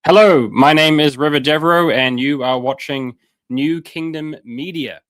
Hello, my name is Devereux, and you are watching New Kingdom Media.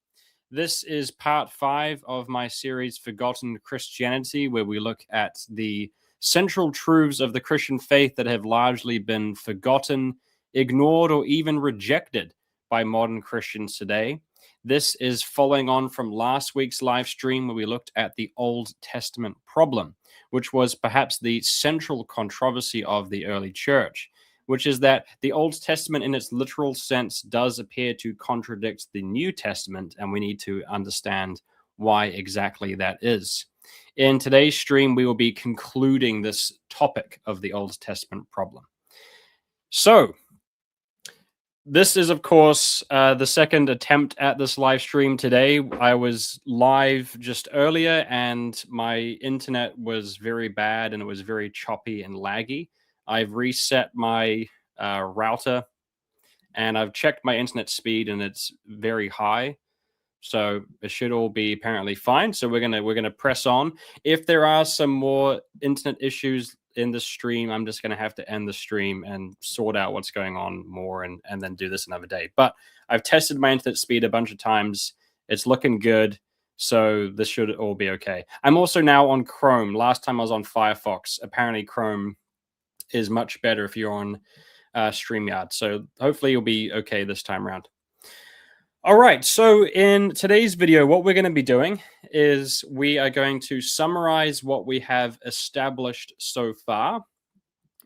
This is part 5 of my series, Forgotten Christianity, where we look at the central truths of the Christian faith that have largely been forgotten, ignored, or even rejected by modern Christians today. This is following on from last week's live stream where we looked at the Old Testament problem, which was perhaps the central controversy of the early church, which is that the Old Testament in its literal sense does appear to contradict the New Testament, and we need to understand why exactly that is. In today's stream, we will be concluding this topic of the Old Testament problem. So, this is, of course, the second attempt at this live stream today. I was live just earlier, and my internet was very bad, and it was very choppy and laggy. I've reset my router, and I've checked my internet speed, and it's very high. So it should all be apparently fine. So we're gonna press on. If there are some more internet issues in the stream, I'm just gonna have to end the stream and sort out what's going on more, and then do this another day. But I've tested my internet speed a bunch of times. It's looking good. So this should all be okay. I'm also now on Chrome. Last time I was on Firefox. Apparently Chrome is much better if you're on StreamYard. So hopefully you'll be okay this time around. All right, so in today's video, what we're going to be doing is we are going to summarize what we have established so far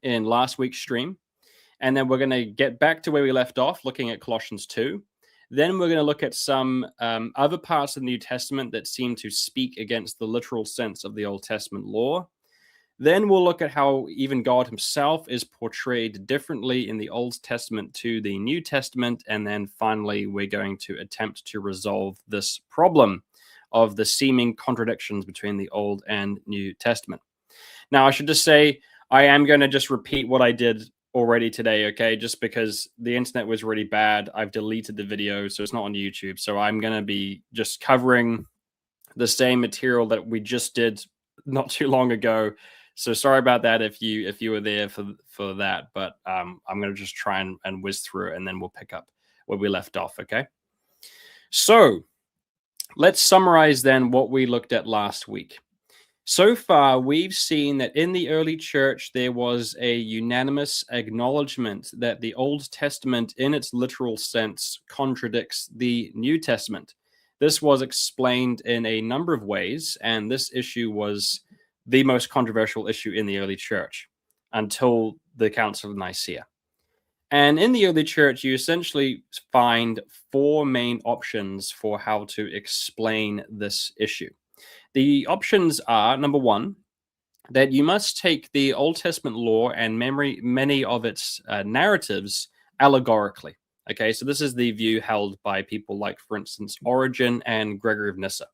in last week's stream. And then we're going to get back to where we left off, looking at Colossians 2. Then we're going to look at some other parts of the New Testament that seem to speak against the literal sense of the Old Testament law. Then we'll look at how even God himself is portrayed differently in the Old Testament to the New Testament. And then finally, we're going to attempt to resolve this problem of the seeming contradictions between the Old and New Testament. Now, I should just say, I am going to just repeat what I did already today, okay? Just because the internet was really bad, I've deleted the video, so it's not on YouTube. So I'm going to be just covering the same material that we just did not too long ago. So sorry about that if you were there for that, but I'm going to just try and whiz through it, and then we'll pick up where we left off, okay? So let's summarize then what we looked at last week. So far, we've seen that in the early church, there was a unanimous acknowledgement that the Old Testament in its literal sense contradicts the New Testament. This was explained in a number of ways, and this issue was the most controversial issue in the early church until the Council of Nicaea. And in the early church, you essentially find 4 main options for how to explain this issue. The options are, number 1, that you must take the Old Testament law and many of its narratives allegorically. Okay, so this is the view held by people like, for instance, Origen and Gregory of Nyssa.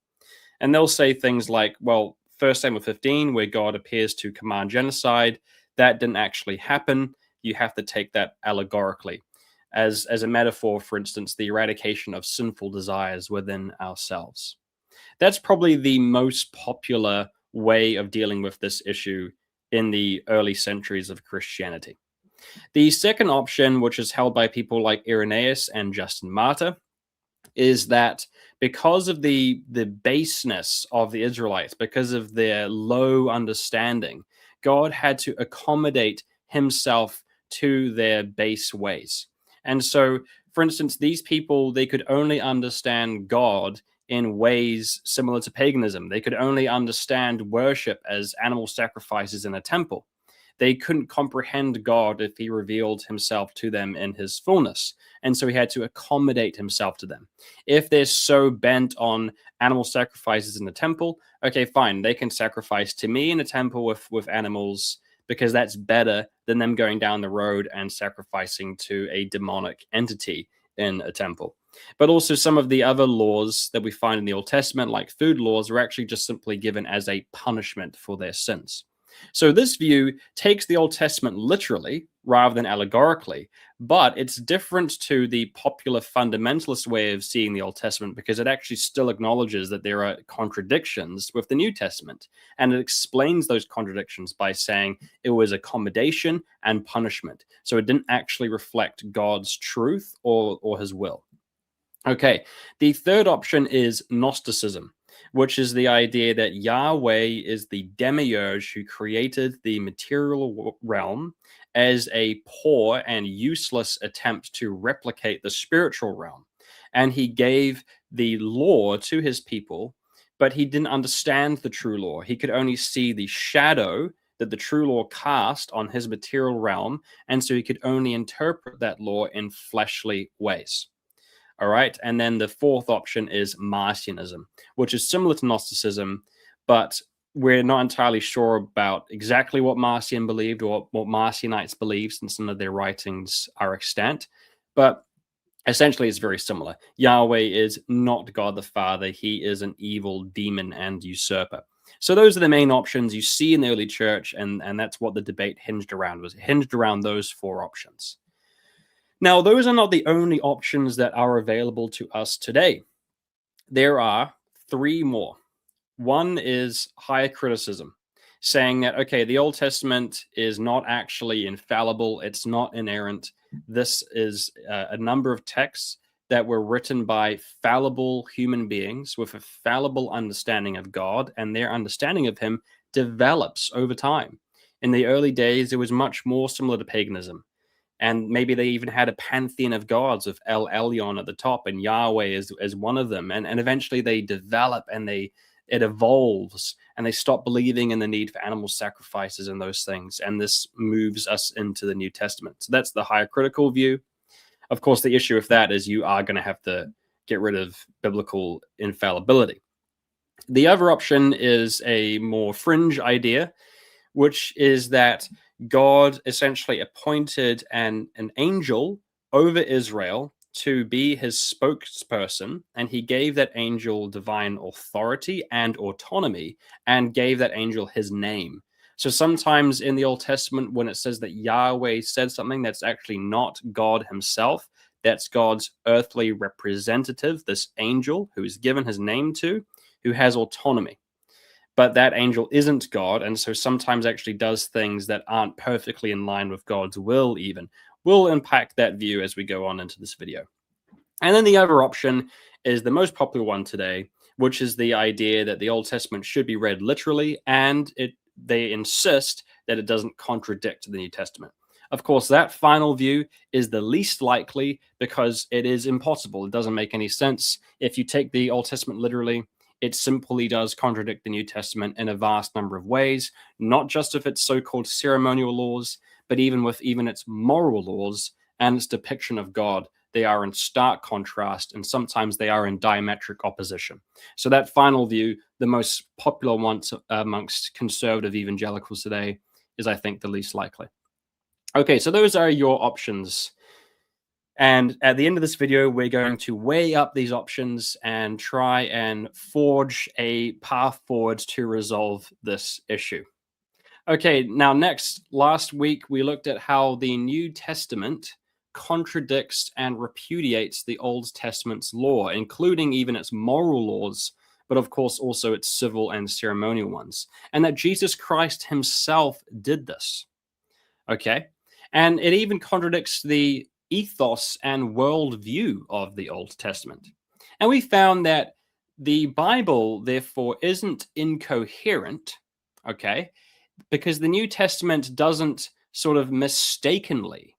And they'll say things like, well, 1 Samuel 15, where God appears to command genocide, that didn't actually happen. You have to take that allegorically as a metaphor, for instance, the eradication of sinful desires within ourselves. That's probably the most popular way of dealing with this issue in the early centuries of Christianity. The second option, which is held by people like Irenaeus and Justin Martyr, is that because of the baseness of the Israelites, because of their low understanding, God had to accommodate himself to their base ways. And so, for instance, these people, they could only understand God in ways similar to paganism. They could only understand worship as animal sacrifices in a temple. They couldn't comprehend God if he revealed himself to them in his fullness. And so he had to accommodate himself to them. If they're so bent on animal sacrifices in the temple, okay, fine. They can sacrifice to me in a temple with animals, because that's better than them going down the road and sacrificing to a demonic entity in a temple. But also some of the other laws that we find in the Old Testament, like food laws, are actually just simply given as a punishment for their sins. So this view takes the Old Testament literally, rather than allegorically. But it's different to the popular fundamentalist way of seeing the Old Testament because it actually still acknowledges that there are contradictions with the New Testament. And it explains those contradictions by saying it was accommodation and punishment. So it didn't actually reflect God's truth or his will. Okay, the third option is Gnosticism, which is the idea that Yahweh is the demiurge who created the material realm as a poor and useless attempt to replicate the spiritual realm. And he gave the law to his people, but he didn't understand the true law. He could only see the shadow that the true law cast on his material realm, and so he could only interpret that law in fleshly ways. All right. And then the fourth option is Marcionism, which is similar to Gnosticism, but we're not entirely sure about exactly what Marcion believed or what Marcionites believe, since some of their writings are extant. But essentially, it's very similar. Yahweh is not God the Father. He is an evil demon and usurper. So those are the main options you see in the early church, and that's what the debate hinged around, was hinged around those four options. Now, those are not the only options that are available to us today. There are three more. One is higher criticism, saying that, okay, the Old Testament is not actually infallible. It's not inerrant. This is a number of texts that were written by fallible human beings with a fallible understanding of God, and their understanding of him develops over time. In the early days, it was much more similar to paganism. And maybe they even had a pantheon of gods with El Elyon at the top, and Yahweh is one of them. And eventually they develop and it evolves, and they stop believing in the need for animal sacrifices and those things. And this moves us into the New Testament. So that's the higher critical view. Of course, the issue with that is you are going to have to get rid of biblical infallibility. The other option is a more fringe idea, which is that God essentially appointed an angel over Israel to be his spokesperson, and he gave that angel divine authority and autonomy, and gave that angel his name. So sometimes in the Old Testament, when it says that Yahweh said something, that's actually not God himself. That's God's earthly representative, this angel who is given his name to, who has autonomy. But that angel isn't God, and so sometimes actually does things that aren't perfectly in line with God's will even. We'll unpack that view as we go on into this video. And then the other option is the most popular one today, which is the idea that the Old Testament should be read literally, and they insist that it doesn't contradict the New Testament. Of course, that final view is the least likely because it is impossible. It doesn't make any sense. If you take the Old Testament literally, it simply does contradict the New Testament in a vast number of ways, not just with its so-called ceremonial laws, but even with its moral laws and its depiction of God. They are in stark contrast, and sometimes they are in diametric opposition. So that final view, the most popular one amongst conservative evangelicals today, is, I think, the least likely. Okay, so those are your options. And at the end of this video, we're going to weigh up these options and try and forge a path forward to resolve this issue. Okay, now last week we looked at how the New Testament contradicts and repudiates the Old Testament's law, including even its moral laws, but of course also its civil and ceremonial ones, and that Jesus Christ himself did this. Okay, and it even contradicts the ethos and worldview of the Old Testament. And we found that the Bible, therefore, isn't incoherent, okay, because the New Testament doesn't sort of mistakenly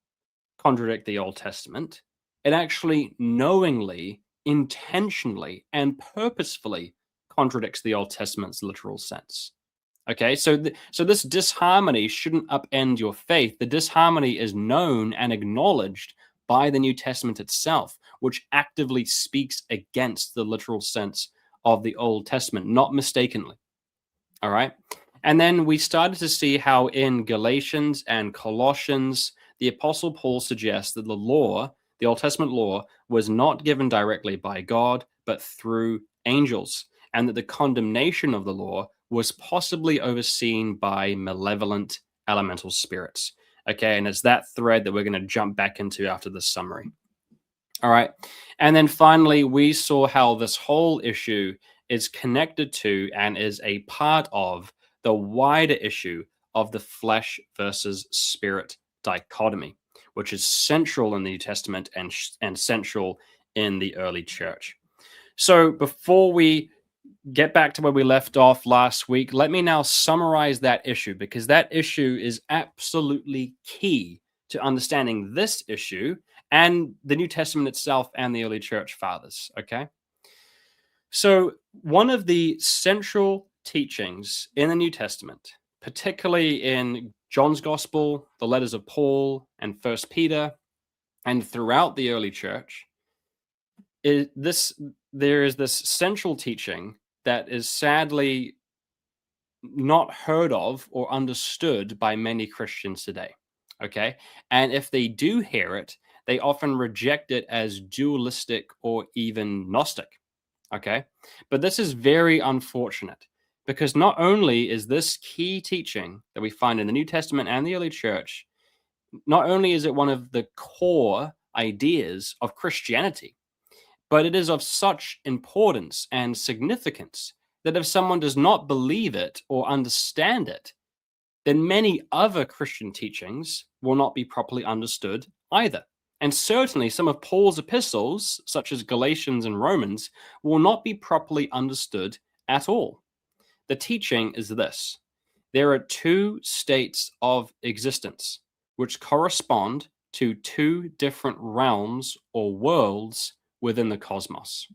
contradict the Old Testament. It actually knowingly, intentionally, and purposefully contradicts the Old Testament's literal sense. Okay, so this disharmony shouldn't upend your faith. The disharmony is known and acknowledged by the New Testament itself, which actively speaks against the literal sense of the Old Testament, not mistakenly. All right, and then we started to see how in Galatians and Colossians, the Apostle Paul suggests that the law, the Old Testament law, was not given directly by God, but through angels, and that the condemnation of the law was possibly overseen by malevolent elemental spirits. Okay, and it's that thread that we're going to jump back into after this summary. All right. And then finally, we saw how this whole issue is connected to and is a part of the wider issue of the flesh versus spirit dichotomy, which is central in the New Testament and central in the early church. So before we get back to where we left off last week, let me now summarize that issue, because that issue is absolutely key to understanding this issue and the New Testament itself and the early church fathers. Okay. So, one of the central teachings in the New Testament, particularly in John's Gospel, the letters of Paul, and First Peter, and throughout the early church, there is this central teaching that is sadly not heard of or understood by many Christians today. Okay. And if they do hear it, they often reject it as dualistic or even Gnostic. Okay. But this is very unfortunate, because not only is this key teaching that we find in the New Testament and the early church, not only is it one of the core ideas of Christianity, but it is of such importance and significance that if someone does not believe it or understand it, then many other Christian teachings will not be properly understood either. And certainly some of Paul's epistles, such as Galatians and Romans, will not be properly understood at all. The teaching is this: there are two states of existence which correspond to two different realms or worlds within the cosmos.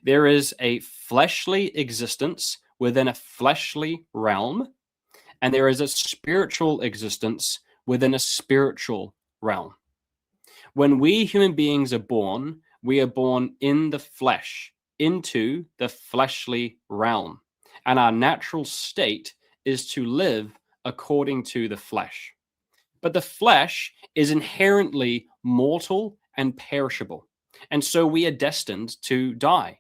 There is a fleshly existence within a fleshly realm, and there is a spiritual existence within a spiritual realm. When we human beings are born, we are born in the flesh, into the fleshly realm. And our natural state is to live according to the flesh. But the flesh is inherently mortal and perishable. And so we are destined to die.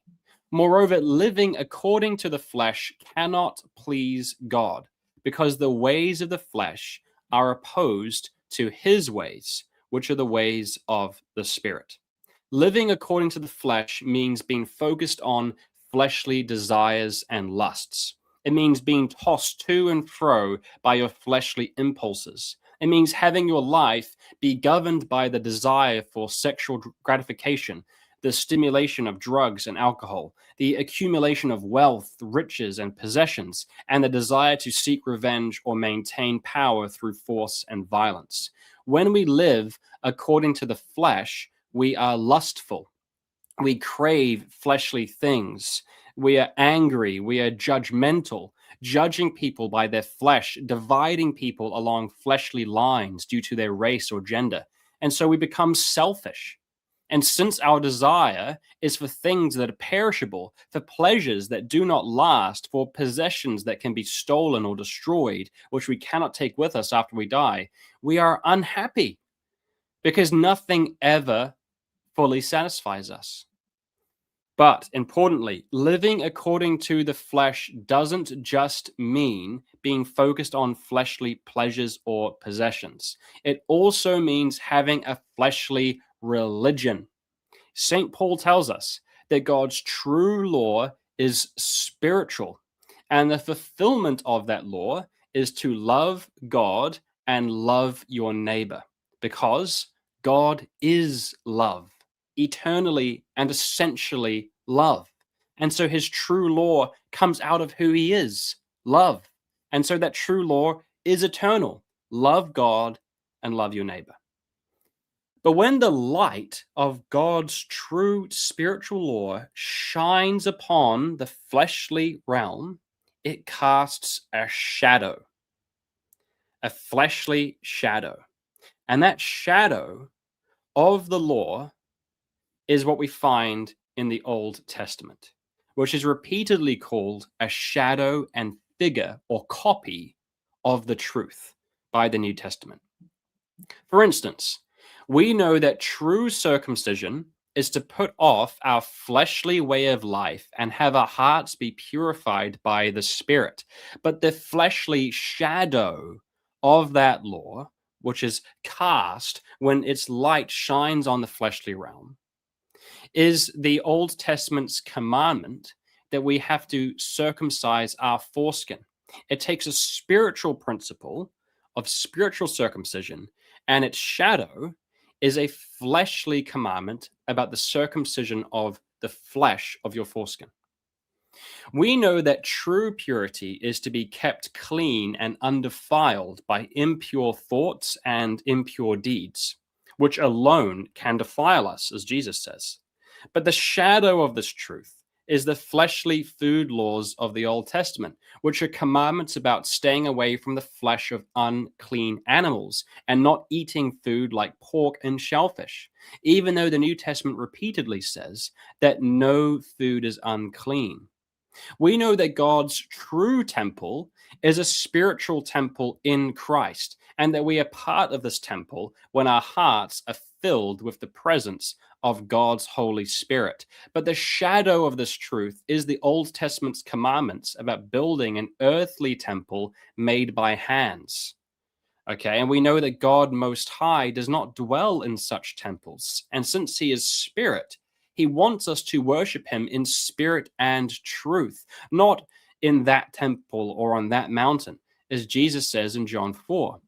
Moreover, living according to the flesh cannot please God, because the ways of the flesh are opposed to his ways, which are the ways of the Spirit. Living according to the flesh means being focused on fleshly desires and lusts. It means being tossed to and fro by your fleshly impulses. It means having your life be governed by the desire for sexual gratification, the stimulation of drugs and alcohol, the accumulation of wealth, riches, and possessions, and the desire to seek revenge or maintain power through force and violence. When we live according to the flesh, we are lustful. We crave fleshly things. We are angry. We are judgmental, judging people by their flesh, dividing people along fleshly lines due to their race or gender. And so we become selfish. And since our desire is for things that are perishable, for pleasures that do not last, for possessions that can be stolen or destroyed, which we cannot take with us after we die, we are unhappy, because nothing ever fully satisfies us. But importantly, living according to the flesh doesn't just mean being focused on fleshly pleasures or possessions. It also means having a fleshly religion. St. Paul tells us that God's true law is spiritual, and the fulfillment of that law is to love God and love your neighbor, because God is love, eternally and essentially love. And so his true law comes out of who he is, love. And so that true law is eternal: love God and love your neighbor. But when the light of God's true spiritual law shines upon the fleshly realm, it casts a shadow, a fleshly shadow. And that shadow of the law is what we find in the Old Testament, which is repeatedly called a shadow and figure or copy of the truth by the New Testament. For instance, we know that true circumcision is to put off our fleshly way of life and have our hearts be purified by the Spirit. But the fleshly shadow of that law which is cast when its light shines on the fleshly realm, is the Old Testament's commandment that we have to circumcise our foreskin. It takes a spiritual principle of spiritual circumcision, and its shadow is a fleshly commandment about the circumcision of the flesh of your foreskin. We know that true purity is to be kept clean and undefiled by impure thoughts and impure deeds, which alone can defile us, as Jesus says. But the shadow of this truth is the fleshly food laws of the Old Testament, which are commandments about staying away from the flesh of unclean animals and not eating food like pork and shellfish, even though the New Testament repeatedly says that no food is unclean. We know that God's true temple is a spiritual temple in Christ, and that we are part of this temple when our hearts are filled with the presence of God's Holy Spirit. But the shadow of this truth is the Old Testament's commandments about building an earthly temple made by hands. Okay, and we know that God Most High does not dwell in such temples. And since He is Spirit, He wants us to worship Him in spirit and truth, not in that temple or on that mountain, as Jesus says in John 4.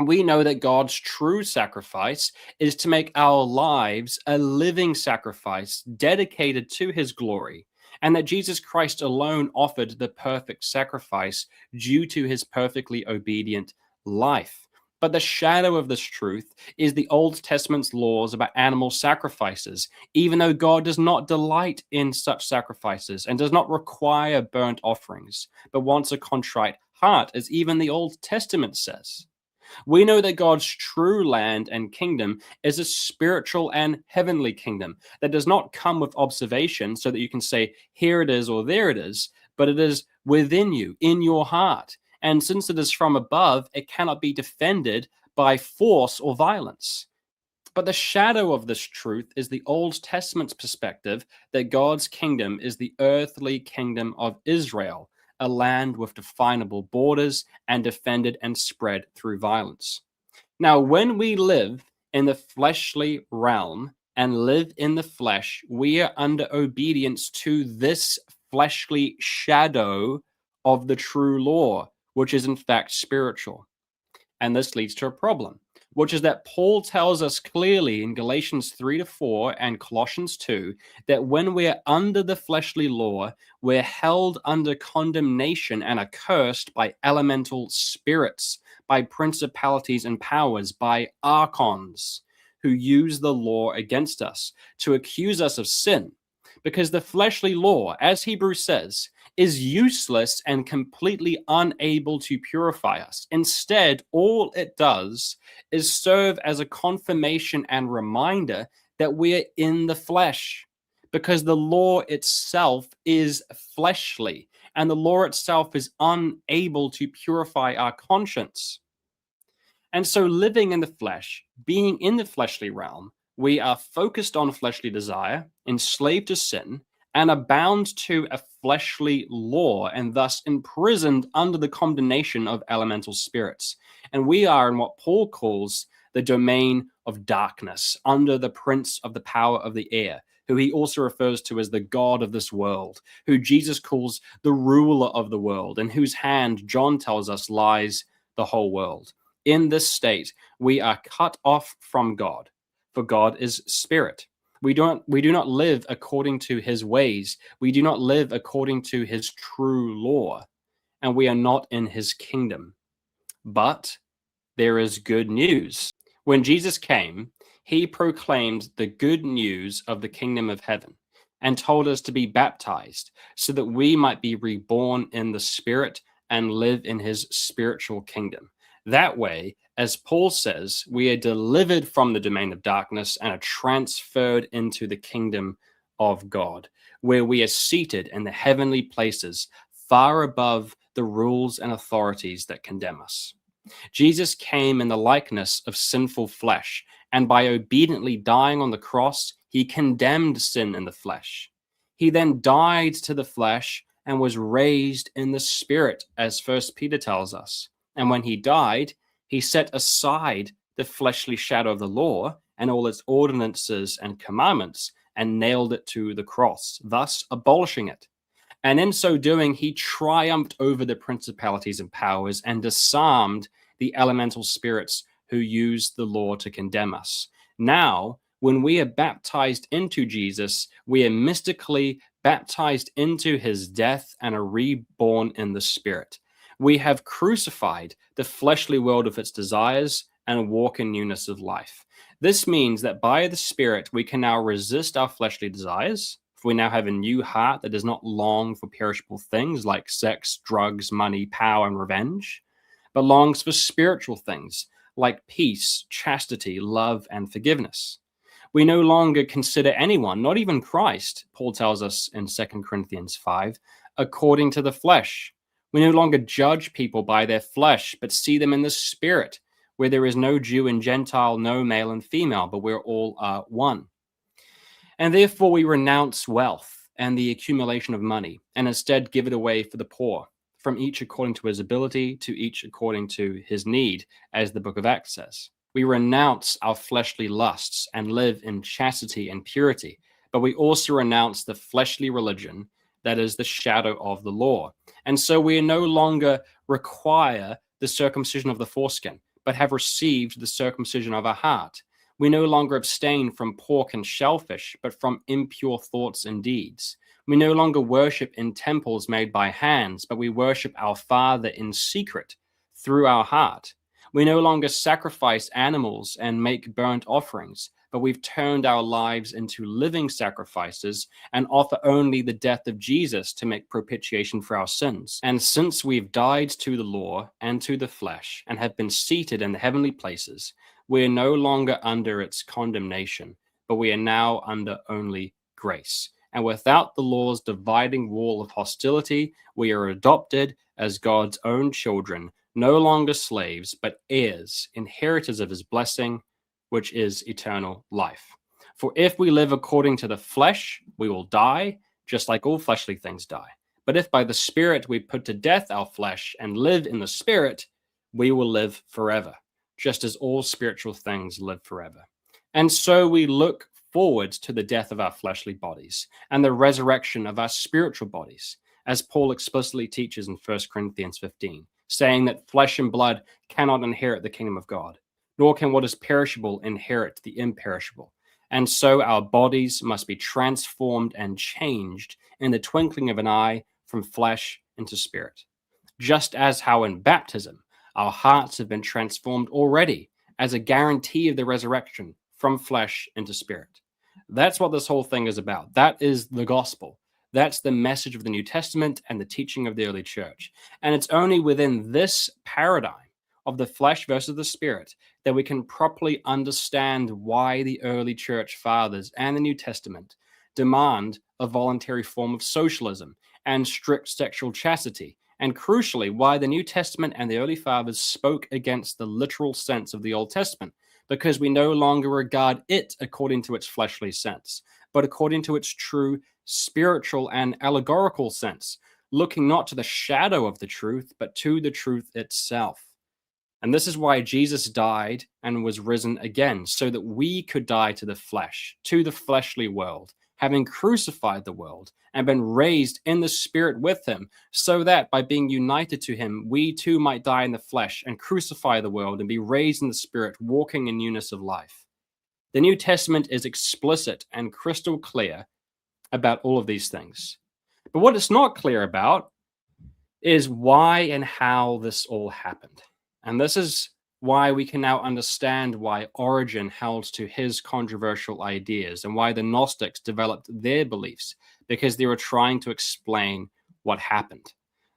We know that God's true sacrifice is to make our lives a living sacrifice dedicated to His glory, and that Jesus Christ alone offered the perfect sacrifice due to His perfectly obedient life. But the shadow of this truth is the Old Testament's laws about animal sacrifices, even though God does not delight in such sacrifices and does not require burnt offerings, but wants a contrite heart, as even the Old Testament says. We know that God's true land and kingdom is a spiritual and heavenly kingdom that does not come with observation so that you can say, here it is or there it is, but it is within you, in your heart. And since it is from above, it cannot be defended by force or violence. But the shadow of this truth is the Old Testament's perspective that God's kingdom is the earthly kingdom of Israel, a land with definable borders and defended and spread through violence. Now, when we live in the fleshly realm and live in the flesh, we are under obedience to this fleshly shadow of the true law, which is in fact spiritual. And this leads to a problem, which is that Paul tells us clearly in Galatians 3-4 and Colossians 2 that when we're under the fleshly law, we're held under condemnation and are cursed by elemental spirits, by principalities and powers, by archons who use the law against us to accuse us of sin. Because the fleshly law, as Hebrews says, is useless and completely unable to purify us. Instead, all it does is serve as a confirmation and reminder that we're in the flesh, because the law itself is fleshly, and the law itself is unable to purify our conscience. And so living in the flesh, being in the fleshly realm, we are focused on fleshly desire, enslaved to sin, and are bound to a fleshly law, and thus imprisoned under the condemnation of elemental spirits. And we are in what Paul calls the domain of darkness, under the prince of the power of the air, who he also refers to as the God of this world, who Jesus calls the ruler of the world, in whose hand, John tells us, lies the whole world. In this state, we are cut off from God, for God is spirit. We do not live according to his ways. We do not live according to his true law, and we are not in his kingdom. But there is good news. When Jesus came, he proclaimed the good news of the kingdom of heaven and told us to be baptized so that we might be reborn in the spirit and live in his spiritual kingdom. That way, as Paul says, we are delivered from the domain of darkness and are transferred into the kingdom of God, where we are seated in the heavenly places, far above the rules and authorities that condemn us. Jesus came in the likeness of sinful flesh, and by obediently dying on the cross, he condemned sin in the flesh. He then died to the flesh and was raised in the spirit, as 1 Peter tells us. And when he died, He set aside the fleshly shadow of the law and all its ordinances and commandments and nailed it to the cross, thus abolishing it. And in so doing, he triumphed over the principalities and powers and disarmed the elemental spirits who used the law to condemn us. Now, when we are baptized into Jesus, we are mystically baptized into his death and are reborn in the Spirit. We have crucified the fleshly world of its desires and walk in newness of life. This means that by the Spirit, we can now resist our fleshly desires. We now have a new heart that does not long for perishable things like sex, drugs, money, power, and revenge, but longs for spiritual things like peace, chastity, love, and forgiveness. We no longer consider anyone, not even Christ, Paul tells us in 2 Corinthians 5, according to the flesh. We no longer judge people by their flesh, but see them in the Spirit, where there is no Jew and Gentile, no male and female, but we're all one. And therefore we renounce wealth and the accumulation of money, and instead give it away for the poor, from each according to his ability, to each according to his need, as the book of Acts says. We renounce our fleshly lusts and live in chastity and purity, but we also renounce the fleshly religion that is the shadow of the law. And so we no longer require the circumcision of the foreskin, but have received the circumcision of our heart. We no longer abstain from pork and shellfish, but from impure thoughts and deeds. We no longer worship in temples made by hands, but we worship our Father in secret through our heart. We no longer sacrifice animals and make burnt offerings, but we've turned our lives into living sacrifices and offer only the death of Jesus to make propitiation for our sins. And since we've died to the law and to the flesh and have been seated in the heavenly places, we are no longer under its condemnation, but we are now under only grace. And without the law's dividing wall of hostility, we are adopted as God's own children, no longer slaves, but heirs, inheritors of his blessing, which is eternal life. For if we live according to the flesh, we will die, just like all fleshly things die. But if by the Spirit we put to death our flesh and live in the Spirit, we will live forever, just as all spiritual things live forever. And so we look forward to the death of our fleshly bodies and the resurrection of our spiritual bodies, as Paul explicitly teaches in 1 Corinthians 15, saying that flesh and blood cannot inherit the kingdom of God, nor can what is perishable inherit the imperishable. And so our bodies must be transformed and changed in the twinkling of an eye from flesh into spirit. Just as how in baptism, our hearts have been transformed already as a guarantee of the resurrection from flesh into spirit. That's what this whole thing is about. That is the gospel. That's the message of the New Testament and the teaching of the early church. And it's only within this paradigm of the flesh versus the spirit that we can properly understand why the early church fathers and the New Testament demand a voluntary form of socialism and strict sexual chastity, and crucially, why the New Testament and the early fathers spoke against the literal sense of the Old Testament, because we no longer regard it according to its fleshly sense, but according to its true spiritual and allegorical sense, looking not to the shadow of the truth, but to the truth itself. And this is why Jesus died and was risen again, so that we could die to the flesh, to the fleshly world, having crucified the world and been raised in the spirit with him, so that by being united to him, we too might die in the flesh and crucify the world and be raised in the spirit, walking in newness of life. The New Testament is explicit and crystal clear about all of these things. But what it's not clear about is why and how this all happened. And this is why we can now understand why Origen held to his controversial ideas and why the Gnostics developed their beliefs, because they were trying to explain what happened.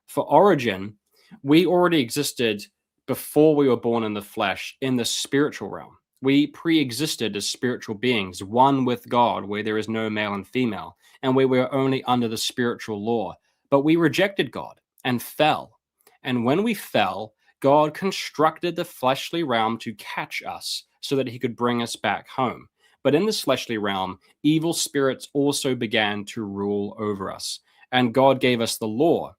For Origen, we already existed before we were born in the flesh in the spiritual realm. We pre-existed as spiritual beings, one with God, where there is no male and female, and where we are only under the spiritual law. But we rejected God and fell. And when we fell, God constructed the fleshly realm to catch us so that he could bring us back home. But in this fleshly realm, evil spirits also began to rule over us. And God gave us the law,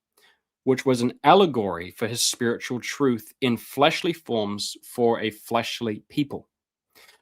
which was an allegory for his spiritual truth in fleshly forms for a fleshly people.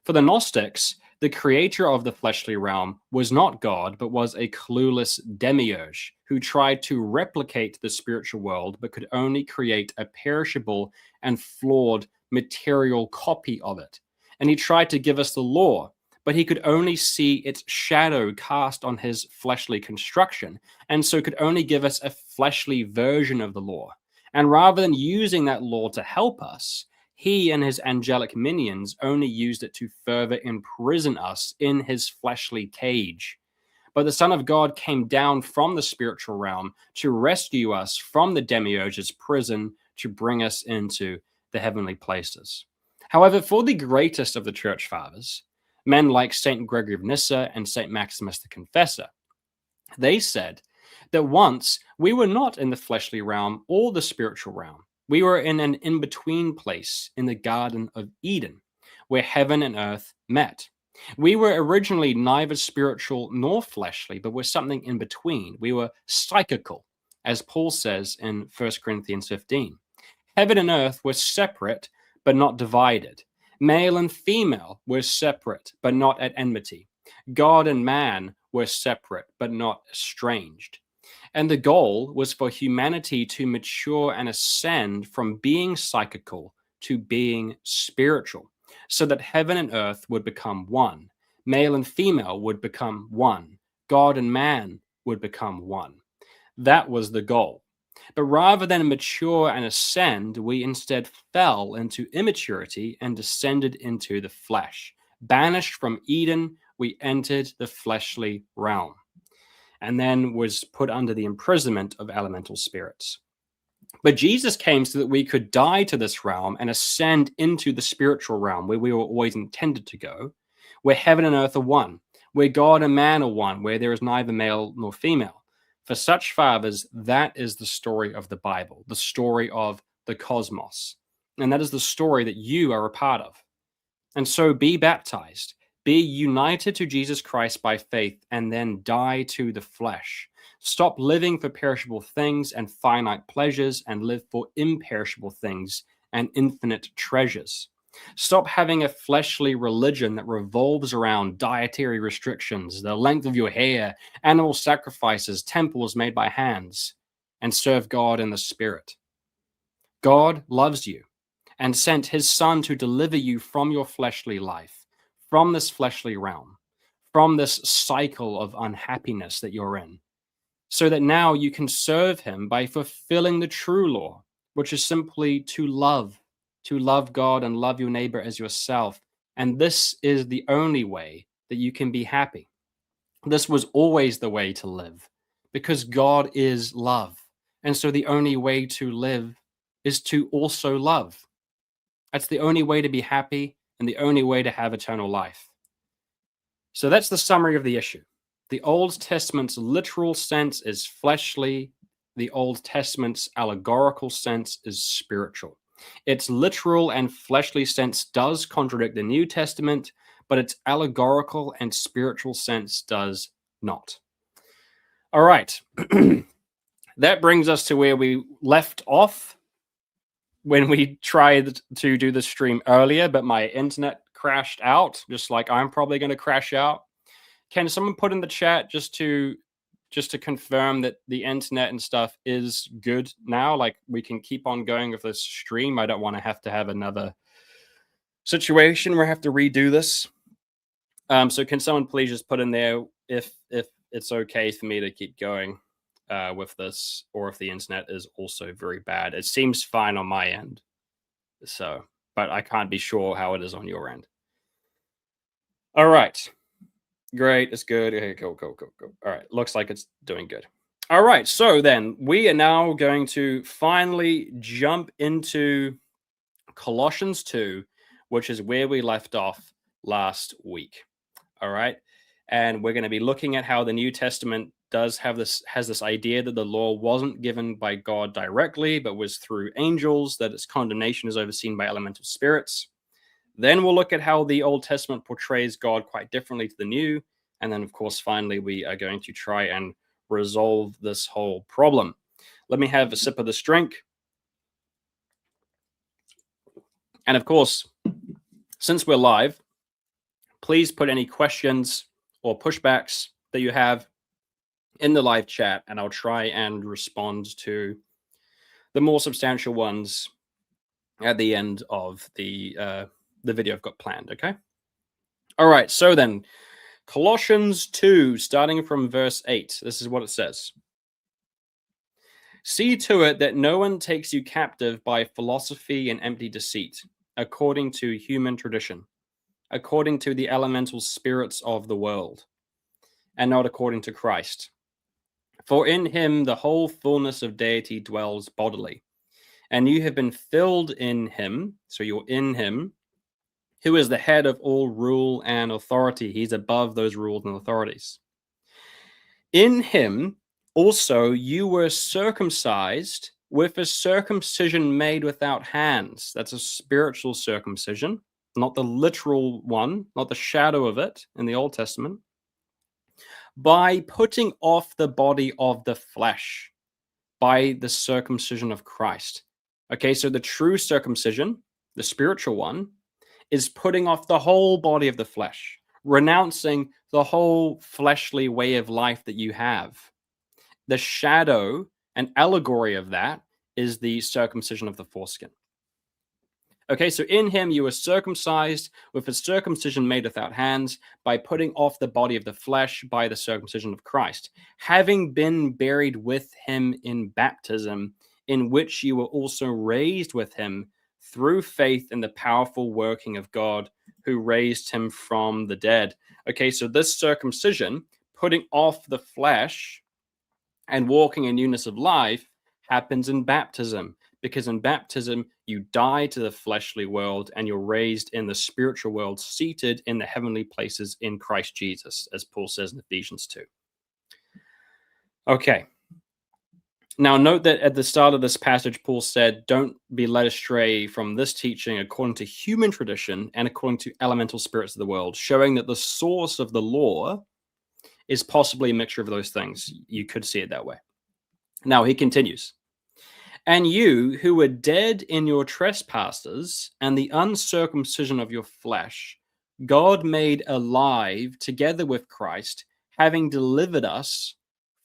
For the Gnostics, the creator of the fleshly realm was not God, but was a clueless demiurge who tried to replicate the spiritual world, but could only create a perishable and flawed material copy of it. And he tried to give us the law, but he could only see its shadow cast on his fleshly construction, and so could only give us a fleshly version of the law. And rather than using that law to help us, he and his angelic minions only used it to further imprison us in his fleshly cage. But the Son of God came down from the spiritual realm to rescue us from the demiurge's prison, to bring us into the heavenly places. However, for the greatest of the church fathers, men like St. Gregory of Nyssa and St. Maximus the Confessor, they said that once we were not in the fleshly realm or the spiritual realm. We were in an in-between place in the Garden of Eden, where heaven and earth met. We were originally neither spiritual nor fleshly, but were something in between. We were psychical, as Paul says in 1 Corinthians 15. Heaven and earth were separate, but not divided. Male and female were separate, but not at enmity. God and man were separate, but not estranged. And the goal was for humanity to mature and ascend from being psychical to being spiritual, so that heaven and earth would become one. Male and female would become one. God and man would become one. That was the goal. But rather than mature and ascend, we instead fell into immaturity and descended into the flesh. Banished from Eden, we entered the fleshly realm, and then was put under the imprisonment of elemental spirits. But Jesus came so that we could die to this realm and ascend into the spiritual realm, where we were always intended to go, where heaven and earth are one, where God and man are one, where there is neither male nor female. For such fathers, that is the story of the Bible, the story of the cosmos. And that is the story that you are a part of. And so be baptized. Be united to Jesus Christ by faith, and then die to the flesh. Stop living for perishable things and finite pleasures, and live for imperishable things and infinite treasures. Stop having a fleshly religion that revolves around dietary restrictions, the length of your hair, animal sacrifices, temples made by hands, and serve God in the Spirit. God loves you and sent his Son to deliver you from your fleshly life, from this fleshly realm, from this cycle of unhappiness that you're in, so that now you can serve him by fulfilling the true law, which is simply to love God and love your neighbor as yourself. And this is the only way that you can be happy. This was always the way to live, because God is love. And so the only way to live is to also love. That's the only way to be happy and the only way to have eternal life. So that's the summary of the issue. The Old Testament's literal sense is fleshly. The Old Testament's allegorical sense is spiritual. Its literal and fleshly sense does contradict the New Testament, but its allegorical and spiritual sense does not. All right. That brings us to where we left off when we tried to do the stream earlier, but my internet crashed out, just like I'm probably going to crash out. Can someone put in the chat just to confirm that the internet and stuff is good now? Like, we can keep on going with this stream. I don't want to have another situation where I have to redo this. So can someone please just put in there if it's okay for me to keep going with this, or if the internet is also very bad. It seems fine on my end, so, but I can't be sure how it is on your end. All right. Great. It's good. Okay, go. All right. Looks like it's doing good. All right. So then we are now going to finally jump into Colossians 2, which is where we left off last week. All right. And we're going to be looking at how the New Testament has this idea that the law wasn't given by God directly, but was through angels, that its condemnation is overseen by elemental spirits. Then we'll look at how the Old Testament portrays God quite differently to the New. And then, of course, finally, we are going to try and resolve this whole problem. Let me have a sip of this drink. And of course, since we're live, please put any questions or pushbacks that you have in the live chat, and I'll try and respond to the more substantial ones at the end of the video I've got planned, okay? All right, so then, Colossians 2, starting from verse 8, this is what it says. See to it that no one takes you captive by philosophy and empty deceit, according to human tradition, according to the elemental spirits of the world, and not according to Christ. For in him the whole fullness of deity dwells bodily, and you have been filled in him, so you're in him, who is the head of all rule and authority. He's above those rules and authorities. In him also you were circumcised with a circumcision made without hands. That's a spiritual circumcision, not the literal one, not the shadow of it in the Old Testament, by putting off the body of the flesh by the circumcision of Christ. Okay, so the true circumcision, the spiritual one, is putting off the whole body of the flesh, renouncing the whole fleshly way of life that you have. The shadow and allegory of that is the circumcision of the foreskin. Okay, so in him you were circumcised with a circumcision made without hands by putting off the body of the flesh by the circumcision of Christ, having been buried with him in baptism, in which you were also raised with him through faith in the powerful working of God who raised him from the dead. Okay, so this circumcision, putting off the flesh and walking in newness of life, happens in baptism, because in baptism you die to the fleshly world and you're raised in the spiritual world, seated in the heavenly places in Christ Jesus, as Paul says in Ephesians 2. Okay. Now, note that at the start of this passage, Paul said, don't be led astray from this teaching according to human tradition and according to elemental spirits of the world, showing that the source of the law is possibly a mixture of those things. You could see it that way. Now, he continues. And you who were dead in your trespasses and the uncircumcision of your flesh, God made alive together with Christ, having delivered us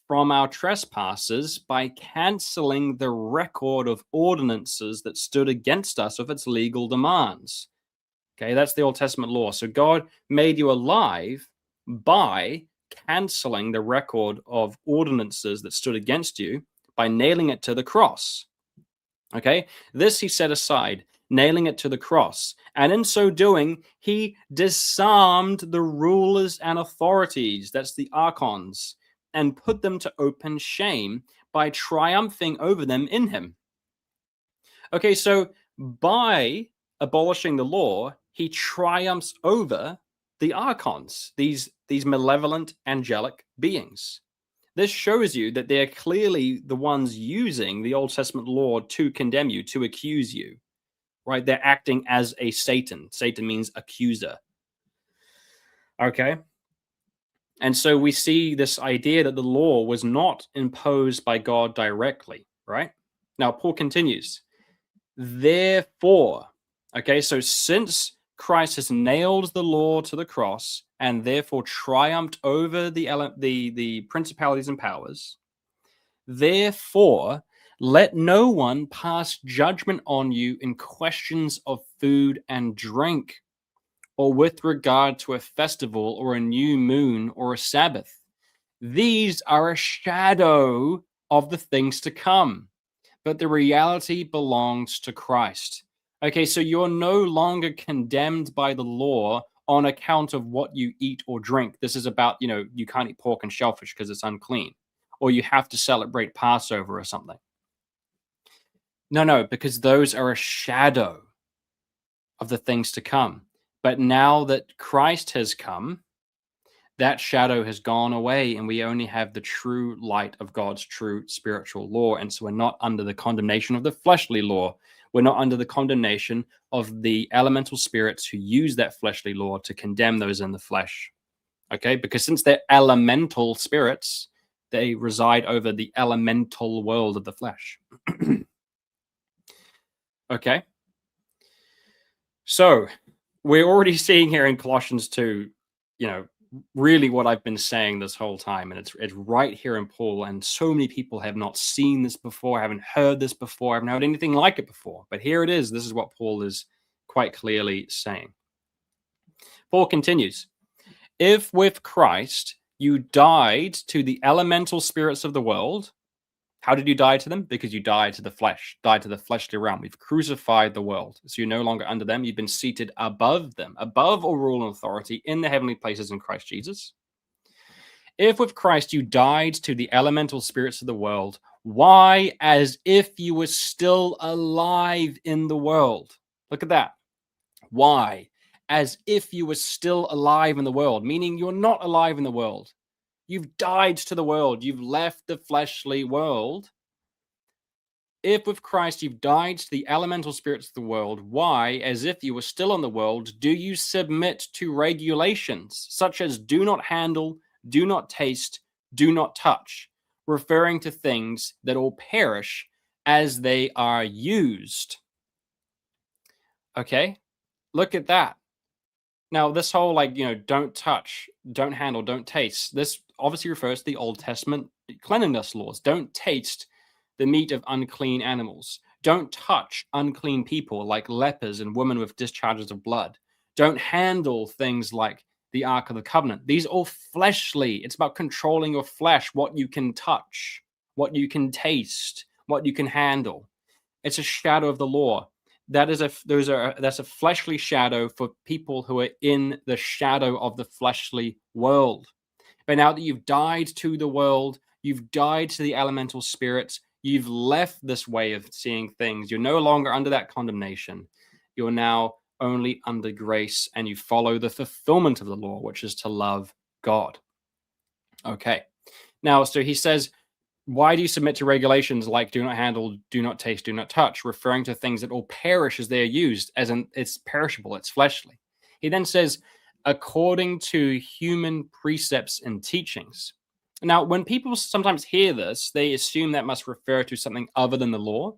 from our trespasses by canceling the record of ordinances that stood against us with its legal demands. Okay, that's the Old Testament law. So God made you alive by canceling the record of ordinances that stood against you by nailing it to the cross. Okay, this he set aside, nailing it to the cross. And in so doing, he disarmed the rulers and authorities, that's the archons, and put them to open shame by triumphing over them in him. Okay, so by abolishing the law, he triumphs over the archons, these malevolent angelic beings. This shows you that they're clearly the ones using the Old Testament law to condemn you, to accuse you, right? They're acting as a Satan. Satan means accuser. Okay? And so we see this idea that the law was not imposed by God directly, right? Now, Paul continues, therefore, okay, so since Christ has nailed the law to the cross and therefore triumphed over the principalities and powers, therefore, let no one pass judgment on you in questions of food and drink, or with regard to a festival or a new moon or a Sabbath. These are a shadow of the things to come, but the reality belongs to Christ. Okay, so you're no longer condemned by the law on account of what you eat or drink. This is about, you can't eat pork and shellfish because it's unclean, or you have to celebrate Passover or something. No, because those are a shadow of the things to come. But now that Christ has come, that shadow has gone away, and we only have the true light of God's true spiritual law. And so we're not under the condemnation of the fleshly law. We're not under the condemnation of the elemental spirits who use that fleshly law to condemn those in the flesh. Okay, because since they're elemental spirits, They reside over the elemental world of the flesh. Okay. So we're already seeing here in Colossians 2, really what I've been saying this whole time. And it's right here in Paul. And so many people have not seen this before, haven't heard this before, haven't heard anything like it before. But here it is. This is what Paul is quite clearly saying. Paul continues, if with Christ you died to the elemental spirits of the world. How did you die to them? Because you died to the flesh, died to the fleshly realm. We've crucified the world. So you're no longer under them. You've been seated above them, above all rule and authority in the heavenly places in Christ Jesus. If with Christ you died to the elemental spirits of the world, why? As if you were still alive in the world. Look at that. Why? As if you were still alive in the world, meaning you're not alive in the world. You've died to the world. You've left the fleshly world. If with Christ you've died to the elemental spirits of the world, why, as if you were still in the world, do you submit to regulations such as do not handle, do not taste, do not touch, referring to things that all perish as they are used? Okay, look at that. Now, this whole, don't touch, don't handle, don't taste, this obviously refers to the Old Testament cleanliness laws. Don't taste the meat of unclean animals. Don't touch unclean people like lepers and women with discharges of blood. Don't handle things like the Ark of the Covenant. These are all fleshly. It's about controlling your flesh, what you can touch, what you can taste, what you can handle. It's a shadow of the law. That's a fleshly shadow for people who are in the shadow of the fleshly world. But now that you've died to the world, you've died to the elemental spirits, you've left this way of seeing things. You're no longer under that condemnation. You're now only under grace, and you follow the fulfillment of the law, which is to love God. Okay. Now, so he says, why do you submit to regulations like do not handle, do not taste, do not touch, referring to things that all perish as they are used, as in it's perishable, it's fleshly. He then says, according to human precepts and teachings. Now, when people sometimes hear this, they assume that must refer to something other than the law.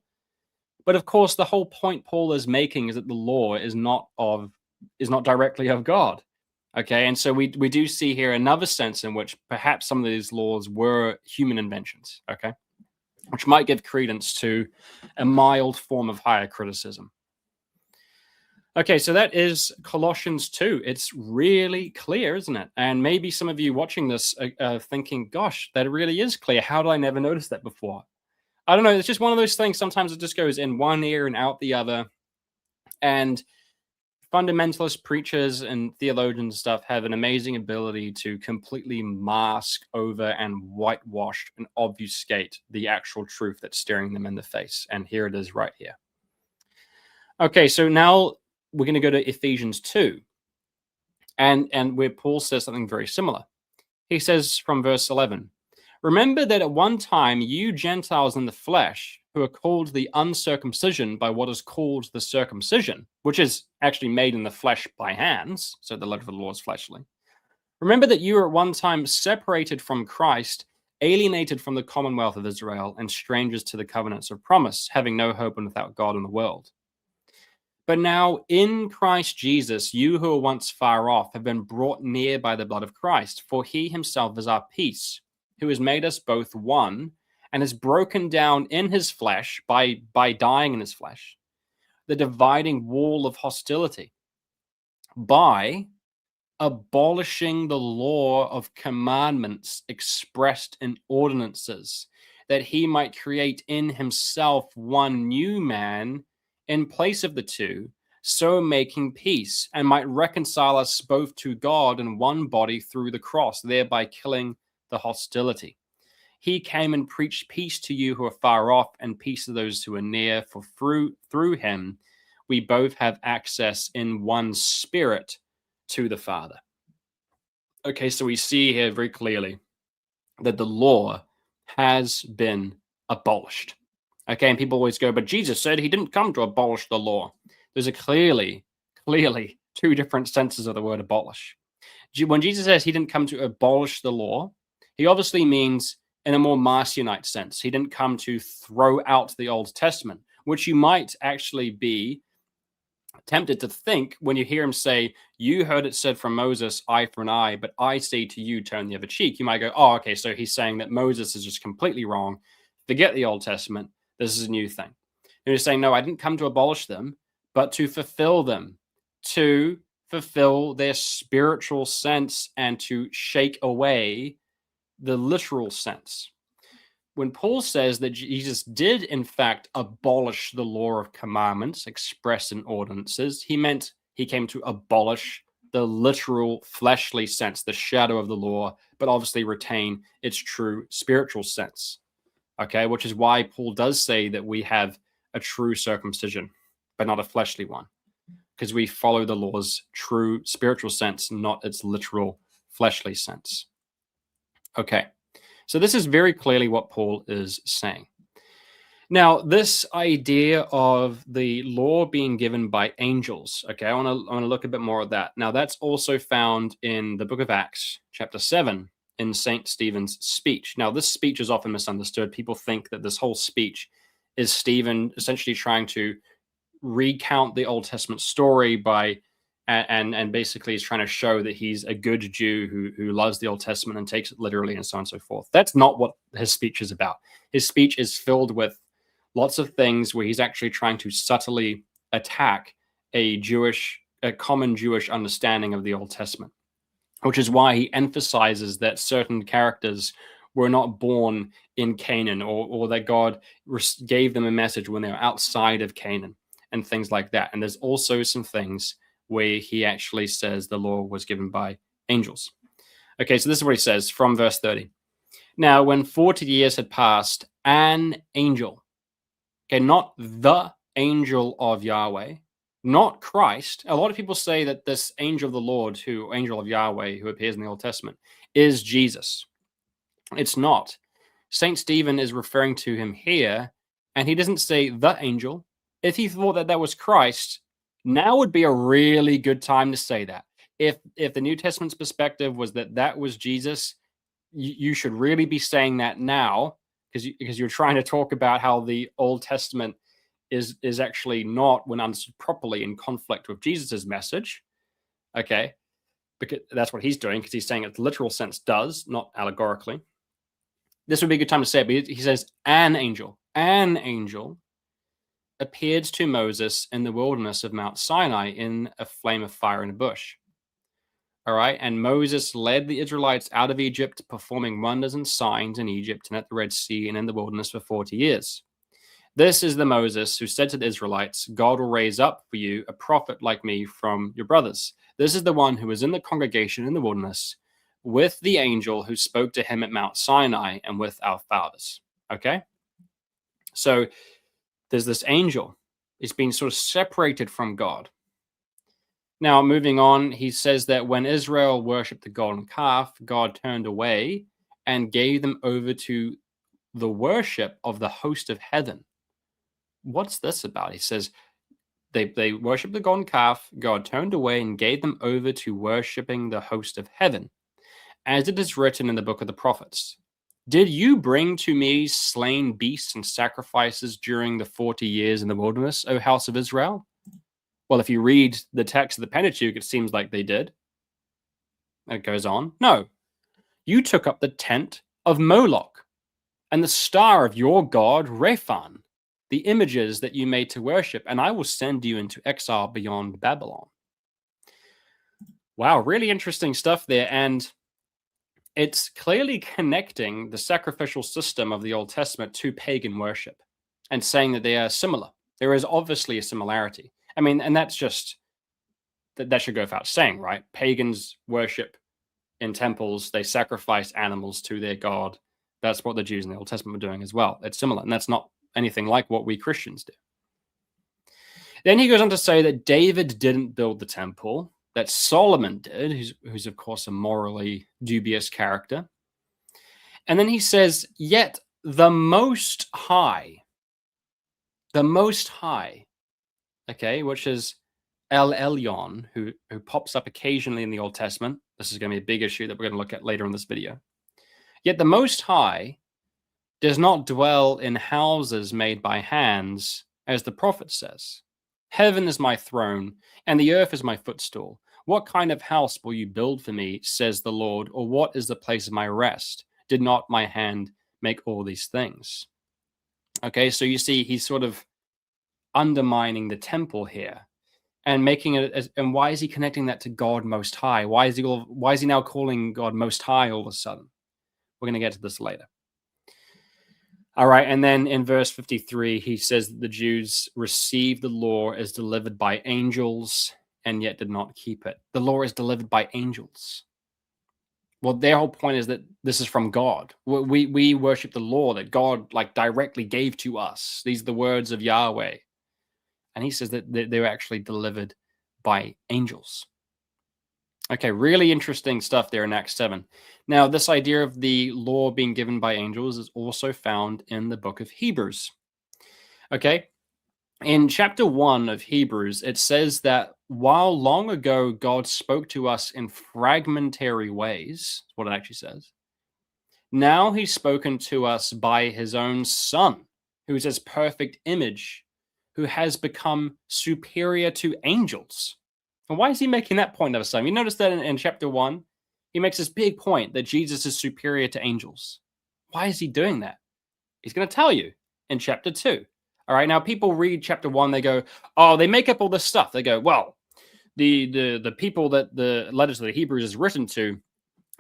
But of course, the whole point Paul is making is that the law is not directly of God. Okay, and so we do see here another sense in which perhaps some of these laws were human inventions, okay, which might give credence to a mild form of higher criticism. Okay, so that is Colossians 2. It's really clear, isn't it? And maybe some of you watching this are thinking, gosh, that really is clear. How did I never notice that before? I don't know. It's just one of those things. Sometimes it just goes in one ear and out the other. And fundamentalist preachers and theologians and stuff have an amazing ability to completely mask over and whitewash and obfuscate the actual truth that's staring them in the face. And here it is right here. Okay, so now we're going to go to Ephesians 2, and where Paul says something very similar. He says from verse 11, remember that at one time you Gentiles in the flesh, who are called the uncircumcision by what is called the circumcision, which is actually made in the flesh by hands, so the letter of the law is fleshly. Remember that you were at one time separated from Christ, alienated from the commonwealth of Israel, and strangers to the covenants of promise, having no hope and without God in the world. But now in Christ Jesus, you who were once far off have been brought near by the blood of Christ, for he himself is our peace, who has made us both one, and has broken down in his flesh, by dying in his flesh, the dividing wall of hostility, by abolishing the law of commandments expressed in ordinances, that he might create in himself one new man in place of the two, so making peace, and might reconcile us both to God in one body through the cross, thereby killing the hostility. He came and preached peace to you who are far off, and peace to those who are near, for through him we both have access in one spirit to the Father. Okay, so we see here very clearly that the law has been abolished. Okay, and people always go, but Jesus said he didn't come to abolish the law. There's a clearly two different senses of the word abolish. When Jesus says he didn't come to abolish the law, he obviously means in a more Marcionite sense. He didn't come to throw out the Old Testament, which you might actually be tempted to think when you hear him say, you heard it said from Moses, eye for an eye, but I say to you, turn the other cheek. You might go, oh, okay, so he's saying that Moses is just completely wrong. Forget the Old Testament. This is a new thing. And he's saying, no, I didn't come to abolish them, but to fulfill them, to fulfill their spiritual sense and to shake away the literal sense. When Paul says that Jesus did, in fact, abolish the law of commandments expressed in ordinances, he meant he came to abolish the literal fleshly sense, the shadow of the law, but obviously retain its true spiritual sense. Okay, which is why Paul does say that we have a true circumcision, but not a fleshly one, because we follow the law's true spiritual sense, not its literal fleshly sense. Okay, so this is very clearly what Paul is saying. Now, this idea of the law being given by angels, okay, I want to look a bit more at that. Now, that's also found in the book of Acts, chapter 7, in St. Stephen's speech. Now, this speech is often misunderstood. People think that this whole speech is Stephen essentially trying to recount the Old Testament story by and basically is trying to show that he's a good Jew who loves the Old Testament and takes it literally and so on and so forth. That's not what his speech is about. His speech is filled with lots of things where he's actually trying to subtly attack a common Jewish understanding of the Old Testament, which is why he emphasizes that certain characters were not born in Canaan, or that God gave them a message when they were outside of Canaan and things like that. And there's also some things where he actually says the law was given by angels. Okay, so this is what he says from verse 30. Now, when 40 years had passed, an angel, okay, not the angel of Yahweh, not Christ. A lot of people say that this angel of the Lord, angel of Yahweh, who appears in the Old Testament, is Jesus. It's not. St. Stephen is referring to him here, and he doesn't say the angel. If he thought that that was Christ, now would be a really good time to say that. If the New Testament's perspective was that that was Jesus, you should really be saying that now, because you're trying to talk about how the Old Testament is actually not, when understood properly, in conflict with Jesus's message. Okay, because that's what he's doing, because he's saying it literal sense does, not allegorically. This would be a good time to say it, but he says an angel appeared to Moses in the wilderness of Mount Sinai in a flame of fire in a bush. All right, and Moses led the Israelites out of Egypt, performing wonders and signs in Egypt and at the Red Sea and in the wilderness for 40 years. This is the Moses who said to the Israelites, God will raise up for you a prophet like me from your brothers. This is the one who was in the congregation in the wilderness with the angel who spoke to him at Mount Sinai and with our fathers. Okay, so there's this angel. He's been sort of separated from God. Now, moving on, he says that when Israel worshipped the golden calf, God turned away and gave them over to the worship of the host of heaven. What's this about? He says they worshiped the golden calf, God turned away and gave them over to worshiping the host of heaven, as it is written in the book of the prophets. Did you bring to me slain beasts and sacrifices during the 40 years in the wilderness, O house of Israel? Well, if you read the text of the Pentateuch, it seems like they did. And it goes on. No, you took up the tent of Moloch and the star of your god, Rephan, the images that you made to worship, and I will send you into exile beyond Babylon. Wow, really interesting stuff there. And it's clearly connecting the sacrificial system of the Old Testament to pagan worship and saying that they are similar. There is obviously a similarity. I mean, and that's just, that should go without saying, right? Pagans worship in temples. They sacrifice animals to their god. That's what the Jews in the Old Testament were doing as well. It's similar, and that's not anything like what we Christians do. Then he goes on to say that David didn't build the temple, that Solomon did, who's of course a morally dubious character. And then he says, yet the Most High, okay, which is El Elyon, who pops up occasionally in the Old Testament. This is going to be a big issue that we're going to look at later in this video. Yet the Most High does not dwell in houses made by hands, as the prophet says. Heaven is my throne, and the earth is my footstool. What kind of house will you build for me, says the Lord, or what is the place of my rest? Did not my hand make all these things? Okay, so you see, he's sort of undermining the temple here and making it. And why is he connecting that to God Most High? Why is he now calling God Most High all of a sudden? We're going to get to this later. All right, and then in verse 53, he says that the Jews received the law as delivered by angels and yet did not keep it. The law is delivered by angels. Well, their whole point is that this is from God. We worship the law that God directly gave to us. These are the words of Yahweh. And he says that they were actually delivered by angels. Okay, really interesting stuff there in Acts 7. Now, this idea of the law being given by angels is also found in the book of Hebrews. Okay, in chapter 1 of Hebrews, it says that while long ago God spoke to us in fragmentary ways, that's what it actually says, now he's spoken to us by his own Son, who is his perfect image, who has become superior to angels. And why is he making that point of a sudden? You notice that in chapter 1, he makes this big point that Jesus is superior to angels. Why is he doing that? He's going to tell you in chapter 2. All right, now people read chapter 1, they go, oh, they make up all this stuff. They go, well, the people that the letter to the Hebrews is written to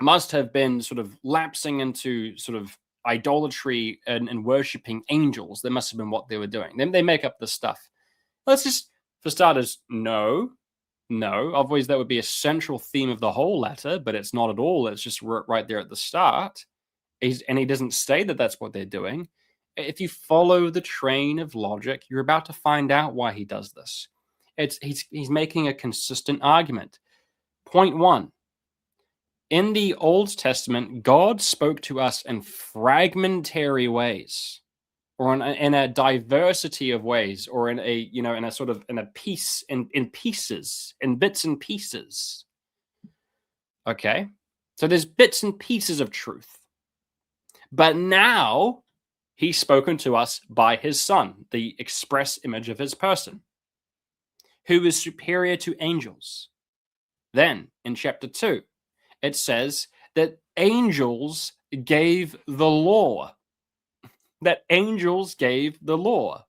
must have been sort of lapsing into sort of idolatry and worshiping angels. That must have been what they were doing. Then they make up this stuff. Let's just, for starters, no. Obviously, that would be a central theme of the whole letter, but it's not at all. It's just right there at the start. And he doesn't say that that's what they're doing. If you follow the train of logic, you're about to find out why he does this. He's making a consistent argument. Point 1. In the Old Testament, God spoke to us in fragmentary ways, or in a diversity of ways, or in pieces, in bits and pieces. Okay, so there's bits and pieces of truth, but now he's spoken to us by his Son, the express image of his person, who is superior to angels. Then in chapter 2, it says that angels gave the law. That angels gave the law.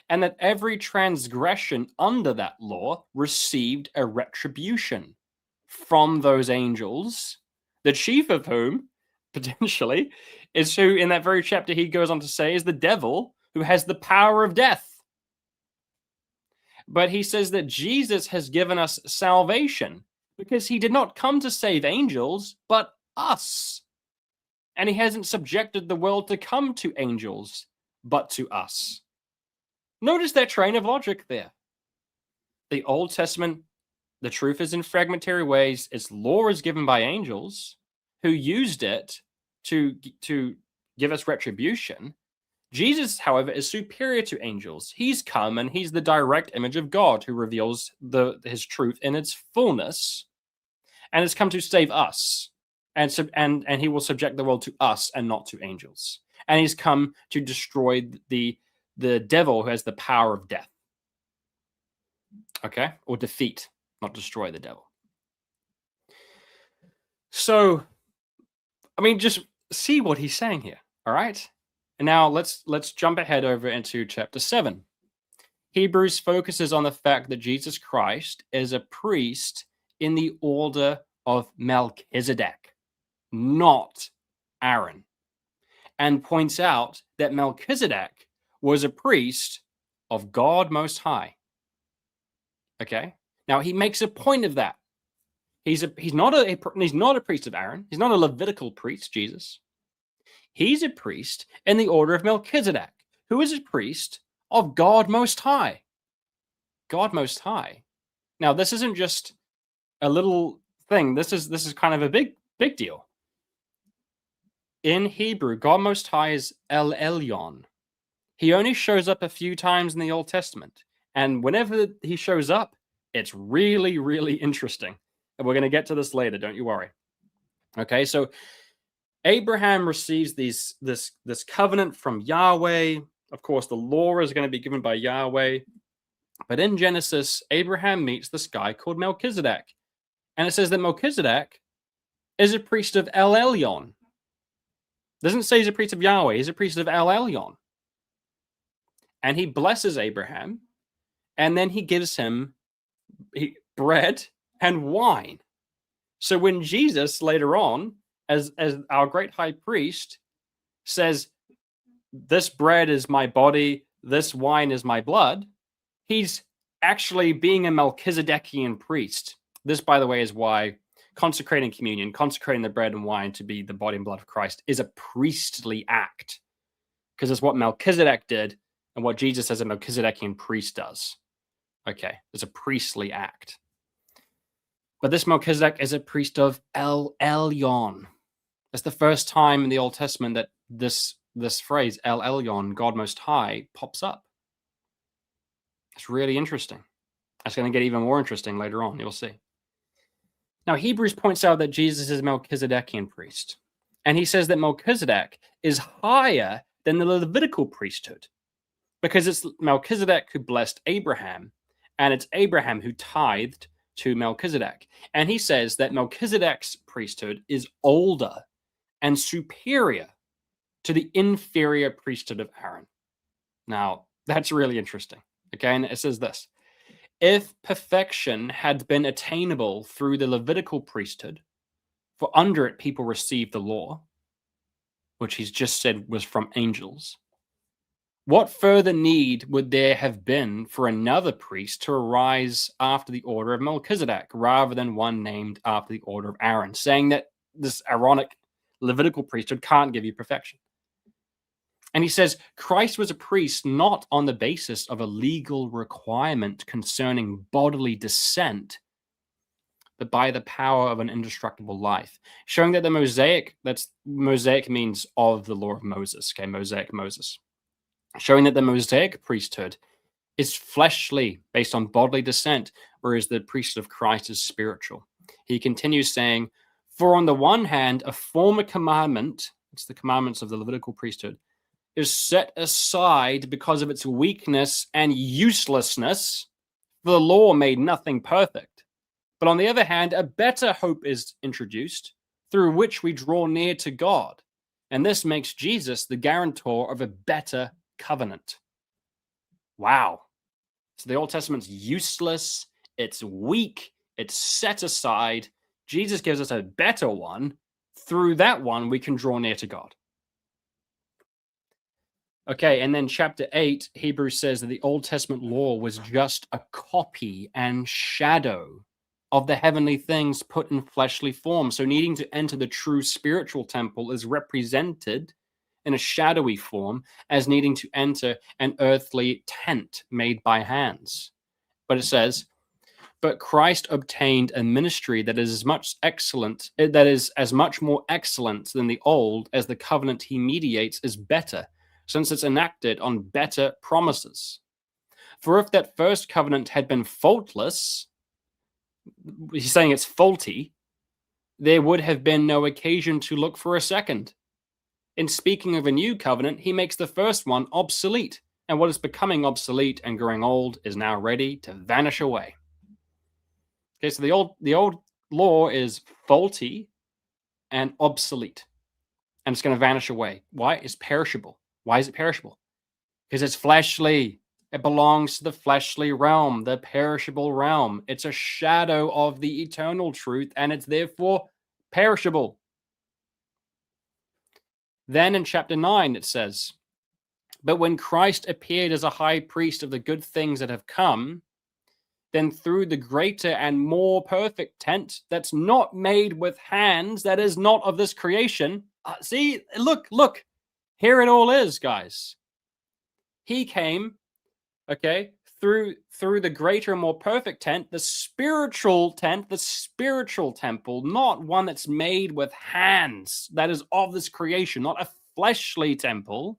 And that every transgression under that law received a retribution from those angels, the chief of whom, potentially, is who in that very chapter he goes on to say is the devil, who has the power of death. But he says that Jesus has given us salvation because he did not come to save angels, but us. And he hasn't subjected the world to come to angels, but to us. Notice that train of logic there. The Old Testament, the truth is in fragmentary ways. Its law is given by angels who used it to give us retribution. Jesus, however, is superior to angels. He's come and he's the direct image of God who reveals his truth in its fullness, and has come to save us. And he will subject the world to us and not to angels. And he's come to destroy the devil who has the power of death. Okay? Or defeat, not destroy the devil. So, I mean, just see what he's saying here. All right? And now let's jump ahead over into chapter 7. Hebrews focuses on the fact that Jesus Christ is a priest in the order of Melchisedec, not Aaron, and points out that Melchisedec was a priest of God Most High. Okay, now he makes a point of that. He's not a priest of Aaron. He's not a Levitical priest, Jesus. He's a priest in the order of Melchizedek, who is a priest of God Most High. God Most High. Now, this isn't just a little thing. This is kind of a big deal. In Hebrew, God Most High is El Elyon. He only shows up a few times in the Old Testament. And whenever he shows up, it's really, really interesting. And we're going to get to this later, don't you worry. Okay, so Abraham receives this covenant from Yahweh. Of course, the law is going to be given by Yahweh. But in Genesis, Abraham meets this guy called Melchizedek. And it says that Melchizedek is a priest of El Elyon. Doesn't say he's a priest of Yahweh, he's a priest of El Elyon. And he blesses Abraham, and then he gives him bread and wine. So when Jesus later on, as our great high priest, says, this bread is my body, this wine is my blood, he's actually being a Melchizedekian priest. This, by the way, is why consecrating communion, consecrating the bread and wine to be the body and blood of Christ, is a priestly act, because it's what Melchizedek did and what Jesus as a Melchizedekian priest does. Okay, it's a priestly act. But this Melchizedek is a priest of El Elyon. It's the first time in the Old Testament that this phrase, El Elyon, God Most High, pops up. It's really interesting. It's going to get even more interesting later on. You'll see. Now, Hebrews points out that Jesus is a Melchizedekian priest. And he says that Melchizedek is higher than the Levitical priesthood, because it's Melchizedek who blessed Abraham, and it's Abraham who tithed to Melchizedek. And he says that Melchizedek's priesthood is older and superior to the inferior priesthood of Aaron. Now, that's really interesting. Okay, and it says this: if perfection had been attainable through the Levitical priesthood, for under it people received the law, which he's just said was from angels, what further need would there have been for another priest to arise after the order of Melchizedek, rather than one named after the order of Aaron, saying that this Aaronic Levitical priesthood can't give you perfection? And he says, Christ was a priest not on the basis of a legal requirement concerning bodily descent, but by the power of an indestructible life, showing that the Mosaic means of the law of Moses, okay, Mosaic Moses, showing that the Mosaic priesthood is fleshly, based on bodily descent, whereas the priesthood of Christ is spiritual. He continues saying, for on the one hand, a former commandment, it's the commandments of the Levitical priesthood, is set aside because of its weakness and uselessness, for the law made nothing perfect. But on the other hand, a better hope is introduced, through which we draw near to God. And this makes Jesus the guarantor of a better covenant. Wow. So the Old Testament's useless, it's weak, it's set aside. Jesus gives us a better one. Through that one, we can draw near to God. Okay, and then chapter 8, Hebrews says that the Old Testament law was just a copy and shadow of the heavenly things put in fleshly form. So needing to enter the true spiritual temple is represented in a shadowy form as needing to enter an earthly tent made by hands. But it says, but Christ obtained a ministry that is as much more excellent than the old, as the covenant he mediates is better, since it's enacted on better promises. For if that first covenant had been faultless, he's saying it's faulty, there would have been no occasion to look for a second. In speaking of a new covenant, he makes the first one obsolete, and what is becoming obsolete and growing old is now ready to vanish away. Okay, so the old law is faulty and obsolete, and it's going to vanish away. Why? It's perishable. Why is it perishable? Because it's fleshly. It belongs to the fleshly realm, the perishable realm. It's a shadow of the eternal truth, and it's therefore perishable. Then in chapter 9, it says, but when Christ appeared as a high priest of the good things that have come, then through the greater and more perfect tent that's not made with hands, that is not of this creation. See, look, here it all is, guys. He came, okay, through the greater and more perfect tent, the spiritual temple, not one that's made with hands, that is of this creation, not a fleshly temple.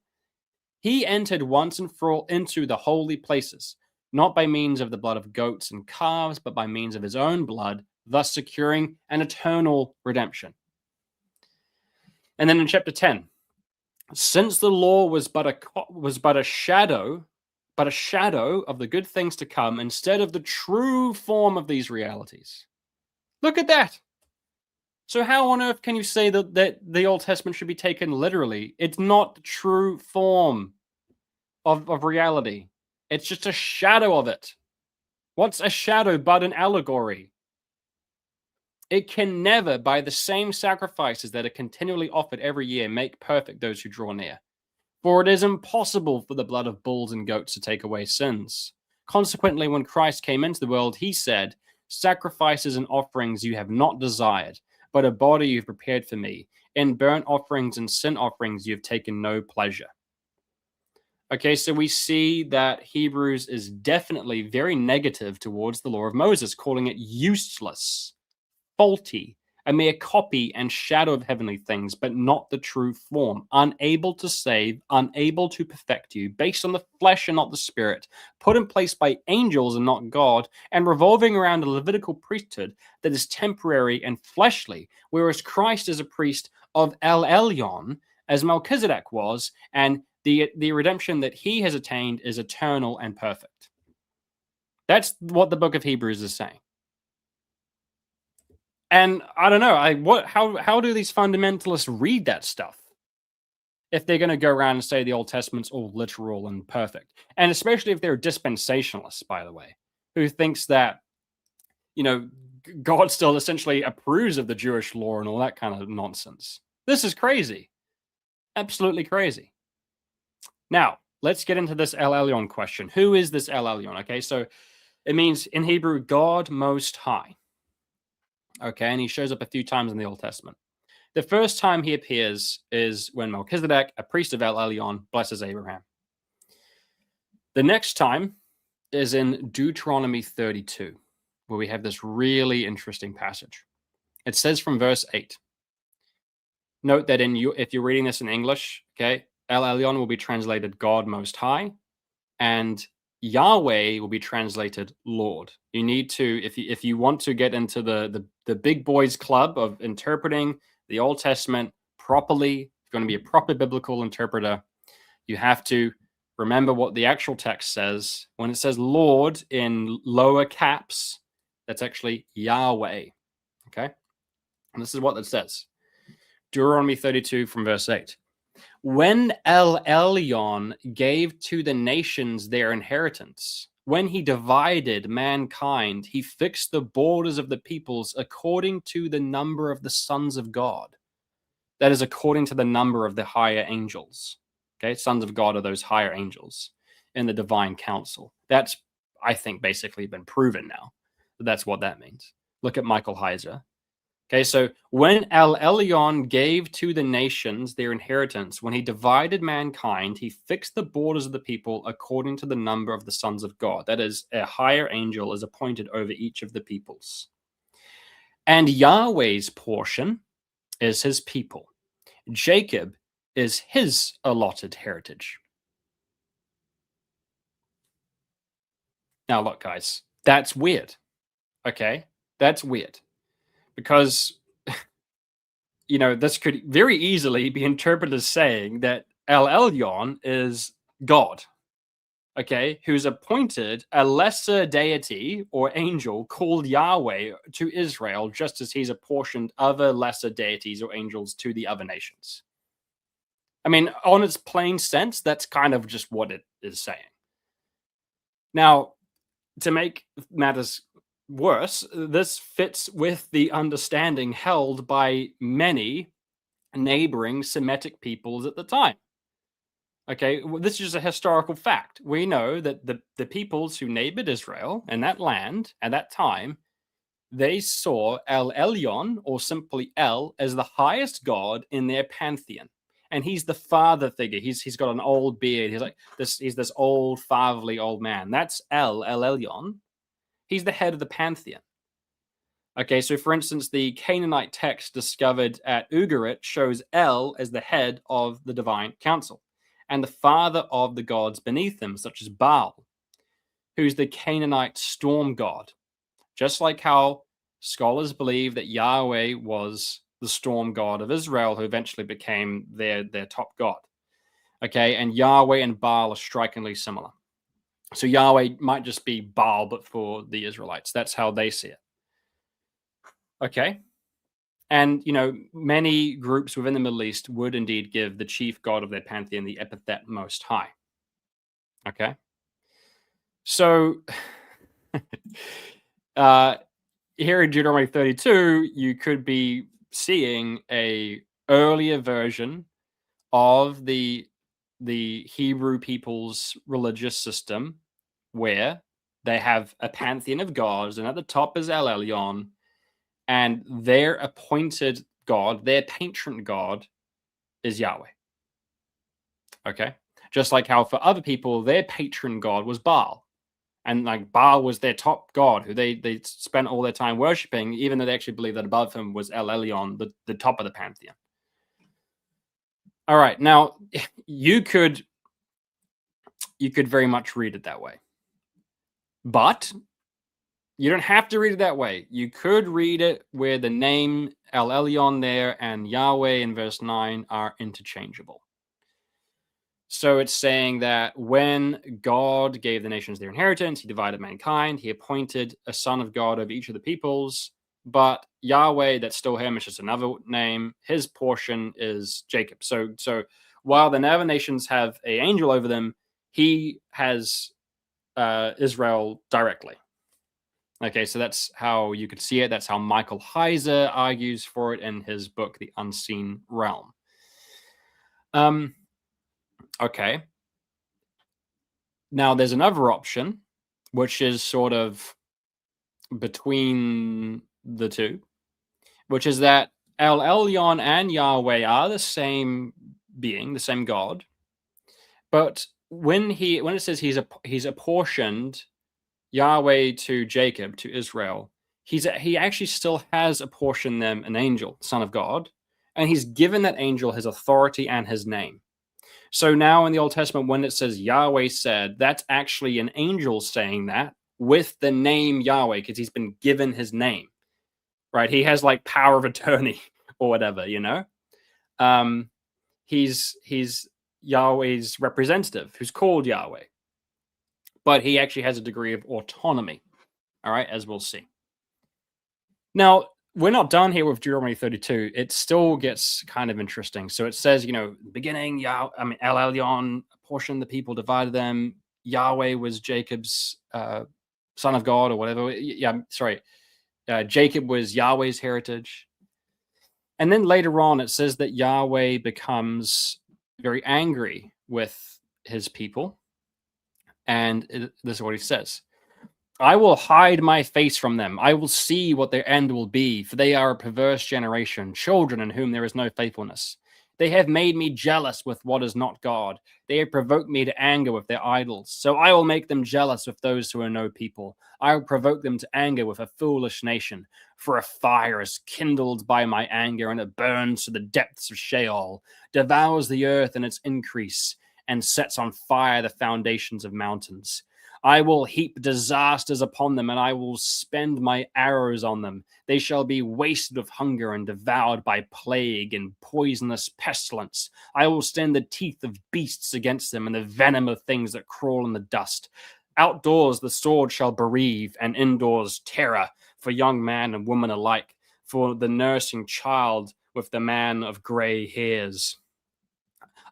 He entered once and for all into the holy places, not by means of the blood of goats and calves, but by means of his own blood, thus securing an eternal redemption. And then in chapter 10, since the law was but a shadow of the good things to come instead of the true form of these realities. Look at that. So how on earth can you say that the Old Testament should be taken literally? It's not the true form of reality. It's just a shadow of it. What's a shadow but an allegory? It can never, by the same sacrifices that are continually offered every year, make perfect those who draw near. For it is impossible for the blood of bulls and goats to take away sins. Consequently, when Christ came into the world, he said, sacrifices and offerings you have not desired, but a body you have prepared for me. In burnt offerings and sin offerings you have taken no pleasure. Okay, so we see that Hebrews is definitely very negative towards the law of Moses, calling it useless, faulty, a mere copy and shadow of heavenly things, but not the true form, unable to save, unable to perfect you, based on the flesh and not the spirit, put in place by angels and not God, and revolving around a Levitical priesthood that is temporary and fleshly, whereas Christ is a priest of El Elyon, as Melchisedec was, and the redemption that he has attained is eternal and perfect. That's what the book of Hebrews is saying. And I don't know, how do these fundamentalists read that stuff if they're going to go around and say the Old Testament's all literal and perfect? And especially if they're dispensationalists, by the way, who thinks that, God still essentially approves of the Jewish law and all that kind of nonsense. This is crazy. Absolutely crazy. Now, let's get into this El Elyon question. Who is this El Elyon? Okay, so it means in Hebrew, God Most High. Okay, and he shows up a few times in the Old Testament. The first time he appears is when Melchizedek, a priest of El Elyon, blesses Abraham. The next time is in Deuteronomy 32, where we have this really interesting passage. It says from verse 8. Note that if you're reading this in English, okay, El Elyon will be translated God Most High, and Yahweh will be translated Lord. You need to, if you want to get into the big boys club of interpreting the Old Testament properly, if you're going to be a proper biblical interpreter, you have to remember what the actual text says. When it says Lord in lower caps, that's actually Yahweh. Okay? And this is what it says. Deuteronomy 32 from verse 8. When El Elyon gave to the nations their inheritance, when he divided mankind, he fixed the borders of the peoples according to the number of the sons of God. That is according to the number of the higher angels. Okay, sons of God are those higher angels in the divine council. That's, I think, basically been proven now. That's what that means. Look at Michael Heiser. Okay, so when El Elyon gave to the nations their inheritance, when he divided mankind, he fixed the borders of the people according to the number of the sons of God. That is, a higher angel is appointed over each of the peoples. And Yahweh's portion is his people. Jacob is his allotted heritage. Now, look, guys, that's weird. Okay, that's weird. Because this could very easily be interpreted as saying that El Elyon is God, okay, who's appointed a lesser deity or angel called Yahweh to Israel, just as he's apportioned other lesser deities or angels to the other nations. I mean, on its plain sense, that's kind of just what it is saying. Now, to make matters worse, this fits with the understanding held by many neighboring Semitic peoples at the time. Okay, this is just a historical fact. We know that the peoples who neighbored Israel and that land at that time, they saw El Elyon, or simply El, as the highest god in their pantheon. And he's the father figure. He's got an old beard. He's like this. He's this old fatherly old man. That's El Elyon. He's the head of the pantheon. Okay, so for instance, the Canaanite text discovered at Ugarit shows El as the head of the divine council and the father of the gods beneath him, such as Baal, who's the Canaanite storm god. Just like how scholars believe that Yahweh was the storm god of Israel, who eventually became their top god. Okay, and Yahweh and Baal are strikingly similar. So Yahweh might just be Baal, but for the Israelites. That's how they see it. Okay. And, many groups within the Middle East would indeed give the chief god of their pantheon the epithet Most High. Okay. So here in Deuteronomy 32, you could be seeing a earlier version of the Hebrew people's religious system, where they have a pantheon of gods, and at the top is El Elyon, and their appointed god, their patron god, is Yahweh. Okay, just like how for other people their patron god was Baal, and like Baal was their top god, who they spent all their time worshiping, even though they actually believed that above him was El Elyon, the top of the pantheon. All right, now you could very much read it that way, but you don't have to read it that way. You could read it where the name El Elyon there and Yahweh in verse 9 are interchangeable. So it's saying that when God gave the nations their inheritance, he divided mankind, he appointed a son of God over each of the peoples, but Yahweh, that's still him, it's just another name, his portion is Jacob. So while the other nations have an angel over them, he has Israel directly. Okay, so that's how you could see it. That's how Michael Heiser argues for it in his book, The Unseen Realm. Okay. Now, there's another option, which is sort of between the two, which is that El Elyon and Yahweh are the same being, the same God. But when it says he's apportioned Yahweh to Jacob, to Israel, he actually still has apportioned them an angel, son of God, and he's given that angel his authority and his name. So now in the Old Testament, when it says Yahweh said, that's actually an angel saying that with the name Yahweh, because he's been given his name, right? He has like power of attorney or whatever, He's Yahweh's representative, who's called Yahweh, but he actually has a degree of autonomy. All right, as we'll see. Now, we're not done here with Deuteronomy 32. It still gets kind of interesting. So it says, beginning, El Elyon apportioned the people, divided them. Yahweh was Jacob's son of God or whatever. Jacob was Yahweh's heritage. And then later on, it says that Yahweh becomes very angry with his people. And this is what he says. I will hide my face from them. I will see what their end will be, for they are a perverse generation, children in whom there is no faithfulness. They have made me jealous with what is not God. They have provoked me to anger with their idols. So I will make them jealous with those who are no people. I will provoke them to anger with a foolish nation. For a fire is kindled by my anger, and it burns to the depths of Sheol, devours the earth and its increase, and sets on fire the foundations of mountains. I will heap disasters upon them, and I will spend my arrows on them. They shall be wasted with hunger and devoured by plague and poisonous pestilence. I will send the teeth of beasts against them and the venom of things that crawl in the dust. Outdoors the sword shall bereave, and indoors terror for young man and woman alike, for the nursing child with the man of gray hairs.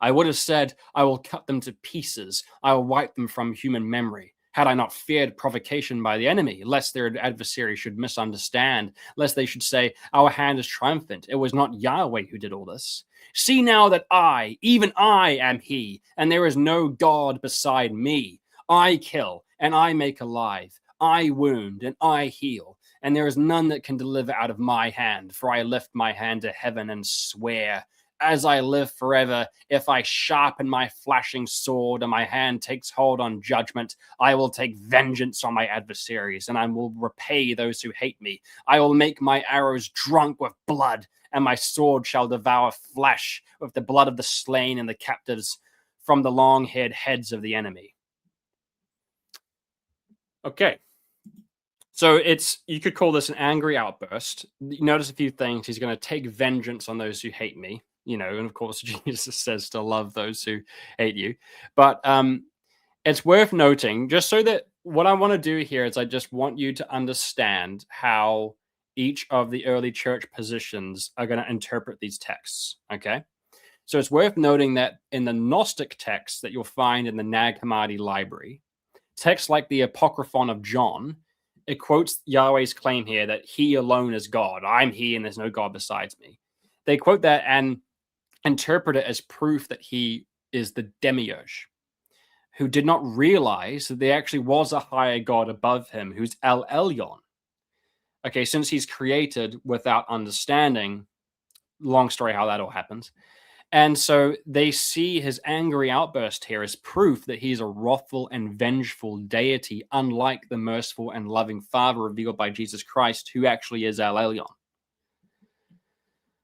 I would have said, I will cut them to pieces. I will wipe them from human memory. Had I not feared provocation by the enemy, lest their adversary should misunderstand, lest they should say, our hand is triumphant. It was not Yahweh who did all this. See now that I, even I, am he, and there is no God beside me. I kill, and I make alive. I wound, and I heal. And there is none that can deliver out of my hand, for I lift my hand to heaven and swear, as I live forever, if I sharpen my flashing sword and my hand takes hold on judgment, I will take vengeance on my adversaries, and I will repay those who hate me. I will make my arrows drunk with blood, and my sword shall devour flesh with the blood of the slain and the captives from the long-haired heads of the enemy. Okay. So you could call this an angry outburst. You notice a few things. He's going to take vengeance on those who hate me, and of course Jesus says to love those who hate you. But it's worth noting, just so that what I want to do here is I just want you to understand how each of the early church positions are going to interpret these texts. Okay. So it's worth noting that in the Gnostic texts that you'll find in the Nag Hammadi library, texts like the Apocryphon of John, it quotes Yahweh's claim here that he alone is God. I'm he and there's no God besides me. They quote that and interpret it as proof that he is the demiurge, who did not realize that there actually was a higher God above him, who's El Elyon. Okay, since he's created without understanding, long story how that all happens. And so they see his angry outburst here as proof that he's a wrathful and vengeful deity, unlike the merciful and loving Father revealed by Jesus Christ, who actually is El Elyon.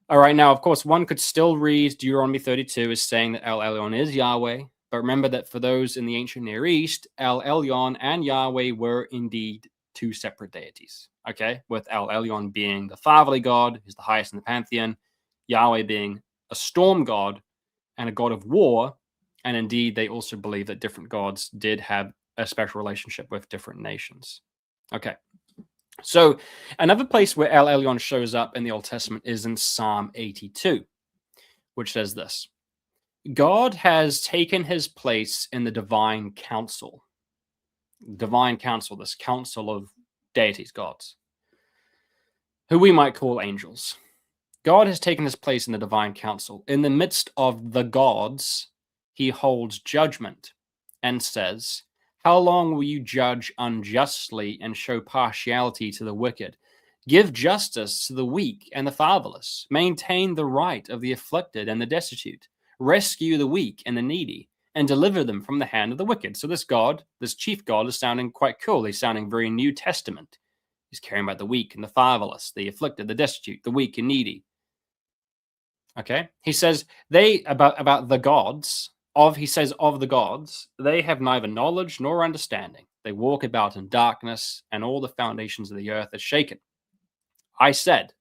All right, now, of course, one could still read Deuteronomy 32 as saying that El Elyon is Yahweh, but remember that for those in the ancient Near East, El Elyon and Yahweh were indeed two separate deities, okay? With El Elyon being the fatherly God, who's the highest in the pantheon, Yahweh being a storm god and a god of war. And indeed, they also believe that different gods did have a special relationship with different nations. Okay. So another place where El Elyon shows up in the Old Testament is in Psalm 82, which says this: God has taken his place in the divine council. Divine council, this council of deities, gods, who we might call angels. God has taken his place in the divine council. In the midst of the gods, he holds judgment and says, how long will you judge unjustly and show partiality to the wicked? Give justice to the weak and the fatherless. Maintain the right of the afflicted and the destitute. Rescue the weak and the needy, and deliver them from the hand of the wicked. So this God, this chief God, is sounding quite cool. He's sounding very New Testament. He's caring about the weak and the fatherless, the afflicted, the destitute, the weak and needy. Okay, he says about the gods of the gods, they have neither knowledge nor understanding. They walk about in darkness, and all the foundations of the earth are shaken. I said,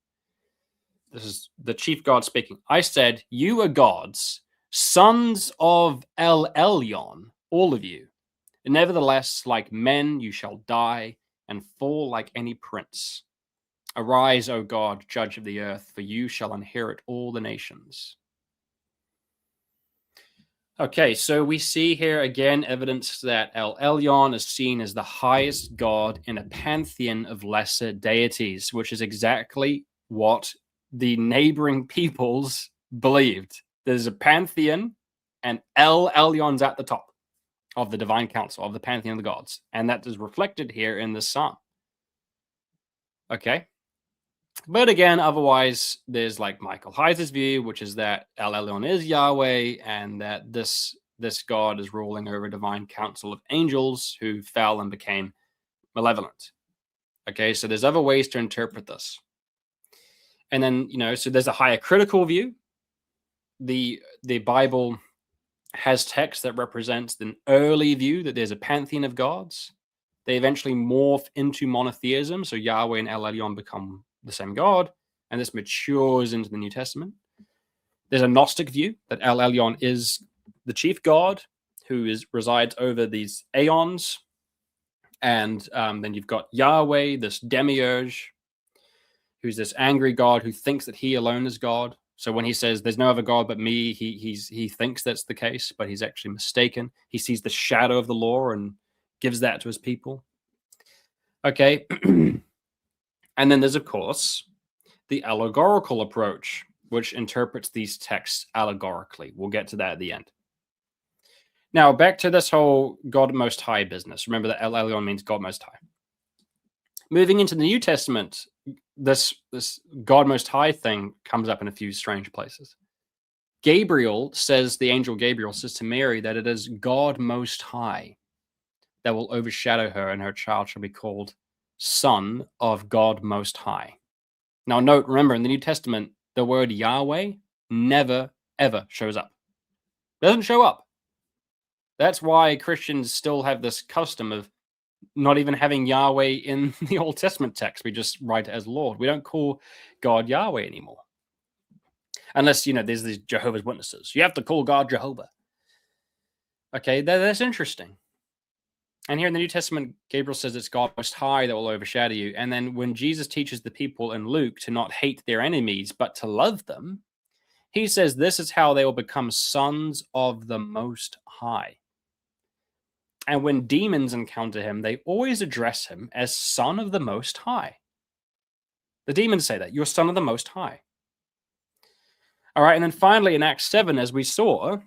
this is the chief God speaking. I said, you are gods, sons of El Elyon, all of you. Nevertheless, like men, you shall die and fall like any prince. Arise, O God, judge of the earth, for you shall inherit all the nations. Okay, so we see here again evidence that El Elyon is seen as the highest god in a pantheon of lesser deities, which is exactly what the neighboring peoples believed. There's a pantheon, and El Elyon's at the top of the divine council, of the pantheon of the gods. And that is reflected here in this psalm. Okay. But again, otherwise, there's like Michael Heiser's view, which is that El Elyon is Yahweh, and that this God is ruling over a divine council of angels who fell and became malevolent. Okay, so there's other ways to interpret this. And then, so there's a higher critical view. The Bible has text that represents an early view that there's a pantheon of gods. They eventually morph into monotheism, so Yahweh and El Elyon become the same God, and this matures into the New Testament. There's a Gnostic view that El Elyon is the chief God who resides over these aeons, and then you've got Yahweh, this demiurge, who's this angry God who thinks that he alone is God. So when he says there's no other God but me, he thinks that's the case, but he's actually mistaken. He sees the shadow of the law and gives that to his people. Okay. And then there's, of course, the allegorical approach, which interprets these texts allegorically. We'll get to that at the end. Now, back to this whole God Most High business. Remember that El Elyon means God Most High. Moving into the New Testament, this God Most High thing comes up in a few strange places. The angel Gabriel says to Mary that it is God Most High that will overshadow her, and her child shall be called Son of God Most High. Now note, remember, in the New Testament, the word Yahweh never, ever shows up. It doesn't show up. That's why Christians still have this custom of not even having Yahweh in the Old Testament text. We just write it as Lord. We don't call God Yahweh anymore. Unless, there's these Jehovah's Witnesses. You have to call God Jehovah. Okay, that's interesting. And here in the New Testament, Gabriel says it's God Most High that will overshadow you. And then when Jesus teaches the people in Luke to not hate their enemies, but to love them, he says this is how they will become sons of the Most High. And when demons encounter him, they always address him as Son of the Most High. The demons say that, you're Son of the Most High. All right, and then finally in Acts 7, as we saw,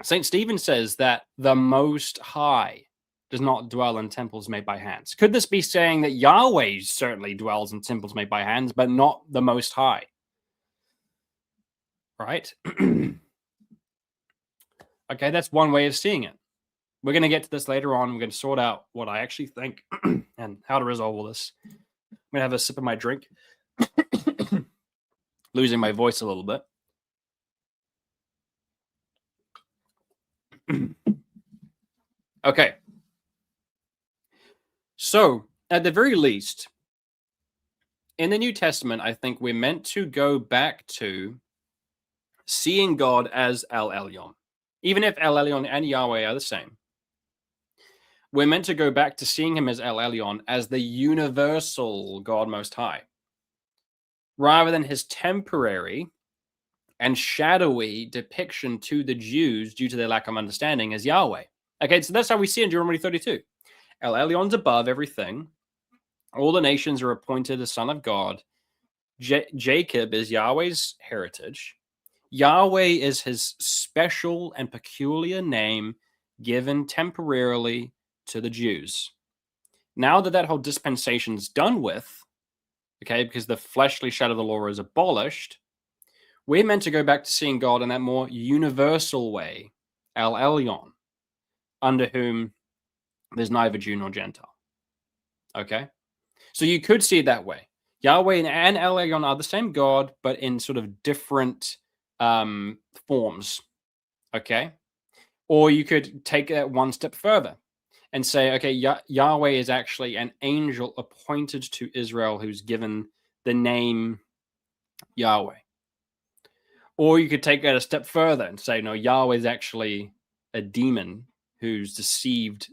St. Stephen says that the Most High does not dwell in temples made by hands. Could this be saying that Yahweh certainly dwells in temples made by hands, but not the Most High? Right? Okay, that's one way of seeing it. We're going to get to this later on. We're going to sort out what I actually think and how to resolve all this. I'm going to have a sip of my drink. Losing my voice a little bit. Okay. So, at the very least, in the New Testament, I think we're meant to go back to seeing God as El Elyon. Even if El Elyon and Yahweh are the same, we're meant to go back to seeing him as El Elyon, as the universal God Most High, rather than his temporary and shadowy depiction to the Jews due to their lack of understanding as Yahweh. Okay, so that's how we see in Deuteronomy 32. El Elyon's above everything. All the nations are appointed a son of God. Jacob is Yahweh's heritage. Yahweh is his special and peculiar name given temporarily to the Jews. Now that whole dispensation's done with, okay, because the fleshly shadow of the law is abolished, we're meant to go back to seeing God in that more universal way, El Elyon, under whom there's neither Jew nor Gentile. Okay? So you could see it that way. Yahweh and El Elyon are the same God, but in sort of different forms. Okay? Or you could take it one step further and say, okay, Yahweh is actually an angel appointed to Israel who's given the name Yahweh. Or you could take that a step further and say, no, Yahweh is actually a demon who's deceived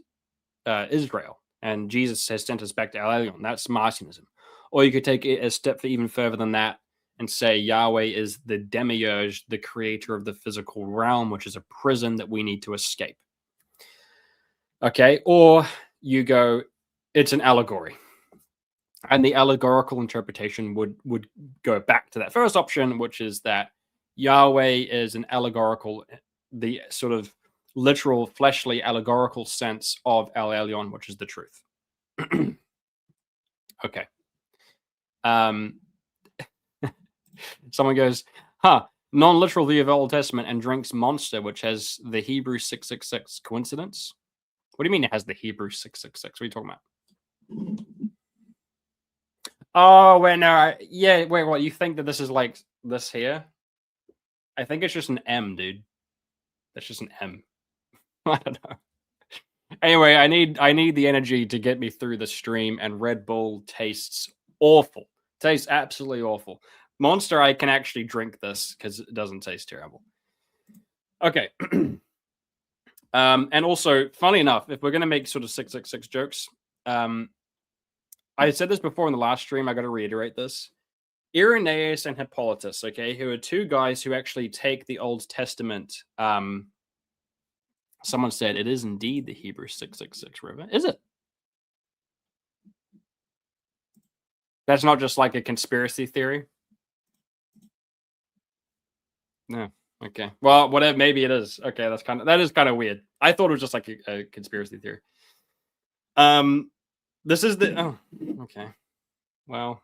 Israel. And Jesus has sent us back to El Elyon. That's Marcionism. Or you could take it a step even further than that and say Yahweh is the demiurge, the creator of the physical realm, which is a prison that we need to escape. Okay, or you go, it's an allegory. And the allegorical interpretation would go back to that first option, which is that Yahweh is an allegorical, the sort of literal, fleshly, allegorical sense of El Elyon, which is the truth. Okay. Someone goes, non-literal view of Old Testament and drinks Monster, which has the Hebrew 666 coincidence. What do you mean it has the Hebrew 666? What are you talking about? Oh, wait, no. Yeah, wait, what? You think that this is like this here? I think it's just an M, dude. That's just an M. I don't know. Anyway, I need the energy to get me through the stream, and Red Bull tastes awful. Tastes absolutely awful. Monster, I can actually drink this because it doesn't taste terrible. Okay. And also, funny enough, if we're going to make sort of 666 jokes, I said this before in the last stream, I got to reiterate this. Irenaeus and Hippolytus, okay, who are two guys who actually take the Old Testament. Someone said it is indeed the Hebrew 666 river. Is it? That's not just like a conspiracy theory? No. Okay. Well, whatever. Maybe it is. Okay, that is kind of weird. I thought it was just like a conspiracy theory. This is the. Oh, okay. Well,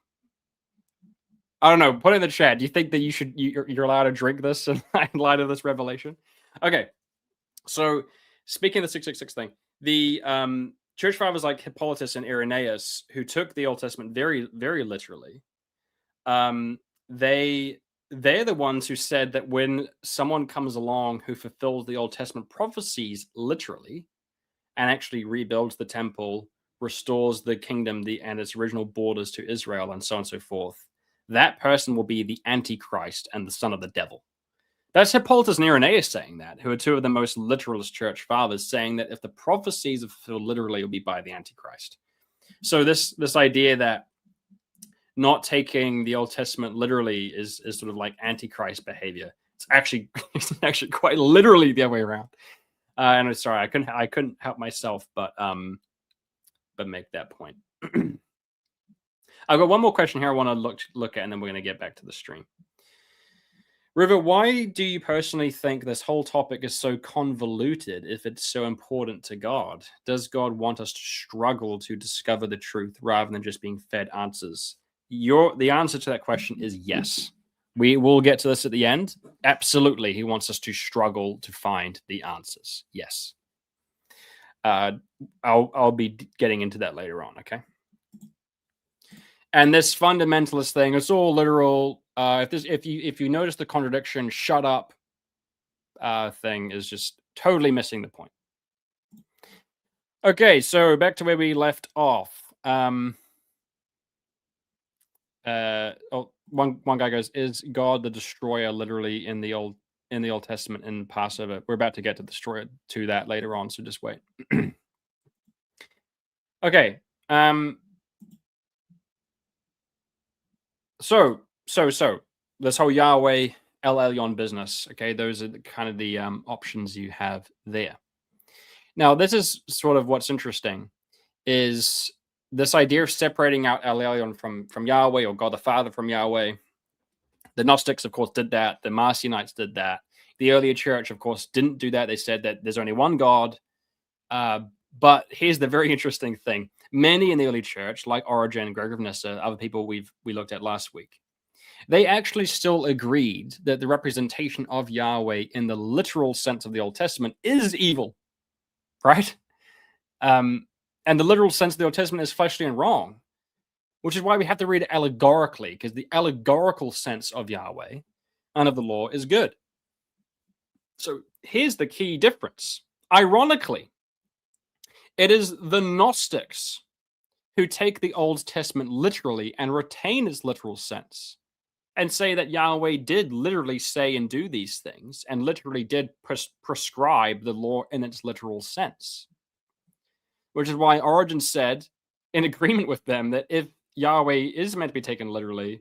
I don't know. Put it in the chat. Do you think that you're allowed to drink this in light of this revelation? Okay. So speaking of the 666 thing, the church fathers like Hippolytus and Irenaeus, who took the Old Testament very, very literally, they're the ones who said that when someone comes along who fulfills the Old Testament prophecies literally and actually rebuilds the temple, restores the kingdom and its original borders to Israel, and so on and so forth, that person will be the Antichrist and the son of the devil. That's Hippolytus and Irenaeus saying that, who are two of the most literalist church fathers, saying that if the prophecies are fulfilled literally, it will be by the Antichrist. So this idea that not taking the Old Testament literally is sort of like Antichrist behavior. It's actually quite literally the other way around. And I'm sorry, I couldn't help myself but make that point. I've got one more question here I want to look at, and then we're going to get back to the stream. River, why do you personally think this whole topic is so convoluted if it's so important to God? Does God want us to struggle to discover the truth rather than just being fed answers? The answer to that question is yes. We will get to this at the end. Absolutely, he wants us to struggle to find the answers. Yes. I'll be getting into that later on, okay? And this fundamentalist thing, it's all literal. If you notice the contradiction, shut up thing is just totally missing the point. Okay, so back to where we left off. One guy goes, "Is God the destroyer literally in the Old Testament in Passover?" We're about to get to that later on, so just wait. Okay. So this whole Yahweh El Elyon business, okay, those are kind of the options you have there. Now, this is sort of what's interesting, is this idea of separating out El Elyon from Yahweh, or God the Father from Yahweh. The Gnostics, of course, did that. The Marcionites did that. The earlier church, of course, didn't do that. They said that there's only one God. But here's the very interesting thing. Many in the early church, like Origen, Gregor of Nyssa, other people we looked at last week, they actually still agreed that the representation of Yahweh in the literal sense of the Old Testament is evil, right? And the literal sense of the Old Testament is fleshly and wrong, which is why we have to read it allegorically, because the allegorical sense of Yahweh and of the law is good. So here's the key difference. Ironically, it is the Gnostics who take the Old Testament literally and retain its literal sense and say that Yahweh did literally say and do these things and literally did prescribe the law in its literal sense. Which is why Origen said, in agreement with them, that if Yahweh is meant to be taken literally,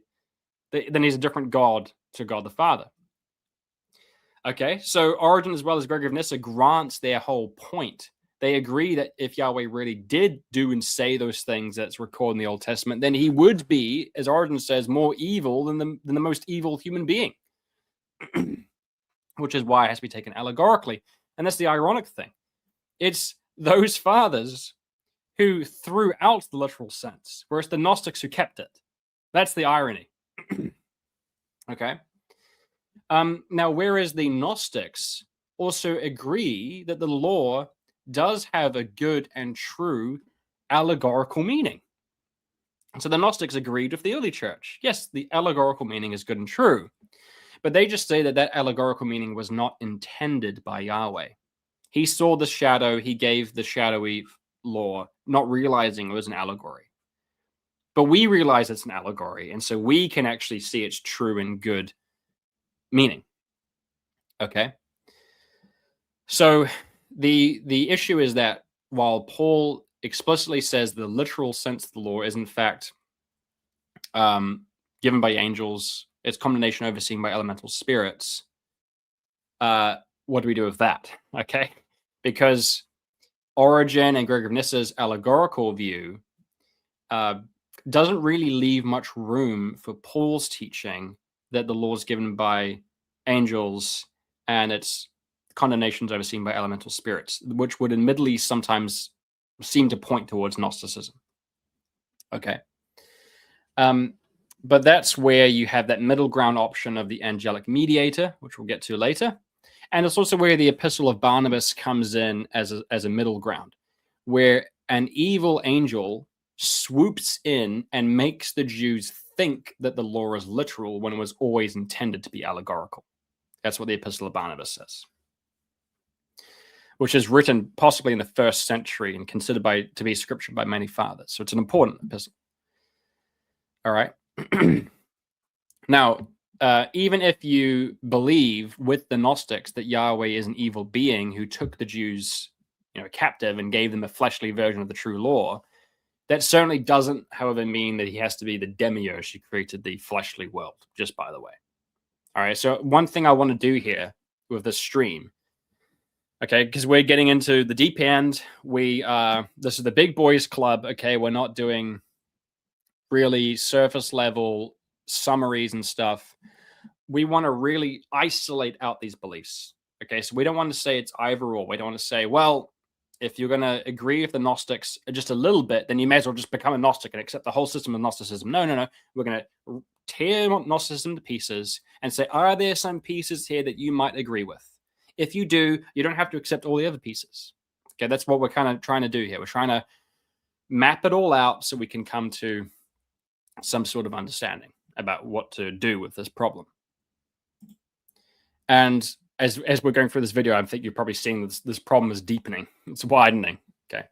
then he's a different God to God the Father. Okay, so Origen as well as Gregor of Nyssa grants their whole point. They agree that if Yahweh really did do and say those things that's recorded in the Old Testament, then he would be, as Origen says, more evil than the most evil human being. Which is why it has to be taken allegorically. And that's the ironic thing. It's those fathers who threw out the literal sense, whereas the Gnostics who kept it. That's the irony. Okay. Now, whereas the Gnostics also agree that the law does have a good and true allegorical meaning. So the Gnostics agreed with the early church. Yes, the allegorical meaning is good and true, but they just say that allegorical meaning was not intended by Yahweh. He saw the shadow, he gave the shadowy law, not realizing it was an allegory. But we realize it's an allegory, and so we can actually see its true and good meaning. Okay? So the issue is that while Paul explicitly says the literal sense of the law is in fact given by angels, its condemnation overseen by elemental spirits, what do we do with that? Okay, because Origen and Gregor of Nyssa's allegorical view doesn't really leave much room for Paul's teaching that the law is given by angels and its condemnations overseen by elemental spirits, which would admittedly sometimes seem to point towards Gnosticism. Okay. But that's where you have that middle ground option of the angelic mediator, which we'll get to later. And it's also where the epistle of Barnabas comes in as a middle ground, where an evil angel swoops in and makes the Jews think that the law is literal when it was always intended to be allegorical. That's what the epistle of Barnabas says. which is written possibly in the 1st century and considered to be scripture by many fathers. So it's an important epistle. All right. Now, even if you believe with the Gnostics that Yahweh is an evil being who took the Jews, captive and gave them a fleshly version of the true law, that certainly doesn't, however, mean that he has to be the demiurge who created the fleshly world, just by the way. All right, so one thing I want to do here with this stream, okay, because we're getting into the deep end. This is the big boys club, okay? We're not doing really surface level summaries and stuff. We want to really isolate out these beliefs, okay? So we don't want to say it's either or. We don't want to say, well, if you're going to agree with the Gnostics just a little bit, then you may as well just become a Gnostic and accept the whole system of Gnosticism. No. We're going to tear Gnosticism to pieces and say, are there some pieces here that you might agree with? If you do, you don't have to accept all the other pieces. Okay, that's what we're kind of trying to do here. We're trying to map it all out so we can come to some sort of understanding about what to do with this problem. And as we're going through this video, I think you're probably seeing this problem is deepening. It's widening. Okay.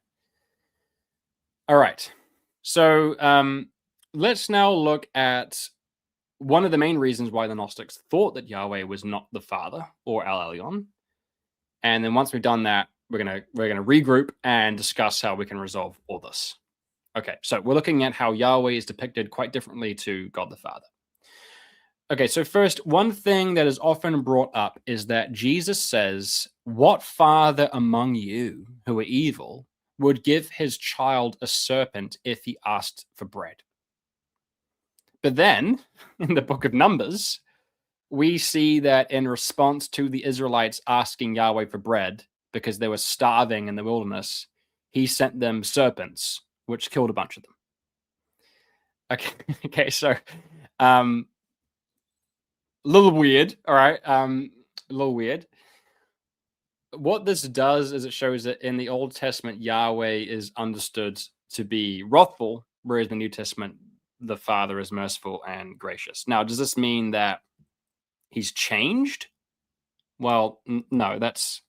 All right. So let's now look at one of the main reasons why the Gnostics thought that Yahweh was not the Father or El Elyon. And then once we've done that, we're gonna regroup and discuss how we can resolve all this. Okay, so we're looking at how Yahweh is depicted quite differently to God the Father. Okay, so first, one thing that is often brought up is that Jesus says, "What father among you who are evil would give his child a serpent if he asked for bread?" But then, in the book of Numbers, we see that in response to the Israelites asking Yahweh for bread because they were starving in the wilderness, he sent them serpents, which killed a bunch of them. Okay, so a little weird, all right? A little weird. What this does is it shows that in the Old Testament, Yahweh is understood to be wrathful, whereas in the New Testament, the Father is merciful and gracious. Now, does this mean that he's changed? Well, no, that's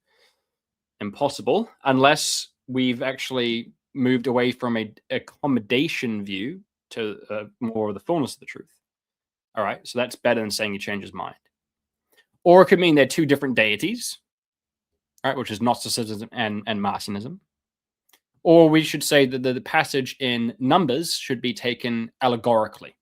impossible unless we've actually moved away from a accommodation view to more of the fullness of the truth. All right, so that's better than saying he changed his mind. Or it could mean they're two different deities, right, which is Gnosticism and Marcionism. Or we should say that the passage in Numbers should be taken allegorically.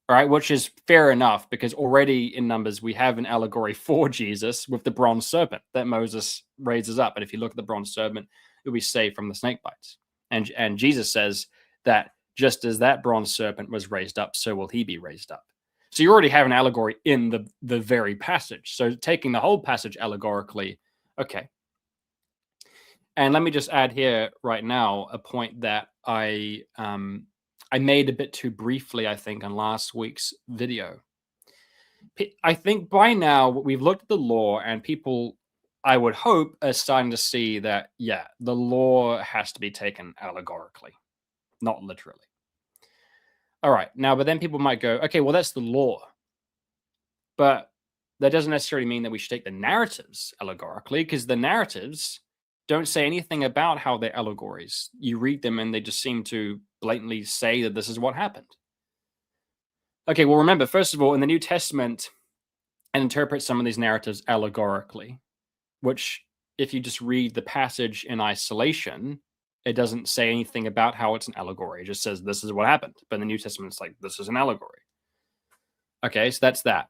All right, which is fair enough because already in Numbers we have an allegory for Jesus with the bronze serpent that Moses raises up. And if you look at the bronze serpent, it will be saved from the snake bites. And Jesus says that just as that bronze serpent was raised up, so will he be raised up. So you already have an allegory in the very passage. So taking the whole passage allegorically, okay. And let me just add here right now a point that I made a bit too briefly, I think, on last week's video. I think by now we've looked at the law and people, I would hope, are starting to see that, yeah, the law has to be taken allegorically, not literally. All right, now, but then people might go, okay, well, that's the law. But that doesn't necessarily mean that we should take the narratives allegorically, because the narratives don't say anything about how they're allegories. You read them and they just seem to blatantly say that this is what happened. Okay, well, remember, first of all, in the New Testament, and interpret some of these narratives allegorically, which if you just read the passage in isolation, it doesn't say anything about how it's an allegory. It just says this is what happened. But in the New Testament, it's like, this is an allegory. Okay, so that's that.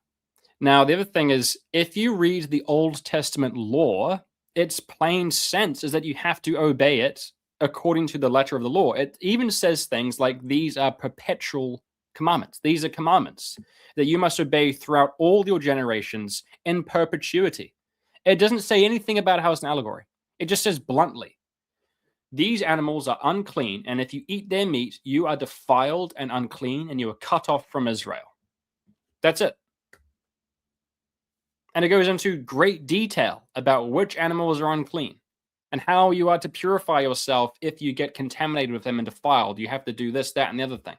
Now, the other thing is, if you read the Old Testament law, its plain sense is that you have to obey it according to the letter of the law. It even says things like these are perpetual commandments. These are commandments that you must obey throughout all your generations in perpetuity. It doesn't say anything about how it's an allegory. It just says bluntly, these animals are unclean, and if you eat their meat, you are defiled and unclean, and you are cut off from Israel. That's it. And it goes into great detail about which animals are unclean and how you are to purify yourself if you get contaminated with them and defiled. You have to do this, that, and the other thing.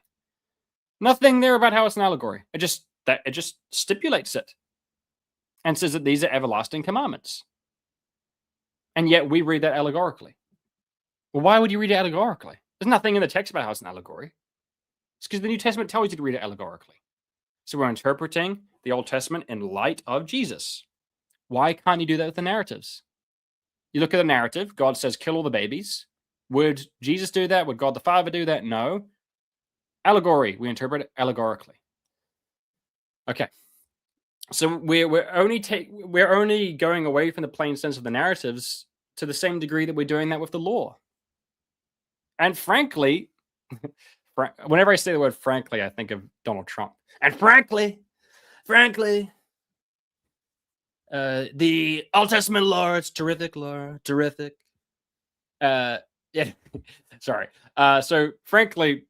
Nothing there about how it's an allegory. It just stipulates it and says that these are everlasting commandments. And yet we read that allegorically. Well, why would you read it allegorically? There's nothing in the text about how it's an allegory. It's because the New Testament tells you to read it allegorically. So we're interpreting the Old Testament in light of Jesus. Why can't you do that with the narratives? You look at the narrative, God says, kill all the babies. Would Jesus do that? Would God the Father do that? No. Allegory, we interpret it allegorically. Okay. So we're only going away from the plain sense of the narratives to the same degree that we're doing that with the law. And frankly, whenever I say the word frankly, I think of Donald Trump. And frankly, the Old Testament law, it's terrific law, terrific. Yeah, sorry. So frankly,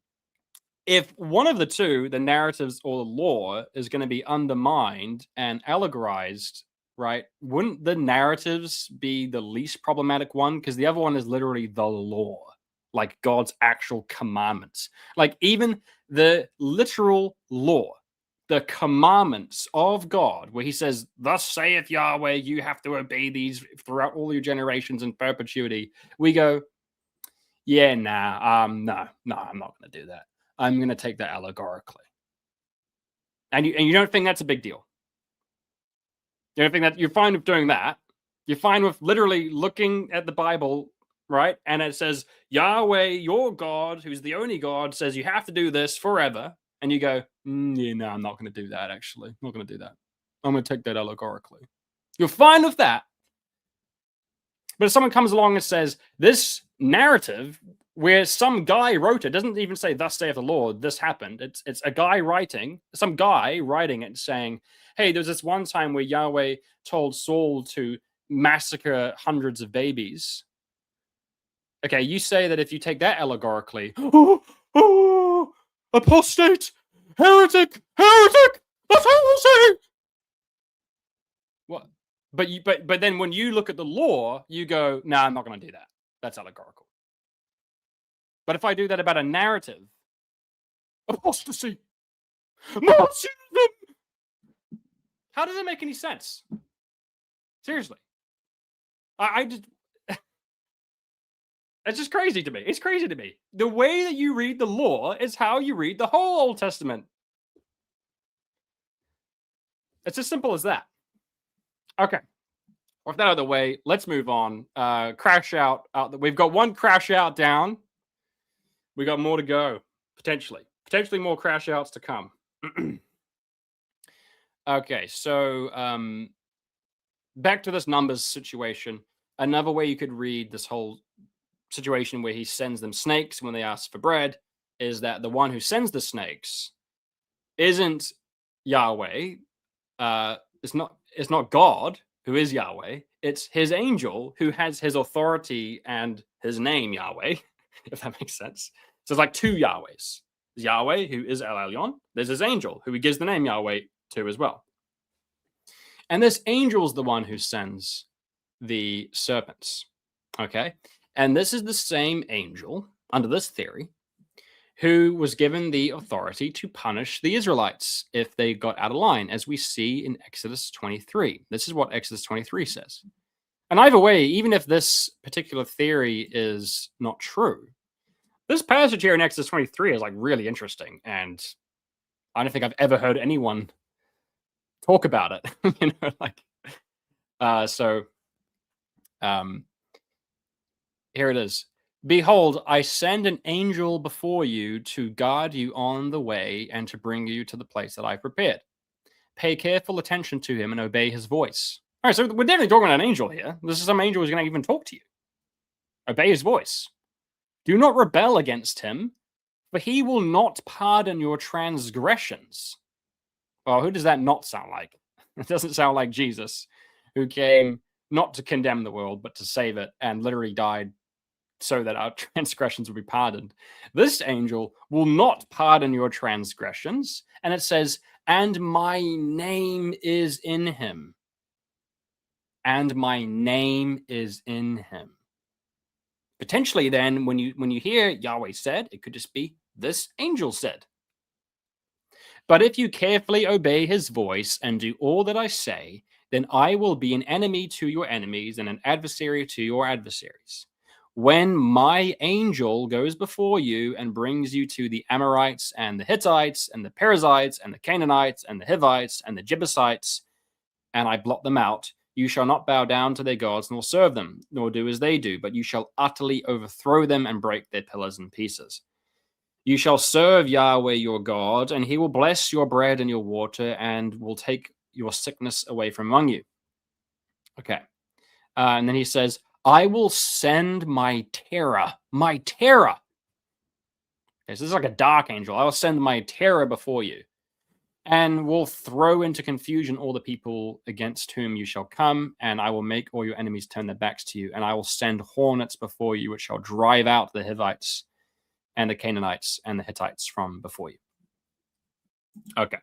if one of the two, the narratives or the law, is going to be undermined and allegorized, right, wouldn't the narratives be the least problematic one? Because the other one is literally the law, like God's actual commandments. Like even the literal law, the commandments of God, where he says, thus saith Yahweh, you have to obey these throughout all your generations in perpetuity. We go, yeah, no, I'm not going to do that. I'm going to take that allegorically. And you don't think that's a big deal? You don't think that you're fine with doing that? You're fine with literally looking at the Bible, right? And it says, Yahweh, your God, who's the only God, says you have to do this forever. And you go, yeah, no, I'm not going to do that, actually. I'm not going to do that. I'm going to take that allegorically. You're fine with that. But if someone comes along and says, this narrative where some guy wrote it, doesn't even say, thus saith the Lord, this happened. It's a guy writing, some guy writing it saying, hey, there's this one time where Yahweh told Saul to massacre hundreds of babies. Okay, you say that if you take that allegorically, apostate, heretic, that's all we'll say. What? But then when you look at the law, you go, no, I'm not going to do that. That's allegorical. But if I do that about a narrative, apostasy, martyrdom, how does it make any sense? Seriously. I just, it's just crazy to me. It's crazy to me. The way that you read the law is how you read the whole Old Testament. It's as simple as that. Okay. With that out of the way, let's move on. Crash out. We've got one crash out down. We got more to go, potentially more crash outs to come. Okay, so back to this numbers situation. Another way you could read this whole situation where he sends them snakes when they ask for bread is that the one who sends the snakes isn't Yahweh. It's not God who is Yahweh. It's his angel who has his authority and his name Yahweh, if that makes sense. So it's like two Yahwehs. There's Yahweh, who is El Elyon. There's his angel, who he gives the name Yahweh to as well. And this angel's the one who sends the serpents. Okay? And this is the same angel, under this theory, who was given the authority to punish the Israelites if they got out of line, as we see in Exodus 23. This is what Exodus 23 says. And either way, even if this particular theory is not true, this passage here in Exodus 23 is like really interesting, and I don't think I've ever heard anyone talk about it. Here it is. Behold, I send an angel before you to guard you on the way and to bring you to the place that I've prepared. Pay careful attention to him and obey his voice. All right, so we're definitely talking about an angel here. This is some angel who's going to even talk to you. Obey his voice. Do not rebel against him, for he will not pardon your transgressions. Well, who does that not sound like? It doesn't sound like Jesus, who came not to condemn the world, but to save it, and literally died so that our transgressions would be pardoned. This angel will not pardon your transgressions. And it says, and my name is in him. And my name is in him. Potentially then, when you hear Yahweh said, it could just be this angel said. But if you carefully obey his voice and do all that I say, then I will be an enemy to your enemies and an adversary to your adversaries. When my angel goes before you and brings you to the Amorites and the Hittites and the Perizzites and the Canaanites and the Hivites and the Jebusites, and I blot them out, you shall not bow down to their gods nor serve them, nor do as they do, but you shall utterly overthrow them and break their pillars in pieces. You shall serve Yahweh your God, and he will bless your bread and your water, and will take your sickness away from among you. Okay. And then he says, I will send my terror. My terror. Okay, so this is like a dark angel. I will send my terror before you, and will throw into confusion all the people against whom you shall come, and I will make all your enemies turn their backs to you, and I will send hornets before you, which shall drive out the Hivites and the Canaanites and the Hittites from before you. Okay.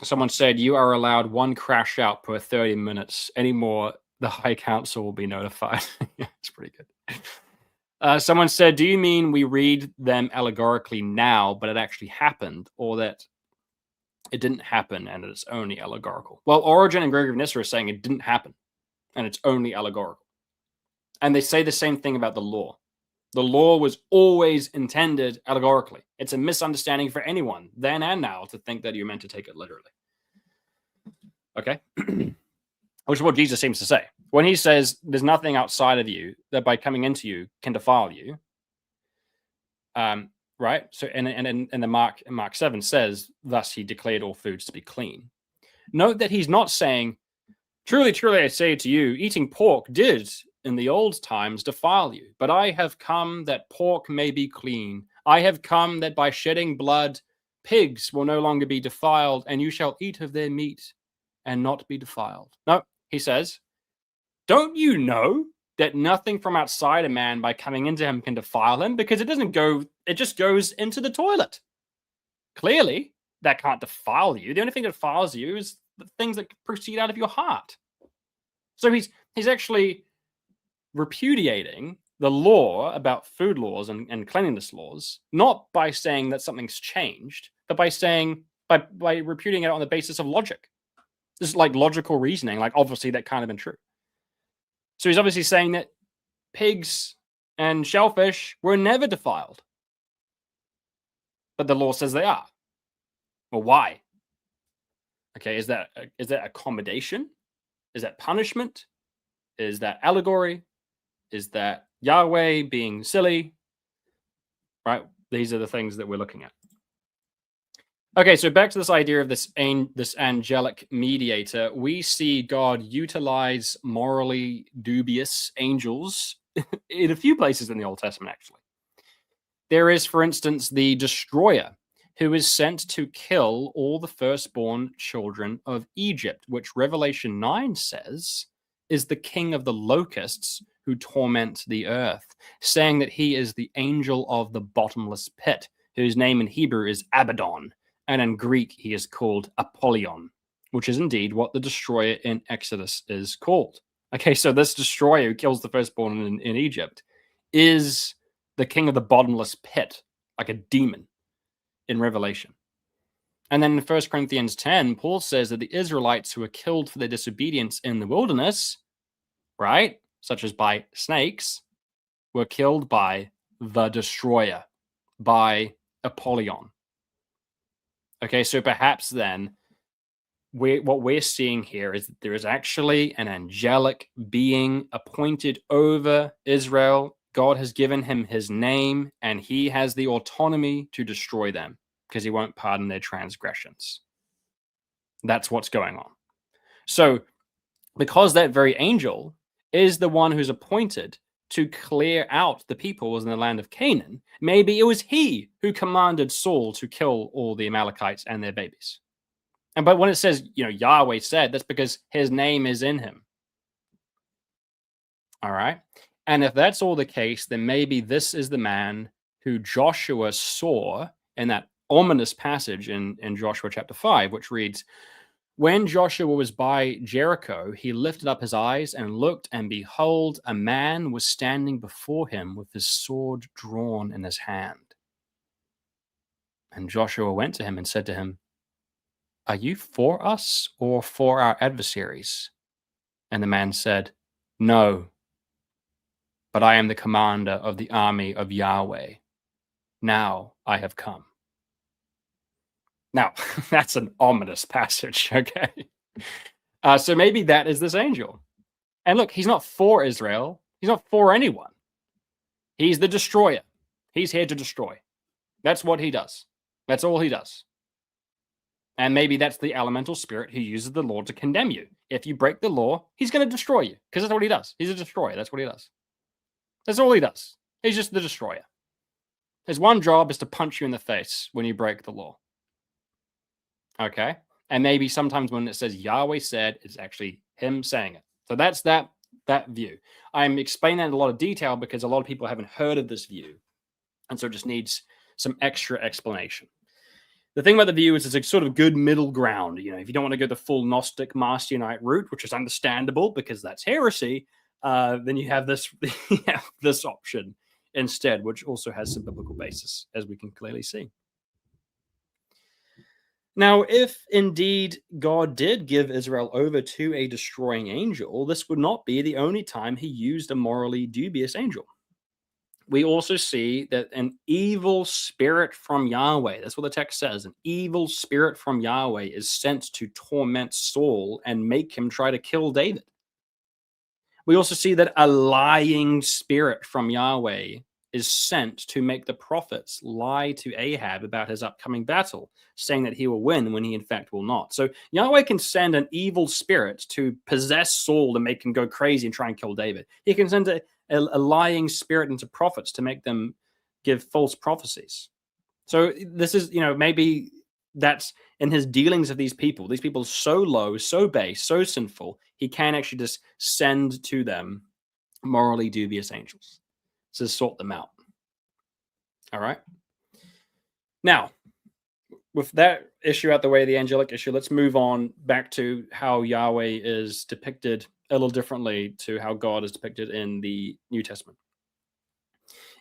Someone said, you are allowed one crash out per 30 minutes. Any more, the High Council will be notified. Yeah, it's pretty good. Someone said, do you mean we read them allegorically now, but it actually happened, or that it didn't happen and it's only allegorical? Well, Origen and Gregory of Nyssa are saying it didn't happen and it's only allegorical. And they say the same thing about the law. The law was always intended allegorically. It's a misunderstanding for anyone, then and now, to think that you're meant to take it literally. Okay? Which is what Jesus seems to say. When he says there's nothing outside of you that by coming into you can defile you, right? So, and the Mark 7 says, thus he declared all foods to be clean. Note that he's not saying, truly, truly, I say to you, eating pork did in the old times defile you, but I have come that pork may be clean. I have come that by shedding blood, pigs will no longer be defiled, and you shall eat of their meat and not be defiled. No, he says, don't you know that nothing from outside a man by coming into him can defile him? Because it just goes into the toilet. Clearly, that can't defile you. The only thing that defiles you is the things that proceed out of your heart. So he's actually repudiating the law about food laws and cleanliness laws, not by saying that something's changed, but by saying, by repudiating it on the basis of logic. This is like logical reasoning, like obviously that can't have been true. So he's obviously saying that pigs and shellfish were never defiled, but the law says they are. Well, why? Okay, is that accommodation? Is that punishment? Is that allegory? Is that Yahweh being silly? Right? These are the things that we're looking at. Okay, so back to this idea of this angelic mediator. We see God utilize morally dubious angels in a few places in the Old Testament, actually. There is, for instance, the destroyer, who is sent to kill all the firstborn children of Egypt, which Revelation 9 says is the king of the locusts who torment the earth, saying that he is the angel of the bottomless pit, whose name in Hebrew is Abaddon, and in Greek he is called Apollyon, which is indeed what the destroyer in Exodus is called. Okay, so this destroyer who kills the firstborn in Egypt is the king of the bottomless pit, like a demon in Revelation. And then in 1 Corinthians 10, Paul says that the Israelites who were killed for their disobedience in the wilderness, right, such as by snakes, were killed by the destroyer, by Apollyon. Okay, so perhaps then what we're seeing here is that there is actually an angelic being appointed over Israel. God has given him his name, and he has the autonomy to destroy them because he won't pardon their transgressions. That's what's going on. So because that very angel is the one who's appointed to clear out the peoples in the land of Canaan, maybe it was he who commanded Saul to kill all the Amalekites and their babies. But when it says, Yahweh said, that's because his name is in him. All right. And if that's all the case, then maybe this is the man who Joshua saw in that ominous passage in Joshua chapter 5, which reads, when Joshua was by Jericho, he lifted up his eyes and looked, and behold, a man was standing before him with his sword drawn in his hand. And Joshua went to him and said to him, "Are you for us or for our adversaries?" And the man said, "No, but I am the commander of the army of Yahweh. Now I have come." Now, that's an ominous passage, okay? So maybe that is this angel. And look, he's not for Israel. He's not for anyone. He's the destroyer. He's here to destroy. That's what he does. That's all he does. And maybe that's the elemental spirit who uses the law to condemn you. If you break the law, he's going to destroy you because that's what he does. He's a destroyer. That's what he does. That's all he does. He's just the destroyer. His one job is to punch you in the face when you break the law. Okay? And maybe sometimes when it says Yahweh said, it's actually him saying it. So that's that view. I'm explaining that in a lot of detail because a lot of people haven't heard of this view. And so it just needs some extra explanation. The thing about the view is it's a sort of good middle ground. You know, if you don't want to go the full Gnostic Marcionite route, which is understandable because that's heresy, then you have this, this option instead, which also has some biblical basis, as we can clearly see. Now, if indeed God did give Israel over to a destroying angel, this would not be the only time he used a morally dubious angel. We also see that an evil spirit from Yahweh, that's what the text says, an evil spirit from Yahweh is sent to torment Saul and make him try to kill David. We also see that a lying spirit from Yahweh is sent to make the prophets lie to Ahab about his upcoming battle, saying that he will win when he in fact will not. So Yahweh can send an evil spirit to possess Saul and make him go crazy and try and kill David. He can send a lying spirit into prophets to make them give false prophecies. So this is, maybe that's in his dealings of these people. These people are so low, so base, so sinful, he can actually just send to them morally dubious angels to sort them out. All right. Now, with that issue out the way, the angelic issue, let's move on back to how Yahweh is depicted a little differently to how God is depicted in the New Testament.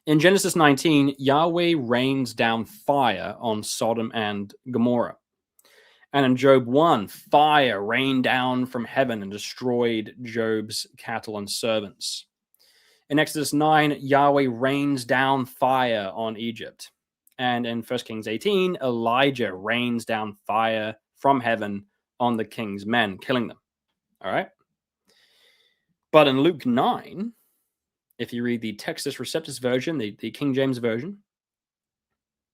In Genesis 19, Yahweh rains down fire on Sodom and Gomorrah. And in Job 1, fire rained down from heaven and destroyed Job's cattle and servants. In Exodus 9, Yahweh rains down fire on Egypt. And in 1 Kings 18, Elijah rains down fire from heaven on the king's men, killing them. All right? But in Luke 9, if you read the Textus Receptus version, the King James version,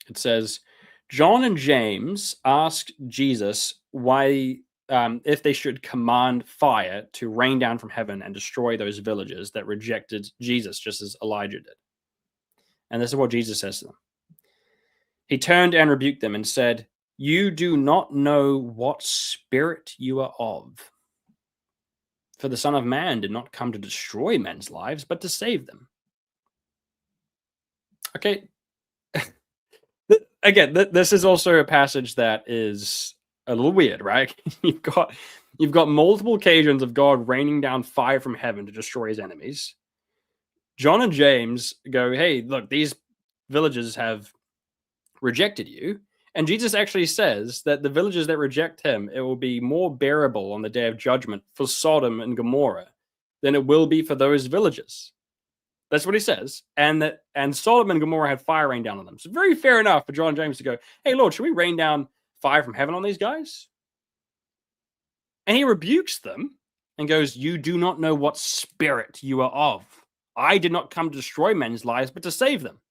it says, John and James asked Jesus why, if they should command fire to rain down from heaven and destroy those villages that rejected Jesus, just as Elijah did. And this is what Jesus says to them. He turned and rebuked them and said, "You do not know what spirit you are of. For the Son of Man did not come to destroy men's lives, but to save them." Okay. Again, this is also a passage that is a little weird, right? You've got multiple occasions of God raining down fire from heaven to destroy his enemies. John and James go, "Hey, look, these villages have rejected you." And Jesus actually says that the villages that reject him, it will be more bearable on the day of judgment for Sodom and Gomorrah than it will be for those villages. That's what he says. And Sodom and Gomorrah had fire rain down on them. So very fair enough for John and James to go, "Hey, Lord, should we rain down fire from heaven on these guys?" And he rebukes them and goes, "You do not know what spirit you are of. I did not come to destroy men's lives, but to save them."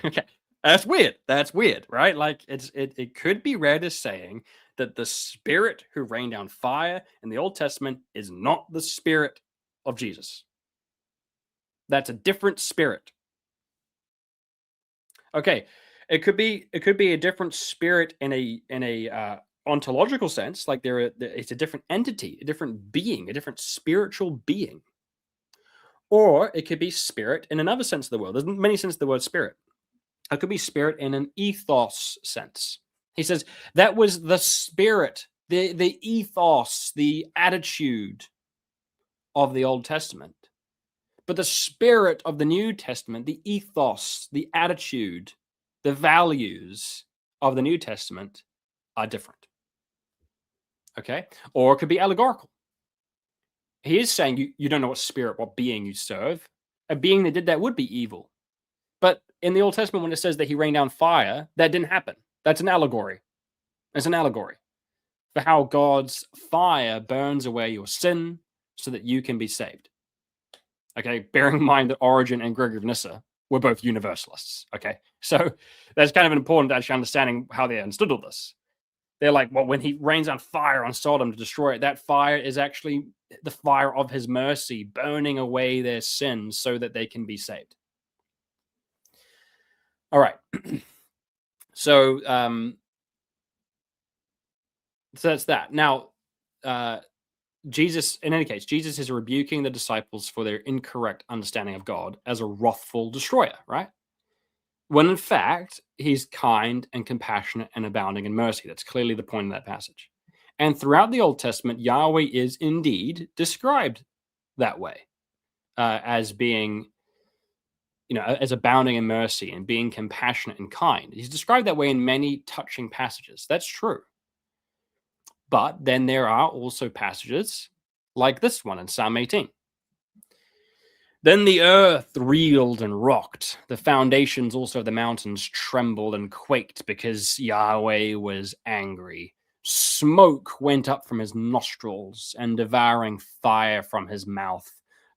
Okay, that's weird. That's weird, right? Like it could be read as saying that the spirit who rained down fire in the Old Testament is not the spirit of Jesus. That's a different spirit. Okay, it could be a different spirit in a ontological sense, like it's a different entity, a different being, a different spiritual being. Or it could be spirit in another sense of the word. There's many senses of the word spirit. It could be spirit in an ethos sense. He says that was the spirit, the ethos, the attitude of the Old Testament. But the spirit of the New Testament, the ethos, the attitude the values of the New Testament are different. Okay? Or it could be allegorical. He is saying you don't know what spirit, what being you serve. A being that did that would be evil. But in the Old Testament, when it says that he rained down fire, that didn't happen. That's an allegory. It's an allegory for how God's fire burns away your sin so that you can be saved. Okay, bearing in mind that Origen and Gregory of Nyssa were both universalists. Okay, so that's kind of important to actually understanding how they understood all this. They're like, well, when he rains on fire on Sodom to destroy it, that fire is actually the fire of his mercy, burning away their sins so that they can be saved. All right. So that's that. Now, Jesus, in any case, Jesus is rebuking the disciples for their incorrect understanding of God as a wrathful destroyer, right? When in fact, he's kind and compassionate and abounding in mercy. That's clearly the point of that passage. And throughout the Old Testament, Yahweh is indeed described that way, as being, as abounding in mercy and being compassionate and kind. He's described that way in many touching passages. That's true. But then there are also passages like this one in Psalm 18. Then the earth reeled and rocked. The foundations also of the mountains trembled and quaked because Yahweh was angry. Smoke went up from his nostrils and devouring fire from his mouth.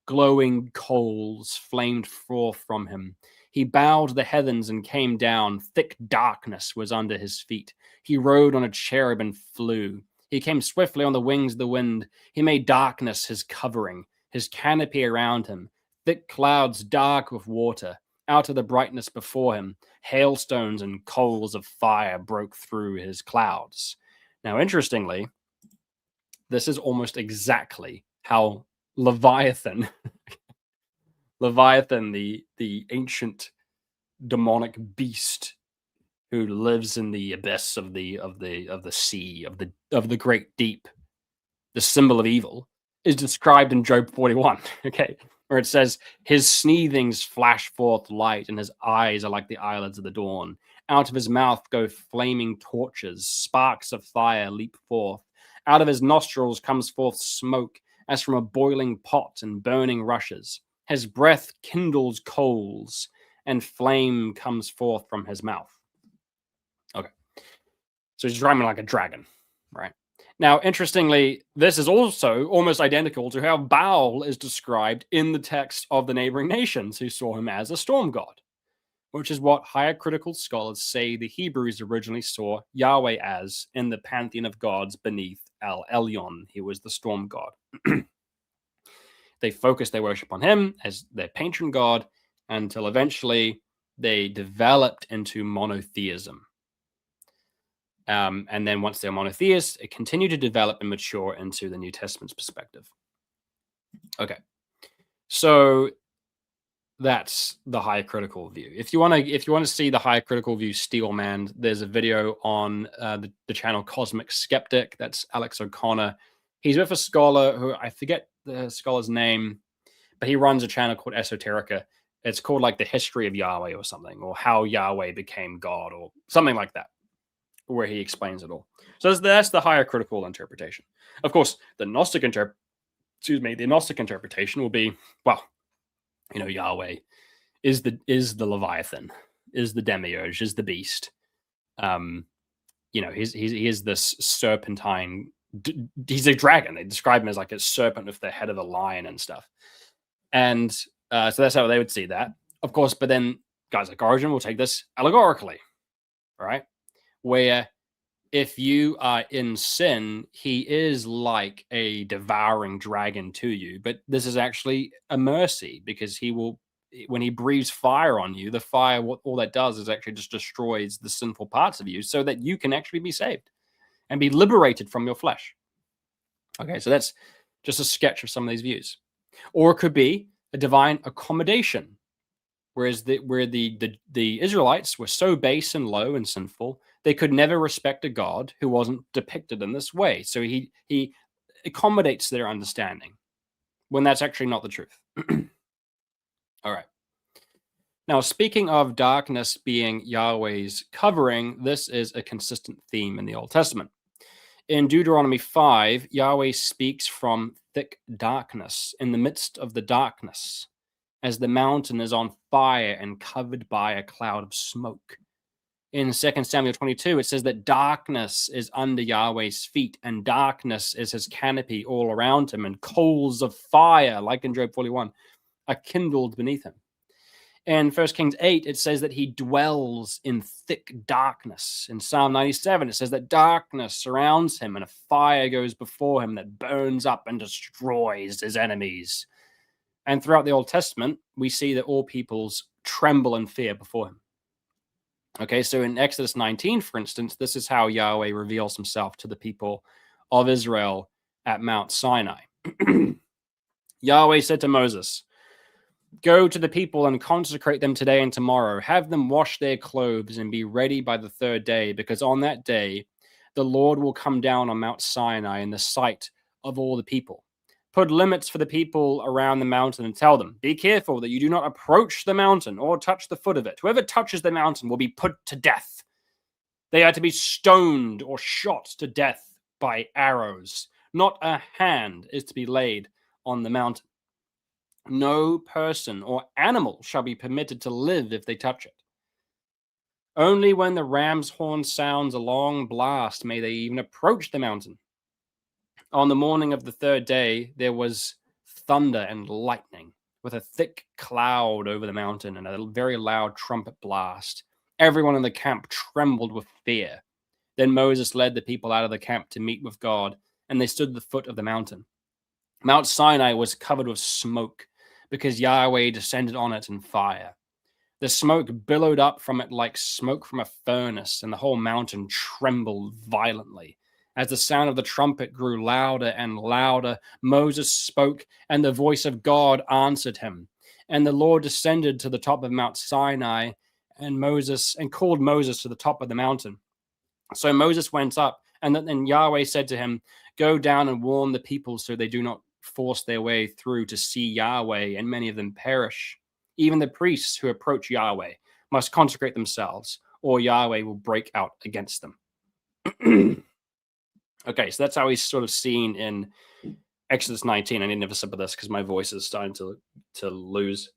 Glowing coals flamed forth from him. He bowed the heavens and came down. Thick darkness was under his feet. He rode on a cherub and flew. He came swiftly on the wings of the wind. He made darkness his covering, his canopy around him. Thick clouds dark with water. Out of the brightness before him, hailstones and coals of fire broke through his clouds. Now, interestingly, this is almost exactly how Leviathan, the ancient demonic beast who lives in the abyss of the sea, of the great deep, the symbol of evil, is described in Job 41. Okay, where it says, his sneezings flash forth light, and his eyes are like the eyelids of the dawn. Out of his mouth go flaming torches, sparks of fire leap forth. Out of his nostrils comes forth smoke, as from a boiling pot and burning rushes. His breath kindles coals, and flame comes forth from his mouth. Okay, so he's driving like a dragon, right? Now, interestingly, this is also almost identical to how Baal is described in the text of the neighboring nations who saw him as a storm god, which is what higher critical scholars say the Hebrews originally saw Yahweh as in the pantheon of gods beneath El Elyon. He was the storm god. They focused their worship on him as their patron god until eventually they developed into monotheism. And then once they're monotheists, it continued to develop and mature into the New Testament's perspective. Okay, so that's the higher critical view. If you want to see the higher critical view steel man, there's a video on the channel Cosmic Skeptic. That's Alex O'Connor. He's with a scholar who I forget the scholar's name, but he runs a channel called Esoterica. It's called like the history of Yahweh or something, or how Yahweh became God, or something like that, where he explains it all. So that's the higher critical interpretation. Of course, the Gnostic interpretation will be, well, Yahweh is the Leviathan, is the demiurge, is the beast. He is this serpentine. He's a dragon. They describe him as like a serpent with the head of a lion and stuff. And so that's how they would see that, of course. But then guys like Origen will take this allegorically, right? Where if you are in sin, he is like a devouring dragon to you. But this is actually a mercy, because he will, when he breathes fire on you, the fire, all that does is actually just destroys the sinful parts of you so that you can actually be saved and be liberated from your flesh. Okay, so that's just a sketch of some of these views. Or it could be a divine accommodation, whereas where the Israelites were so base and low and sinful, they could never respect a God who wasn't depicted in this way. So he accommodates their understanding when that's actually not the truth. All right. Now, speaking of darkness being Yahweh's covering, this is a consistent theme in the Old Testament. In Deuteronomy 5, Yahweh speaks from thick darkness in the midst of the darkness, as the mountain is on fire and covered by a cloud of smoke. In 2 Samuel 22, it says that darkness is under Yahweh's feet, and darkness is his canopy all around him, and coals of fire, like in Job 41, are kindled beneath him. In 1 Kings 8, it says that he dwells in thick darkness. In Psalm 97, it says that darkness surrounds him and a fire goes before him that burns up and destroys his enemies. And throughout the Old Testament, we see that all peoples tremble in fear before him. Okay, so in Exodus 19, for instance, this is how Yahweh reveals himself to the people of Israel at Mount Sinai. Yahweh said to Moses, "Go to the people and consecrate them today and tomorrow. Have them wash their clothes and be ready by the third day, because on that day the Lord will come down on Mount Sinai in the sight of all the people. Put limits for the people around the mountain and tell them, be careful that you do not approach the mountain or touch the foot of it. Whoever touches the mountain will be put to death. They are to be stoned or shot to death by arrows. Not a hand is to be laid on the mountain. No person or animal shall be permitted to live if they touch it. Only when the ram's horn sounds a long blast may they even approach the mountain. On the morning of the third day, there was thunder and lightning, with a thick cloud over the mountain and a very loud trumpet blast. Everyone in the camp trembled with fear. Then Moses led the people out of the camp to meet with God, and they stood at the foot of the mountain. Mount Sinai was covered with smoke, because Yahweh descended on it in fire. The smoke billowed up from it like smoke from a furnace, and the whole mountain trembled violently. As the sound of the trumpet grew louder and louder, Moses spoke, and the voice of God answered him. And the Lord descended to the top of Mount Sinai, and called Moses to the top of the mountain. So Moses went up, and then Yahweh said to him, "Go down and warn the people so they do not force their way through to see Yahweh, and many of them perish. Even the priests who approach Yahweh must consecrate themselves, or Yahweh will break out against them." Okay, so that's how he's sort of seen in Exodus 19. I need to have a sip of this because my voice is starting to lose.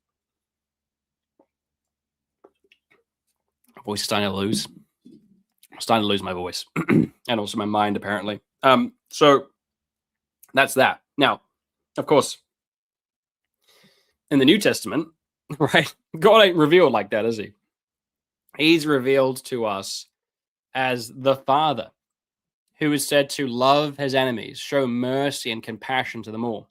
Voice is starting to lose. I'm starting to lose my voice and also my mind, apparently. So that's that. Now, of course, in the New Testament, right, God ain't revealed like that, is he? He's revealed to us as the Father, who is said to love his enemies, show mercy and compassion to them all,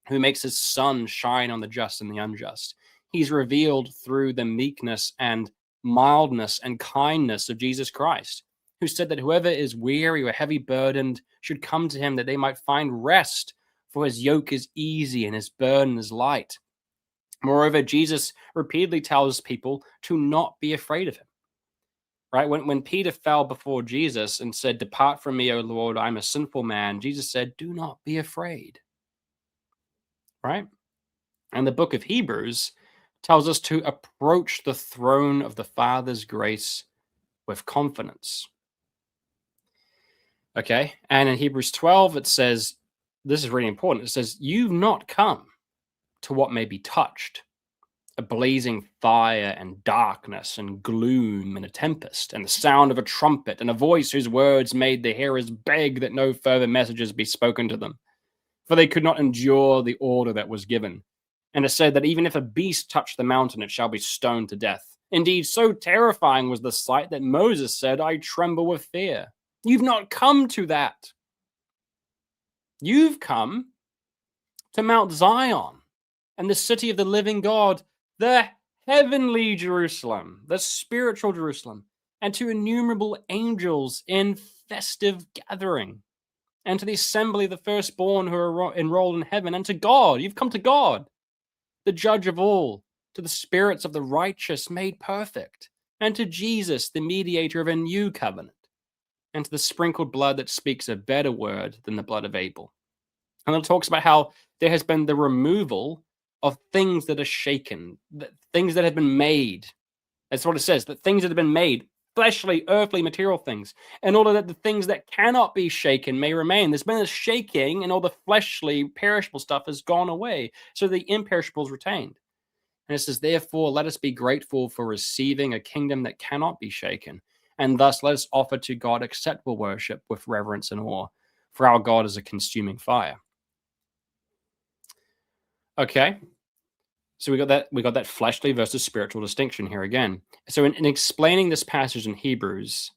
who makes his sun shine on the just and the unjust. He's revealed through the meekness and mildness and kindness of Jesus Christ, who said that whoever is weary or heavy burdened should come to him that they might find rest, for his yoke is easy and his burden is light. Moreover, Jesus repeatedly tells people to not be afraid of him. Right? When Peter fell before Jesus and said, "Depart from me, O Lord, I'm a sinful man," Jesus said, "Do not be afraid." Right? And the book of Hebrews tells us to approach the throne of the Father's grace with confidence. Okay? And in Hebrews 12, it says, this is really important. It says, "You've not come to what may be touched, a blazing fire and darkness and gloom and a tempest and the sound of a trumpet and a voice whose words made the hearers beg that no further messages be spoken to them, for they could not endure the order that was given. And it said that even if a beast touch the mountain, it shall be stoned to death. Indeed, so terrifying was the sight that Moses said, I tremble with fear." You've not come to that. You've come to Mount Zion and the city of the living God, the heavenly Jerusalem, the spiritual Jerusalem, and to innumerable angels in festive gathering, and to the assembly of the firstborn who are enrolled in heaven, and to God. You've come to God, the judge of all, to the spirits of the righteous made perfect, and to Jesus, the mediator of a new covenant, and to the sprinkled blood that speaks a better word than the blood of Abel. And it talks about how there has been the removal of things that are shaken, things that have been made. That's what it says, that things that have been made, fleshly, earthly, material things, in order that the things that cannot be shaken may remain. There's been a shaking, and all the fleshly, perishable stuff has gone away, so the imperishable is retained. And it says, therefore, let us be grateful for receiving a kingdom that cannot be shaken, and thus let us offer to God acceptable worship with reverence and awe, for our God is a consuming fire. Okay, so we got that fleshly versus spiritual distinction here again. So in explaining this passage in Hebrews,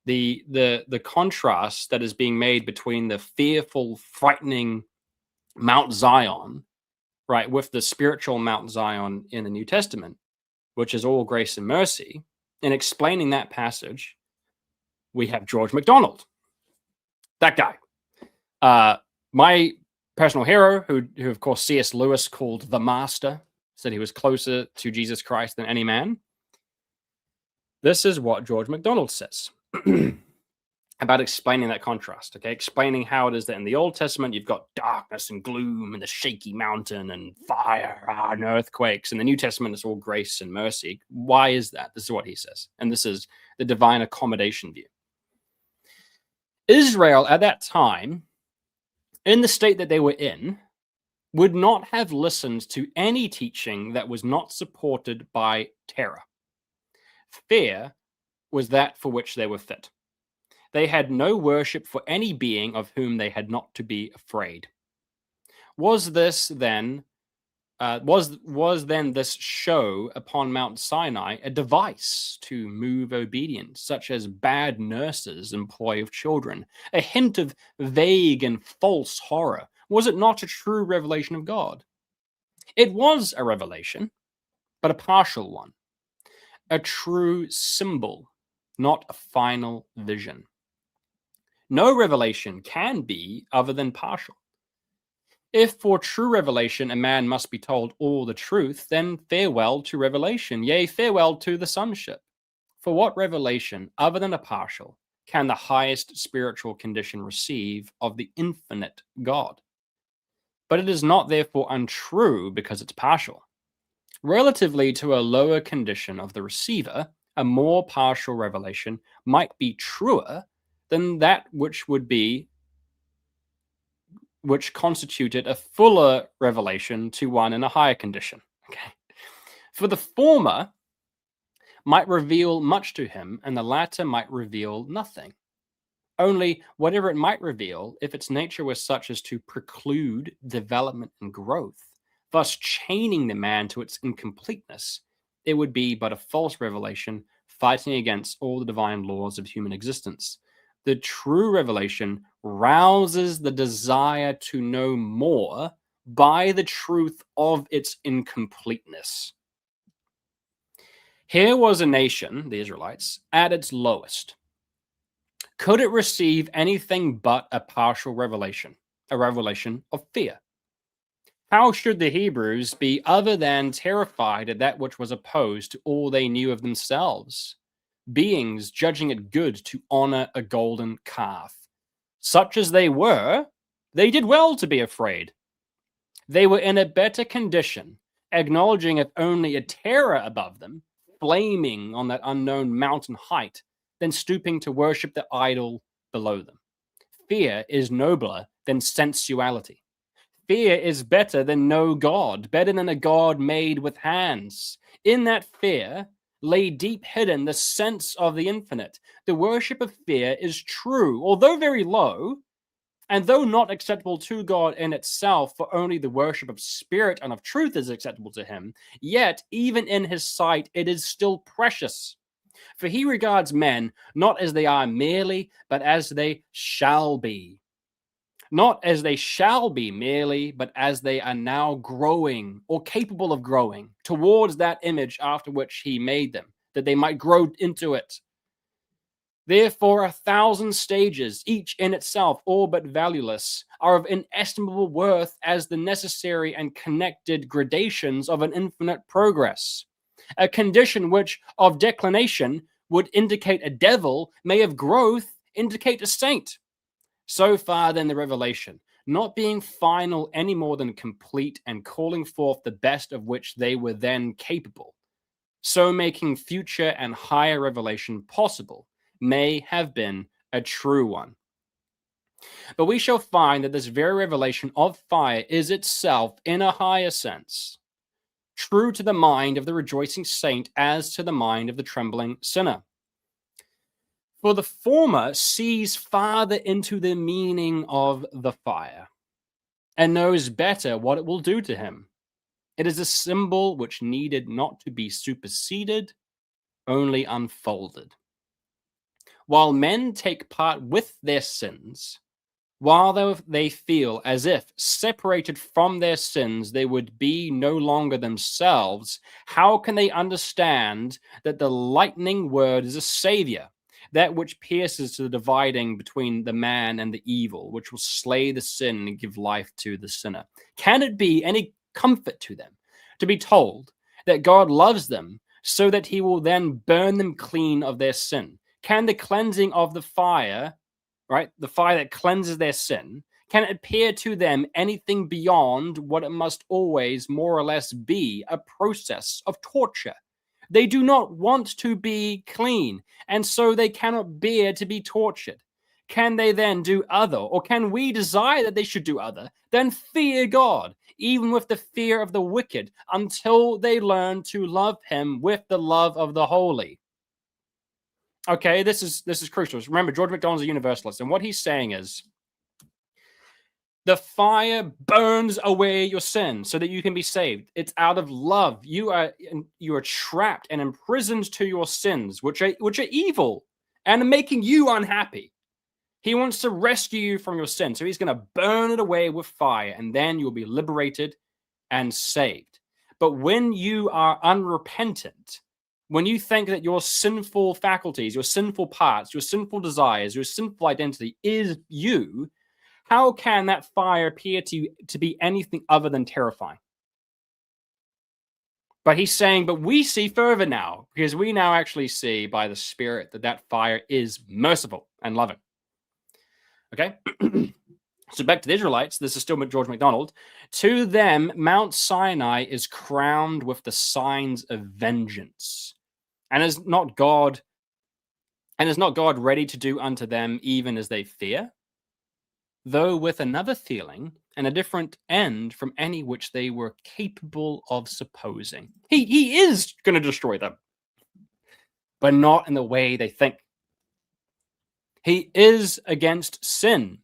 the contrast that is being made between the fearful, frightening Mount Zion, right, with the spiritual Mount Zion in the New Testament, which is all grace and mercy. In explaining that passage, we have George McDonald, that guy, my personal hero, who of course C.S. Lewis called the Master, said he was closer to Jesus Christ than any man. This is what George MacDonald says about explaining that contrast, okay? Explaining how it is that in the Old Testament, you've got darkness and gloom and the shaky mountain and fire and earthquakes. In the New Testament, it's all grace and mercy. Why is that? This is what he says. And this is the divine accommodation view. Israel at that time, in the state that they were in, would not have listened to any teaching that was not supported by terror. Fear was that for which they were fit. They had no worship for any being of whom they had not to be afraid. Was then this show upon Mount Sinai a device to move obedience, such as bad nurses employ of children, a hint of vague and false horror? Was it not a true revelation of God? It was a revelation, but a partial one, a true symbol, not a final vision. No revelation can be other than partial. If for true revelation a man must be told all the truth, then farewell to revelation, yea, farewell to the sonship. For what revelation, other than a partial, can the highest spiritual condition receive of the infinite God? But it is not therefore untrue because it's partial. Relatively to a lower condition of the receiver, a more partial revelation might be truer than that which constituted a fuller revelation to one in a higher condition. Okay. For the former might reveal much to him, and the latter might reveal nothing. Only whatever it might reveal, if its nature was such as to preclude development and growth, thus chaining the man to its incompleteness, it would be but a false revelation, fighting against all the divine laws of human existence. The true revelation rouses the desire to know more by the truth of its incompleteness. Here was a nation, the Israelites, at its lowest. Could it receive anything but a partial revelation, a revelation of fear? How should the Hebrews be other than terrified at that which was opposed to all they knew of themselves? Beings judging it good to honor a golden calf. Such as they were, they did well to be afraid. They were in a better condition, acknowledging if only a terror above them, flaming on that unknown mountain height, than stooping to worship the idol below them. Fear is nobler than sensuality. Fear is better than no God, better than a God made with hands. In that fear lay deep hidden the sense of the infinite. The worship of fear is true, although very low, and though not acceptable to God in itself, for only the worship of spirit and of truth is acceptable to him, yet even in his sight it is still precious. For he regards men not as they are merely, but as they shall be. Not as they shall be merely, but as they are now growing or capable of growing towards that image after which he made them, that they might grow into it. Therefore, 1,000 stages, each in itself all but valueless, are of inestimable worth as the necessary and connected gradations of an infinite progress. A condition which, of declination, would indicate a devil may of growth indicate a saint. So far, then, the revelation. not being final any more than complete, and calling forth the best of which they were then capable, so making future and higher revelation possible, may have been a true one. But we shall find that this very revelation of fire is itself, in a higher sense, true to the mind of the rejoicing saint as to the mind of the trembling sinner. For the former sees farther into the meaning of the fire, and knows better what it will do to him. It is a symbol which needed not to be superseded, only unfolded. While men take part with their sins, while they feel as if separated from their sins they would be no longer themselves, how can they understand that the lightning word is a savior, that which pierces to the dividing between the man and the evil, which will slay the sin and give life to the sinner? Can it be any comfort to them to be told that God loves them so that he will then burn them clean of their sin? Can the cleansing of the fire, right, the fire that cleanses their sin, can it appear to them anything beyond what it must always more or less be, a process of torture? They do not want to be clean, and so they cannot bear to be tortured. Can they then do other, or can we desire that they should do other, than fear God, even with the fear of the wicked, until they learn to love him with the love of the holy? Okay, this is crucial. Remember, George McDonald's a universalist, and what he's saying is the fire burns away your sin so that you can be saved. It's out of love. You are trapped and imprisoned to your sins, which are evil and making you unhappy. He wants to rescue you from your sin, so he's going to burn it away with fire, and then you'll be liberated and saved. But when you are unrepentant, when you think that your sinful faculties, your sinful parts, your sinful desires, your sinful identity is you, how can that fire appear to be anything other than terrifying? But he's saying, but we see further now, because we now actually see by the Spirit that fire is merciful and loving. Okay? So back to the Israelites, this is still George McDonald. To them, Mount Sinai is crowned with the signs of vengeance. And is not God ready to do unto them even as they fear? Though with another feeling and a different end from any which they were capable of supposing. He is going to destroy them, but not in the way they think. He is against sin,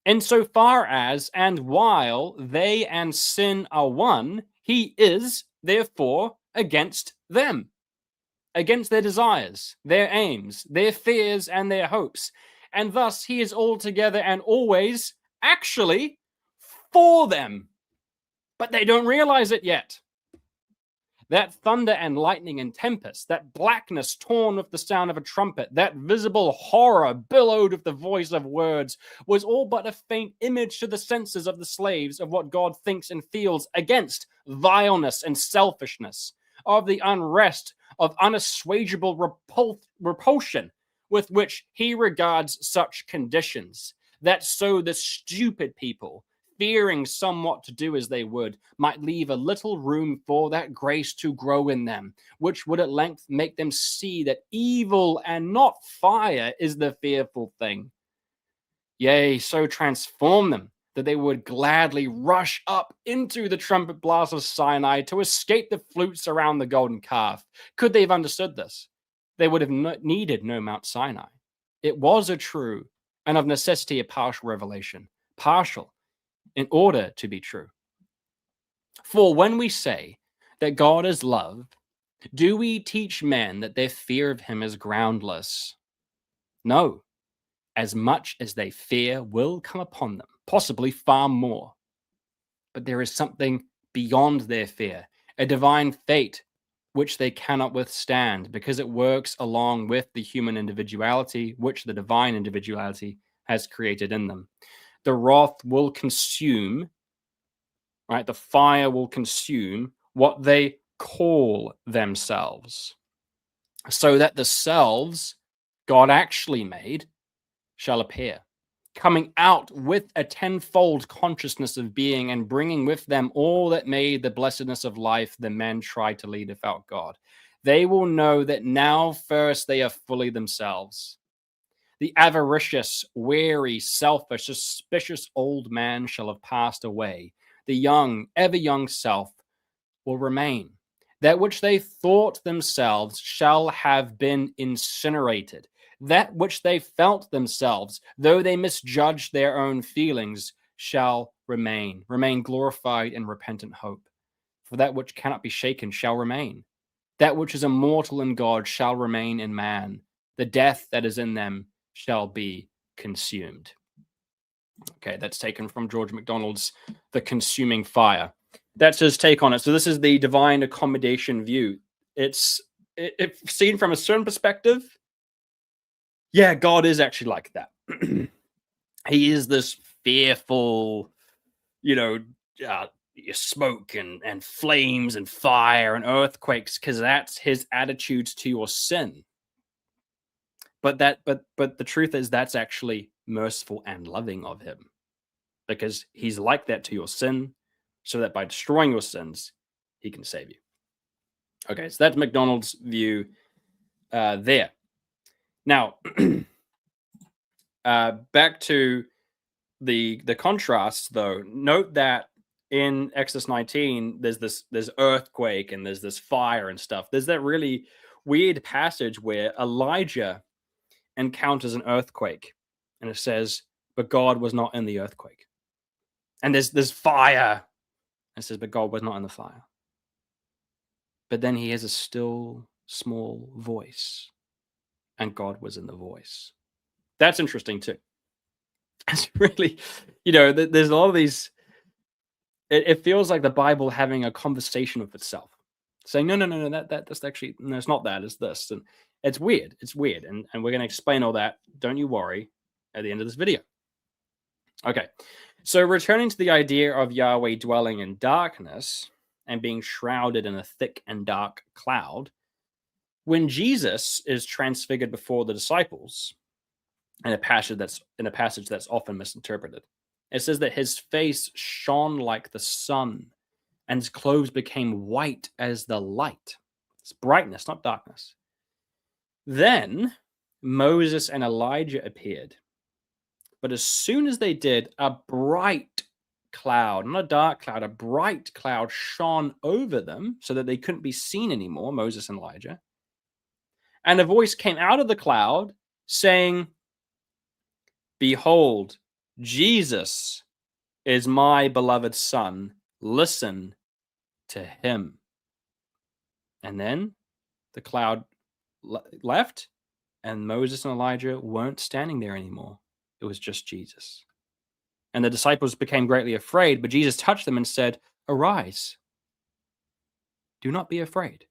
insofar as, and while they and sin are one, he is, therefore, against them, against their desires, their aims, their fears, and their hopes. And thus he is altogether and always actually for them. But they don't realize it yet. That thunder and lightning and tempest, that blackness torn with the sound of a trumpet, that visible horror billowed with the voice of words, was all but a faint image to the senses of the slaves of what God thinks and feels against vileness and selfishness, of the unrest, of unassuageable repulsion with which he regards such conditions, that so the stupid people, fearing somewhat to do as they would, might leave a little room for that grace to grow in them, which would at length make them see that evil and not fire is the fearful thing. Yea, so transform them that they would gladly rush up into the trumpet blast of Sinai to escape the flutes around the golden calf. Could they have understood this, they would have needed no Mount Sinai. It was a true and of necessity a partial revelation, partial in order to be true. For when we say that God is love, do we teach men that their fear of him is groundless? No, as much as they fear will come upon them, possibly far more. But there is something beyond their fear, a divine fate which they cannot withstand, because it works along with the human individuality which the divine individuality has created in them. The wrath will consume, right? The fire will consume what they call themselves, so that the selves God actually made shall appear. coming out with a tenfold consciousness of being and bringing with them all that made the blessedness of life the men tried to lead without God. They will know that now first they are fully themselves. The avaricious, weary, selfish, suspicious old man shall have passed away. The young, ever young self will remain. That which they thought themselves shall have been incinerated. That which they felt themselves, though they misjudged their own feelings, shall remain glorified in repentant hope. For that which cannot be shaken shall remain. That which is immortal in God shall remain in man. The death that is in them shall be consumed. Okay, that's taken from George McDonald's The Consuming Fire. That's his take on it. So this is the divine accommodation view. It's seen from a certain perspective. Yeah, God is actually like that. He is this fearful, smoke and flames and fire and earthquakes, because that's his attitude to your sin. But the truth is that's actually merciful and loving of him, because he's like that to your sin, so that by destroying your sins, he can save you. Okay, so that's McDonald's view there. Now, back to the contrasts, though. Note that in Exodus 19, there's earthquake and there's this fire and stuff. There's that really weird passage where Elijah encounters an earthquake, and it says, "But God was not in the earthquake." And there's fire, and it says, "But God was not in the fire." But then he has a still small voice, and God was in the voice. That's interesting too. It's really, there's a lot of these. It feels like the Bible having a conversation with itself, saying, no, that's actually, no, it's not that, it's this. And it's weird. And we're going to explain all that, don't you worry, at the end of this video. Okay, so returning to the idea of Yahweh dwelling in darkness and being shrouded in a thick and dark cloud, when Jesus is transfigured before the disciples, in a passage that's often misinterpreted, it says that his face shone like the sun, and his clothes became white as the light. It's brightness, not darkness. Then Moses and Elijah appeared. But as soon as they did, a bright cloud, not a dark cloud, a bright cloud shone over them so that they couldn't be seen anymore, Moses and Elijah. And a voice came out of the cloud saying, "Behold, Jesus is my beloved Son. Listen to him." And then the cloud left, and Moses and Elijah weren't standing there anymore. It was just Jesus. And the disciples became greatly afraid, but Jesus touched them and said, "Arise. Do not be afraid."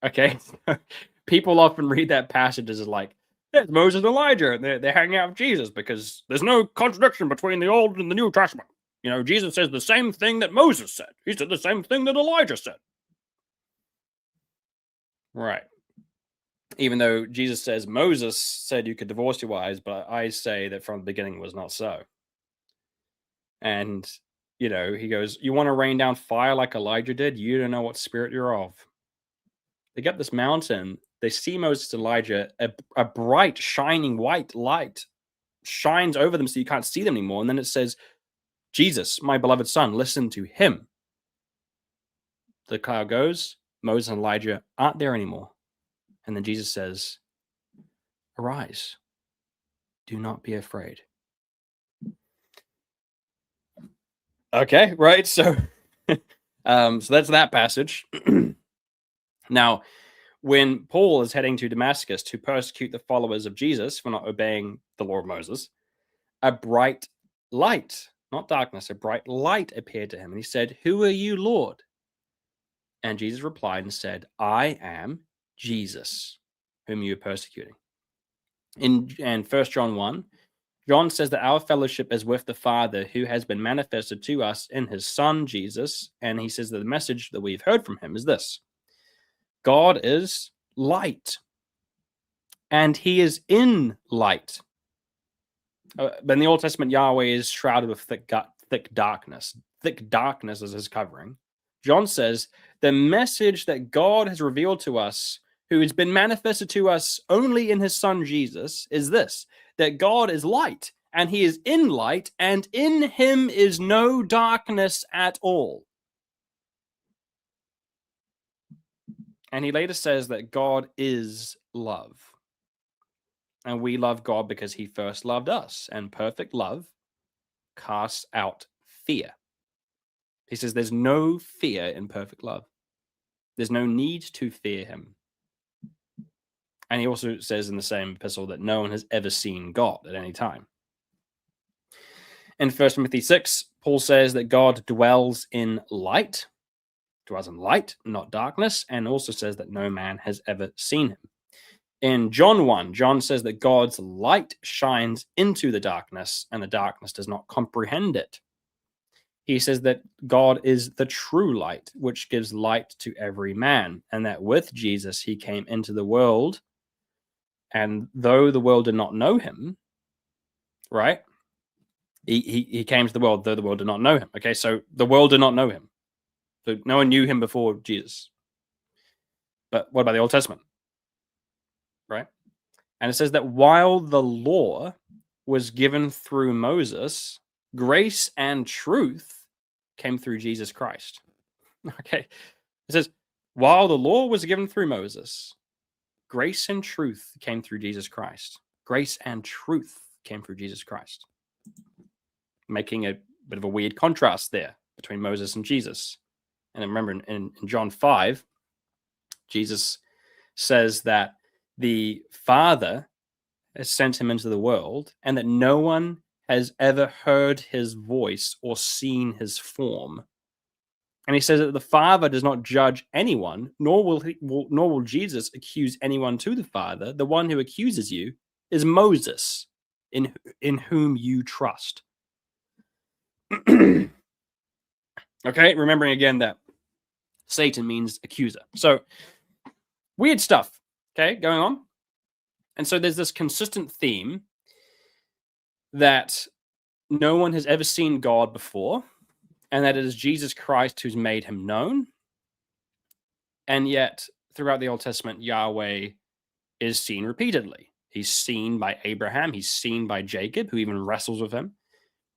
Okay, people often read that passage as like, there's Moses and Elijah, and they're hanging out with Jesus because there's no contradiction between the Old and the New Testament. Jesus says the same thing that Moses said. He said the same thing that Elijah said. Right. Even though Jesus says Moses said you could divorce your wives, but I say that from the beginning was not so. And, he goes, you want to rain down fire like Elijah did? You don't know what spirit you're of. They get this mountain. They see Moses and Elijah. A bright, shining white light shines over them so you can't see them anymore. And then it says, "Jesus, my beloved Son, listen to him." The cloud goes. Moses and Elijah aren't there anymore. And then Jesus says, "Arise. Do not be afraid." Okay, right. So, so that's that passage. Now, when Paul is heading to Damascus to persecute the followers of Jesus for not obeying the law of Moses, a bright light, not darkness, a bright light appeared to him. And he said, "Who are you, Lord?" And Jesus replied and said, "I am Jesus, whom you are persecuting." In 1 John 1, John says that our fellowship is with the Father, who has been manifested to us in his Son, Jesus. And he says that the message that we've heard from him is this: God is light, and he is in light. But in the Old Testament, Yahweh is shrouded with thick darkness. Thick darkness is his covering. John says, the message that God has revealed to us, who has been manifested to us only in his Son Jesus, is this, that God is light, and he is in light, and in him is no darkness at all. And he later says that God is love. And we love God because he first loved us. And perfect love casts out fear. He says there's no fear in perfect love. There's no need to fear him. And he also says in the same epistle that no one has ever seen God at any time. In 1 Timothy 6, Paul says that God dwells in light, not darkness, and also says that no man has ever seen him. In John 1, John says that God's light shines into the darkness, and the darkness does not comprehend it. He says that God is the true light, which gives light to every man, and that with Jesus he came into the world, and though the world did not know him, right? He came to the world, though the world did not know him. Okay, so the world did not know him. So no one knew him before Jesus. But what about the Old Testament? Right? And it says that while the law was given through Moses, grace and truth came through Jesus Christ. Okay. It says, while the law was given through Moses, grace and truth came through Jesus Christ. Grace and truth came through Jesus Christ. Making a bit of a weird contrast there between Moses and Jesus. And remember in John 5, Jesus says that the Father has sent him into the world and that no one has ever heard his voice or seen his form. And he says that the Father does not judge anyone, nor will Jesus accuse anyone to the Father. The one who accuses you is Moses, in whom you trust. Okay, remembering again that Satan means accuser. So, weird stuff, okay, going on. And so there's this consistent theme that no one has ever seen God before, and that it is Jesus Christ who's made him known. And yet, throughout the Old Testament, Yahweh is seen repeatedly. He's seen by Abraham, he's seen by Jacob, who even wrestles with him,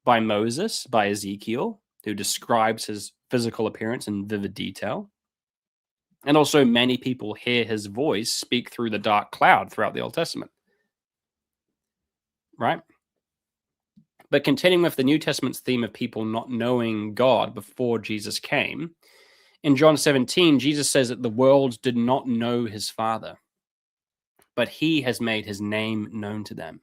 by Moses, by Ezekiel, who describes his physical appearance in vivid detail. And also many people hear his voice speak through the dark cloud throughout the Old Testament. Right? But continuing with the New Testament's theme of people not knowing God before Jesus came, in John 17, Jesus says that the world did not know his Father, but he has made his name known to them.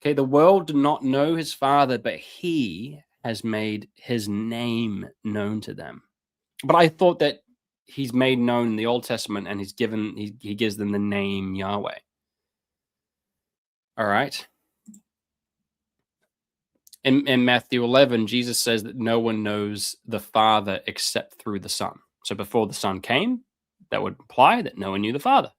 Okay, the world did not know his Father, but he has made his name known to them. But I thought that he's made known in the Old Testament and he gives them the name Yahweh. All right. In Matthew 11, Jesus says that no one knows the Father except through the Son. So before the Son came, that would imply that no one knew the Father.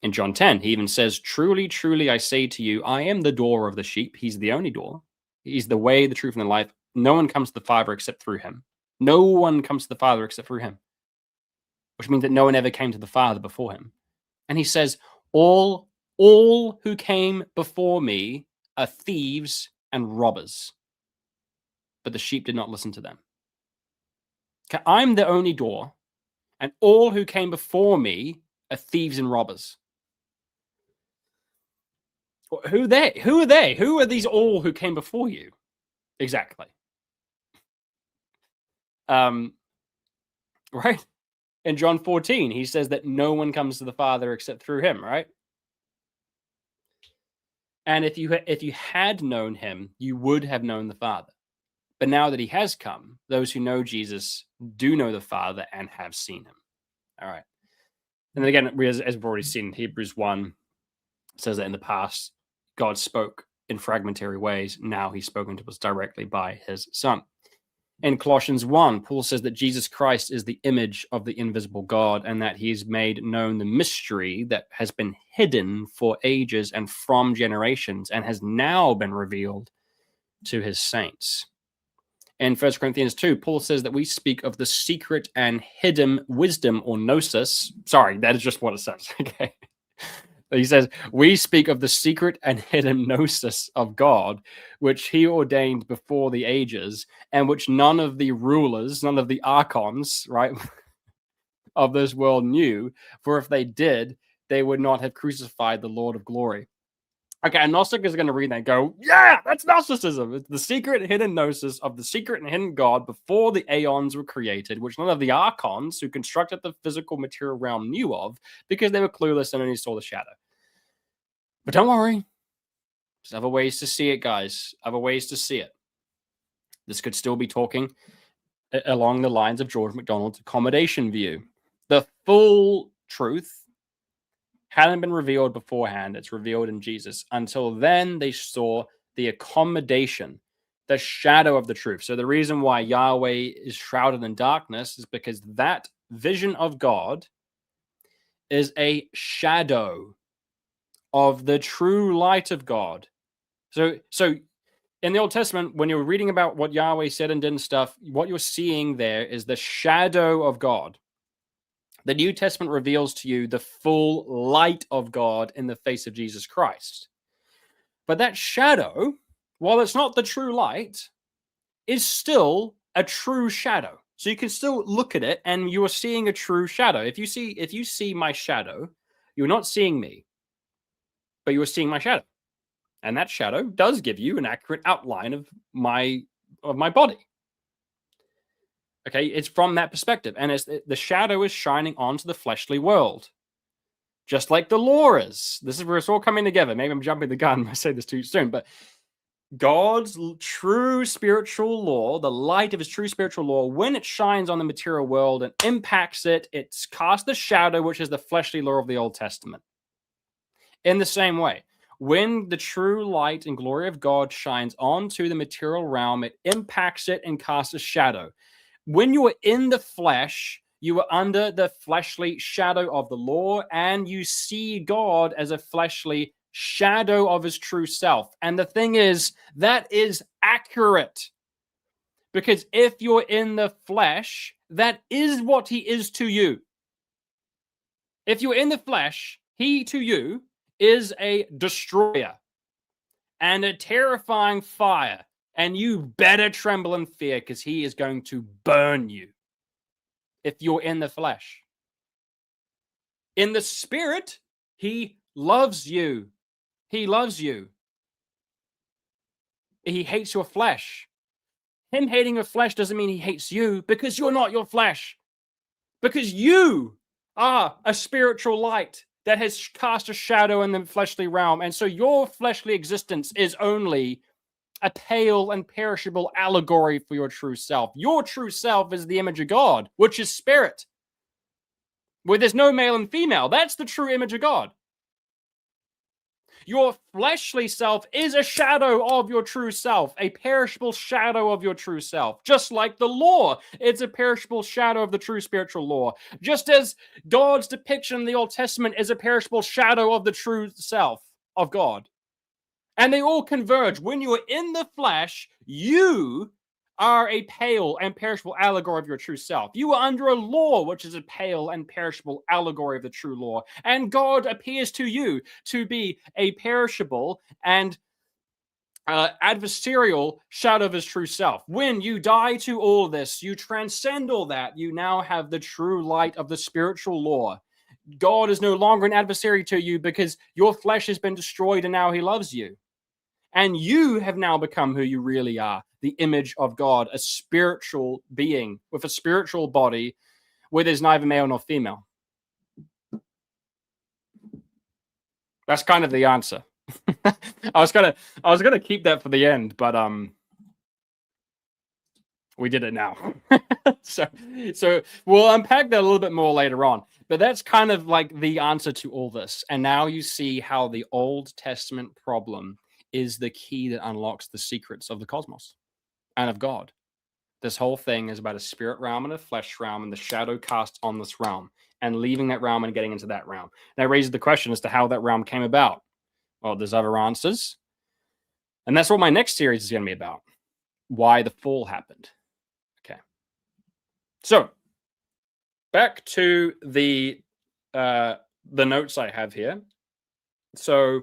In John 10, he even says, truly, truly, I say to you, I am the door of the sheep. He's the only door. He's the way, the truth, and the life. No one comes to the Father except through him. No one comes to the Father except through him. Which means that no one ever came to the Father before him. And he says, all who came before me are thieves and robbers, but the sheep did not listen to them. Okay, I'm the only door, and all who came before me are thieves and robbers. Who are they? Who are these all who came before you? Exactly. Right? In John 14, he says that no one comes to the Father except through him, right? And if you had known him, you would have known the Father. But now that he has come, those who know Jesus do know the Father and have seen him. All right. And then again, as we've already seen, Hebrews 1 says that in the past, God spoke in fragmentary ways. Now he's spoken to us directly by his Son. In Colossians 1, Paul says that Jesus Christ is the image of the invisible God, and that he's made known the mystery that has been hidden for ages and from generations and has now been revealed to his saints. In 1 Corinthians 2, Paul says that we speak of the secret and hidden wisdom or gnosis. Sorry, that is just what it says. Okay. He says, we speak of the secret and hidden gnosis of God, which he ordained before the ages, and which none of the rulers, none of the archons, right, of this world knew. For if they did, they would not have crucified the Lord of glory. Okay, a Gnostic is going to read that and go, yeah, that's Gnosticism. It's the secret and hidden gnosis of the secret and hidden God before the aeons were created, which none of the archons who constructed the physical material realm knew of because they were clueless and only saw the shadow. But don't worry. There's other ways to see it, guys. Other ways to see it. This could still be talking along the lines of George McDonald's accommodation view. The full truth hadn't been revealed beforehand. It's revealed in Jesus. Until then, they saw the accommodation, the shadow of the truth. So the reason why Yahweh is shrouded in darkness is because that vision of God is a shadow of the true light of God. So in the Old Testament, when you're reading about what Yahweh said and did and stuff, what you're seeing there is the shadow of God. The New Testament reveals to you the full light of God in the face of Jesus Christ. But that shadow, while it's not the true light, is still a true shadow. So you can still look at it and you are seeing a true shadow. If you see my shadow, you're not seeing me, but you are seeing my shadow. And that shadow does give you an accurate outline of my body. Okay, it's from that perspective. And the shadow is shining onto the fleshly world. Just like the law is. This is where it's all coming together. Maybe I'm jumping the gun. I say this too soon. But God's true spiritual law, the light of his true spiritual law, when it shines on the material world and impacts it, it's cast the shadow, which is the fleshly law of the Old Testament. In the same way, when the true light and glory of God shines onto the material realm, it impacts it and casts a shadow. When you are in the flesh, you are under the fleshly shadow of the law, and you see God as a fleshly shadow of his true self. And the thing is, that is accurate. Because if you're in the flesh, that is what he is to you. If you're in the flesh, he to you is a destroyer and a terrifying fire. And you better tremble in fear because he is going to burn you if you're in the flesh. In the spirit, he loves you. He loves you. He hates your flesh. Him hating your flesh doesn't mean he hates you, because you're not your flesh. Because you are a spiritual light that has cast a shadow in the fleshly realm. And so your fleshly existence is only a pale and perishable allegory for your true self. Your true self is the image of God, which is spirit, where there's no male and female. That's the true image of God. Your fleshly self is a shadow of your true self, a perishable shadow of your true self. Just like the law, it's a perishable shadow of the true spiritual law. Just as God's depiction in the Old Testament is a perishable shadow of the true self of God. And they all converge. When you are in the flesh, you are a pale and perishable allegory of your true self. You are under a law, which is a pale and perishable allegory of the true law. And God appears to you to be a perishable and adversarial shadow of his true self. When you die to all this, you transcend all that. You now have the true light of the spiritual law. God is no longer an adversary to you because your flesh has been destroyed and now he loves you. And you have now become who you really are, the image of God, a spiritual being with a spiritual body where there's neither male nor female. That's kind of the answer. I was gonna keep that for the end, but we did it now. so we'll unpack that a little bit more later on. But that's kind of like the answer to all this. And now you see how the Old Testament problem is the key that unlocks the secrets of the cosmos and of God. This whole thing is about a spirit realm and a flesh realm and the shadow cast on this realm and leaving that realm and getting into that realm. That raises the question as to how that realm came about. Well, there's other answers. And that's what my next series is going to be about. Why the fall happened. Okay. So back to the notes I have here. So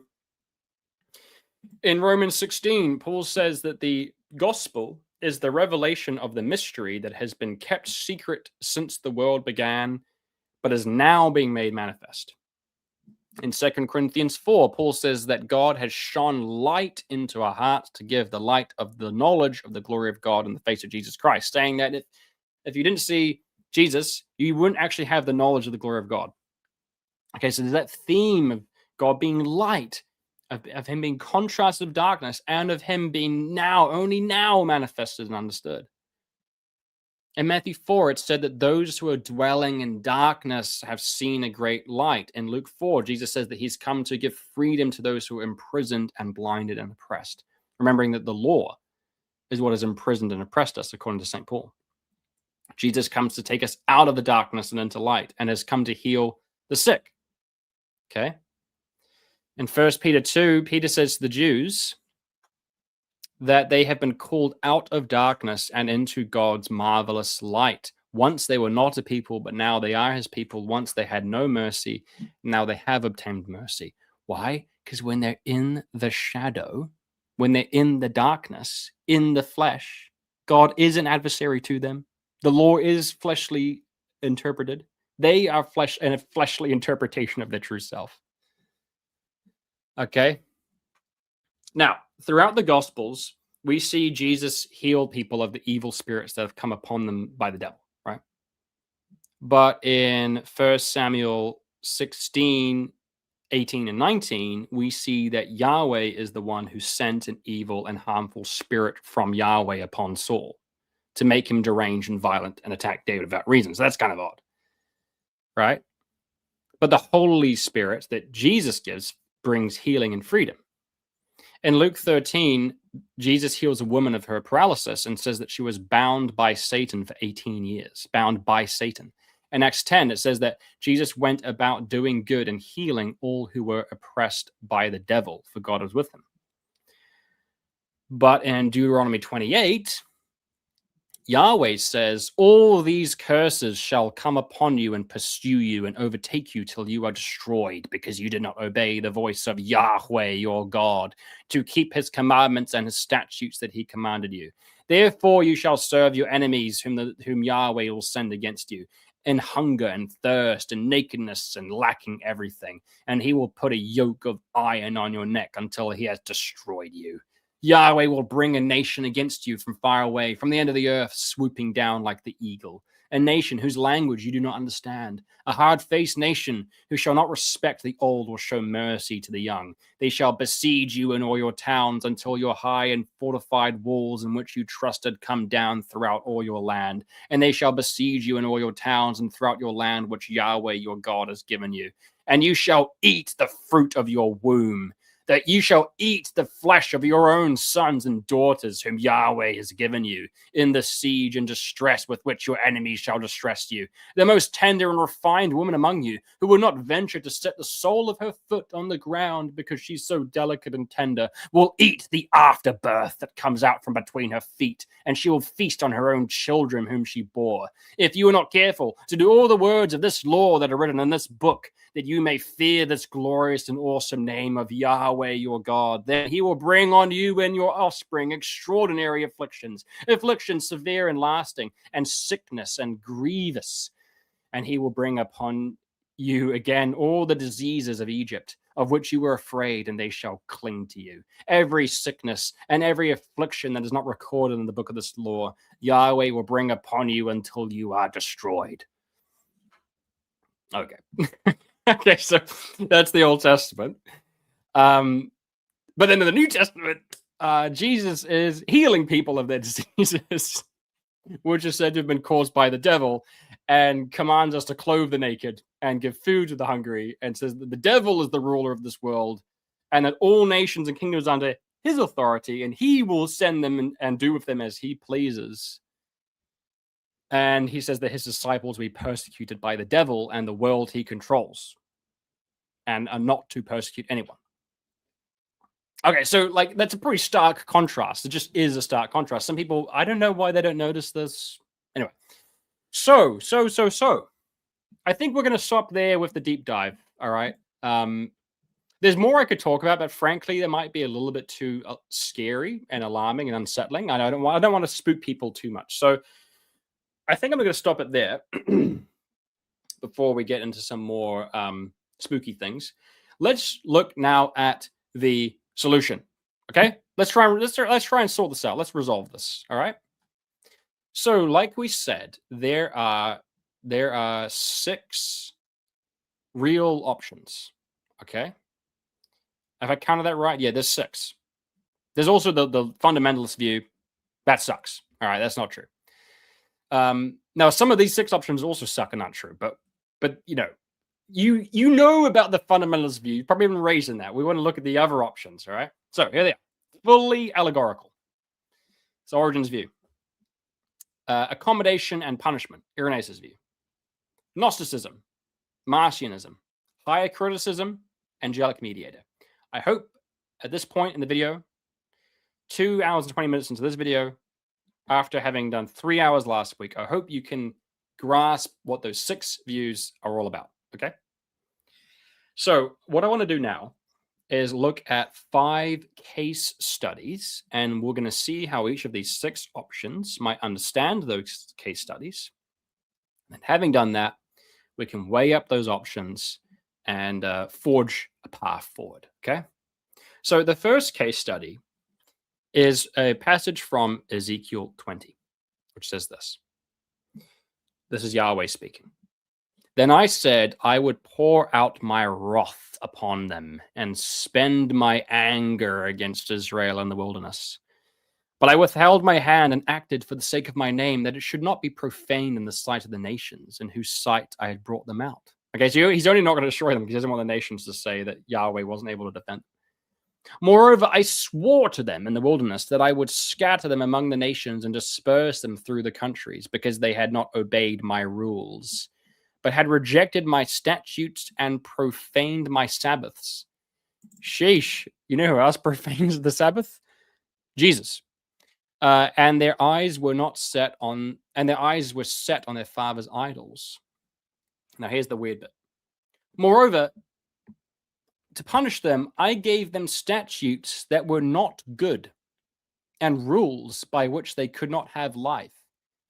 in Romans 16, Paul says that the gospel is the revelation of the mystery that has been kept secret since the world began, but is now being made manifest. In 2 Corinthians 4, Paul says that God has shone light into our hearts to give the light of the knowledge of the glory of God in the face of Jesus Christ, saying that if you didn't see Jesus, you wouldn't actually have the knowledge of the glory of God. Okay, so there's that theme of God being light, of him being contrasted of darkness, and of him being only now manifested and understood. In Matthew 4, it said that those who are dwelling in darkness have seen a great light. In Luke 4, Jesus says that he's come to give freedom to those who are imprisoned and blinded and oppressed, remembering that the law is what has imprisoned and oppressed us, according to St. Paul. Jesus comes to take us out of the darkness and into light, and has come to heal the sick. Okay? In 1 Peter 2, Peter says to the Jews that they have been called out of darkness and into God's marvelous light. Once they were not a people, but now they are his people. Once they had no mercy, now they have obtained mercy. Why? Because when they're in the shadow, when they're in the darkness, in the flesh, God is an adversary to them. The law is fleshly interpreted. They are flesh and a fleshly interpretation of their true self. Okay. Now, throughout the Gospels, we see Jesus heal people of the evil spirits that have come upon them by the devil, right? But in 1 Samuel 16, 18, and 19, we see that Yahweh is the one who sent an evil and harmful spirit from Yahweh upon Saul to make him deranged and violent and attack David without reason. So that's kind of odd, right? But the Holy Spirit that Jesus gives brings healing and freedom. In Luke 13, Jesus heals a woman of her paralysis and says that she was bound by Satan for 18 years, bound by Satan. In Acts 10, it says that Jesus went about doing good and healing all who were oppressed by the devil, for God was with him. But in Deuteronomy 28, Yahweh says, all these curses shall come upon you and pursue you and overtake you till you are destroyed, because you did not obey the voice of Yahweh your God to keep his commandments and his statutes that he commanded you. Therefore you shall serve your enemies whom Yahweh will send against you, in hunger and thirst and nakedness and lacking everything. And he will put a yoke of iron on your neck until he has destroyed you. Yahweh will bring a nation against you from far away, from the end of the earth, swooping down like the eagle. A nation whose language you do not understand. A hard-faced nation who shall not respect the old or show mercy to the young. They shall besiege you in all your towns until your high and fortified walls in which you trusted come down throughout all your land. And they shall besiege you in all your towns and throughout your land which Yahweh your God has given you. And you shall eat the fruit of your womb, that you shall eat the flesh of your own sons and daughters whom Yahweh has given you in the siege and distress with which your enemies shall distress you. The most tender and refined woman among you, who will not venture to set the sole of her foot on the ground because she's so delicate and tender, will eat the afterbirth that comes out from between her feet, and she will feast on her own children whom she bore. If you are not careful to do all the words of this law that are written in this book, that you may fear this glorious and awesome name of Yahweh your God, then he will bring on you and your offspring extraordinary afflictions, afflictions severe and lasting, and sickness and grievous. And he will bring upon you again all the diseases of Egypt, of which you were afraid, and they shall cling to you. Every sickness and every affliction that is not recorded in the book of this law, Yahweh will bring upon you until you are destroyed. Okay. Okay, so that's the Old Testament. But then in the New Testament, Jesus is healing people of their diseases, which is said to have been caused by the devil, and commands us to clothe the naked and give food to the hungry, and says that the devil is the ruler of this world, and that all nations and kingdoms are under his authority, and he will send them and do with them as he pleases. And he says that his disciples will be persecuted by the devil and the world he controls, and are not to persecute anyone. Okay, so like that's a pretty stark contrast. It just is a stark contrast. Some people, I don't know why they don't notice this. Anyway, so I think we're going to stop there with the deep dive. All right. There's more I could talk about, but frankly, that might be a little bit too scary and alarming and unsettling. I don't want to spook people too much. So I think I'm going to stop it there before we get into some more spooky things. Let's look now at the solution. Okay, let's try and sort this out. Let's resolve this. All right. So, like we said, there are 6 real options. Okay. Have I counted that right? Yeah, there's 6. There's also the fundamentalist view. That sucks. All right, that's not true. Now, some of these 6 options also suck and not true, but you know about the fundamentalist view. You've probably been raised in that. We want to look at the other options. All right. So here they are, fully allegorical. It's Origen's view. Accommodation and punishment, Irenaeus' view. Gnosticism, Marcionism, higher criticism, angelic mediator. I hope at this point in the video, 2 hours and 20 minutes into this video, after having done 3 hours last week, I hope you can grasp what those 6 views are all about. Okay. So what I want to do now is look at 5 case studies, and we're going to see how each of these 6 options might understand those case studies. And having done that, we can weigh up those options and forge a path forward. Okay. So the first case study is a passage from Ezekiel 20, which says this. This is Yahweh speaking. Then I said, I would pour out my wrath upon them and spend my anger against Israel in the wilderness. But I withheld my hand and acted for the sake of my name, that it should not be profaned in the sight of the nations, in whose sight I had brought them out. Okay, so he's only not going to destroy them because he doesn't want the nations to say that Yahweh wasn't able to defend them. Moreover, I swore to them in the wilderness that I would scatter them among the nations and disperse them through the countries, because they had not obeyed my rules, but had rejected my statutes and profaned my Sabbaths. Sheesh. You know who else profanes the Sabbath? Jesus. And their eyes were set on their father's idols. Now here's the weird bit. Moreover, to punish them, I gave them statutes that were not good, and rules by which they could not have life.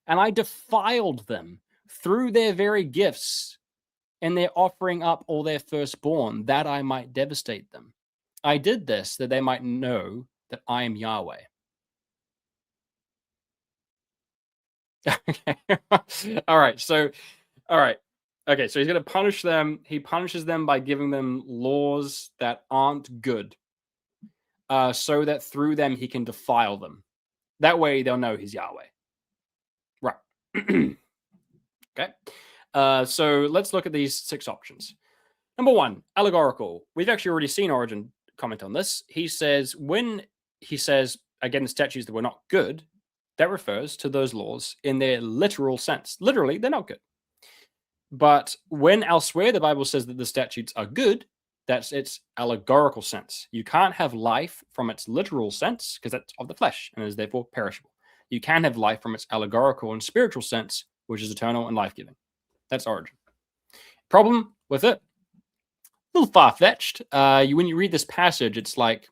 And I defiled them through their very gifts, and their offering up all their firstborn, that I might devastate them. I did this that they might know that I am Yahweh. Okay. All right. Okay, so he's going to punish them. He punishes them by giving them laws that aren't good, so that through them he can defile them. That way they'll know he's Yahweh. Right. Okay. So let's look at these 6 options. Number 1, allegorical. We've actually already seen Origen comment on this. He says, when he says, again, the statutes that were not good, that refers to those laws in their literal sense. Literally, they're not good. But when elsewhere the Bible says that the statutes are good, that's its allegorical sense. You can't have life from its literal sense, because that's of the flesh and is therefore perishable. You can have life from its allegorical and spiritual sense, which is eternal and life-giving. That's Origen. Problem with it? A little far-fetched. When you read this passage, it's like,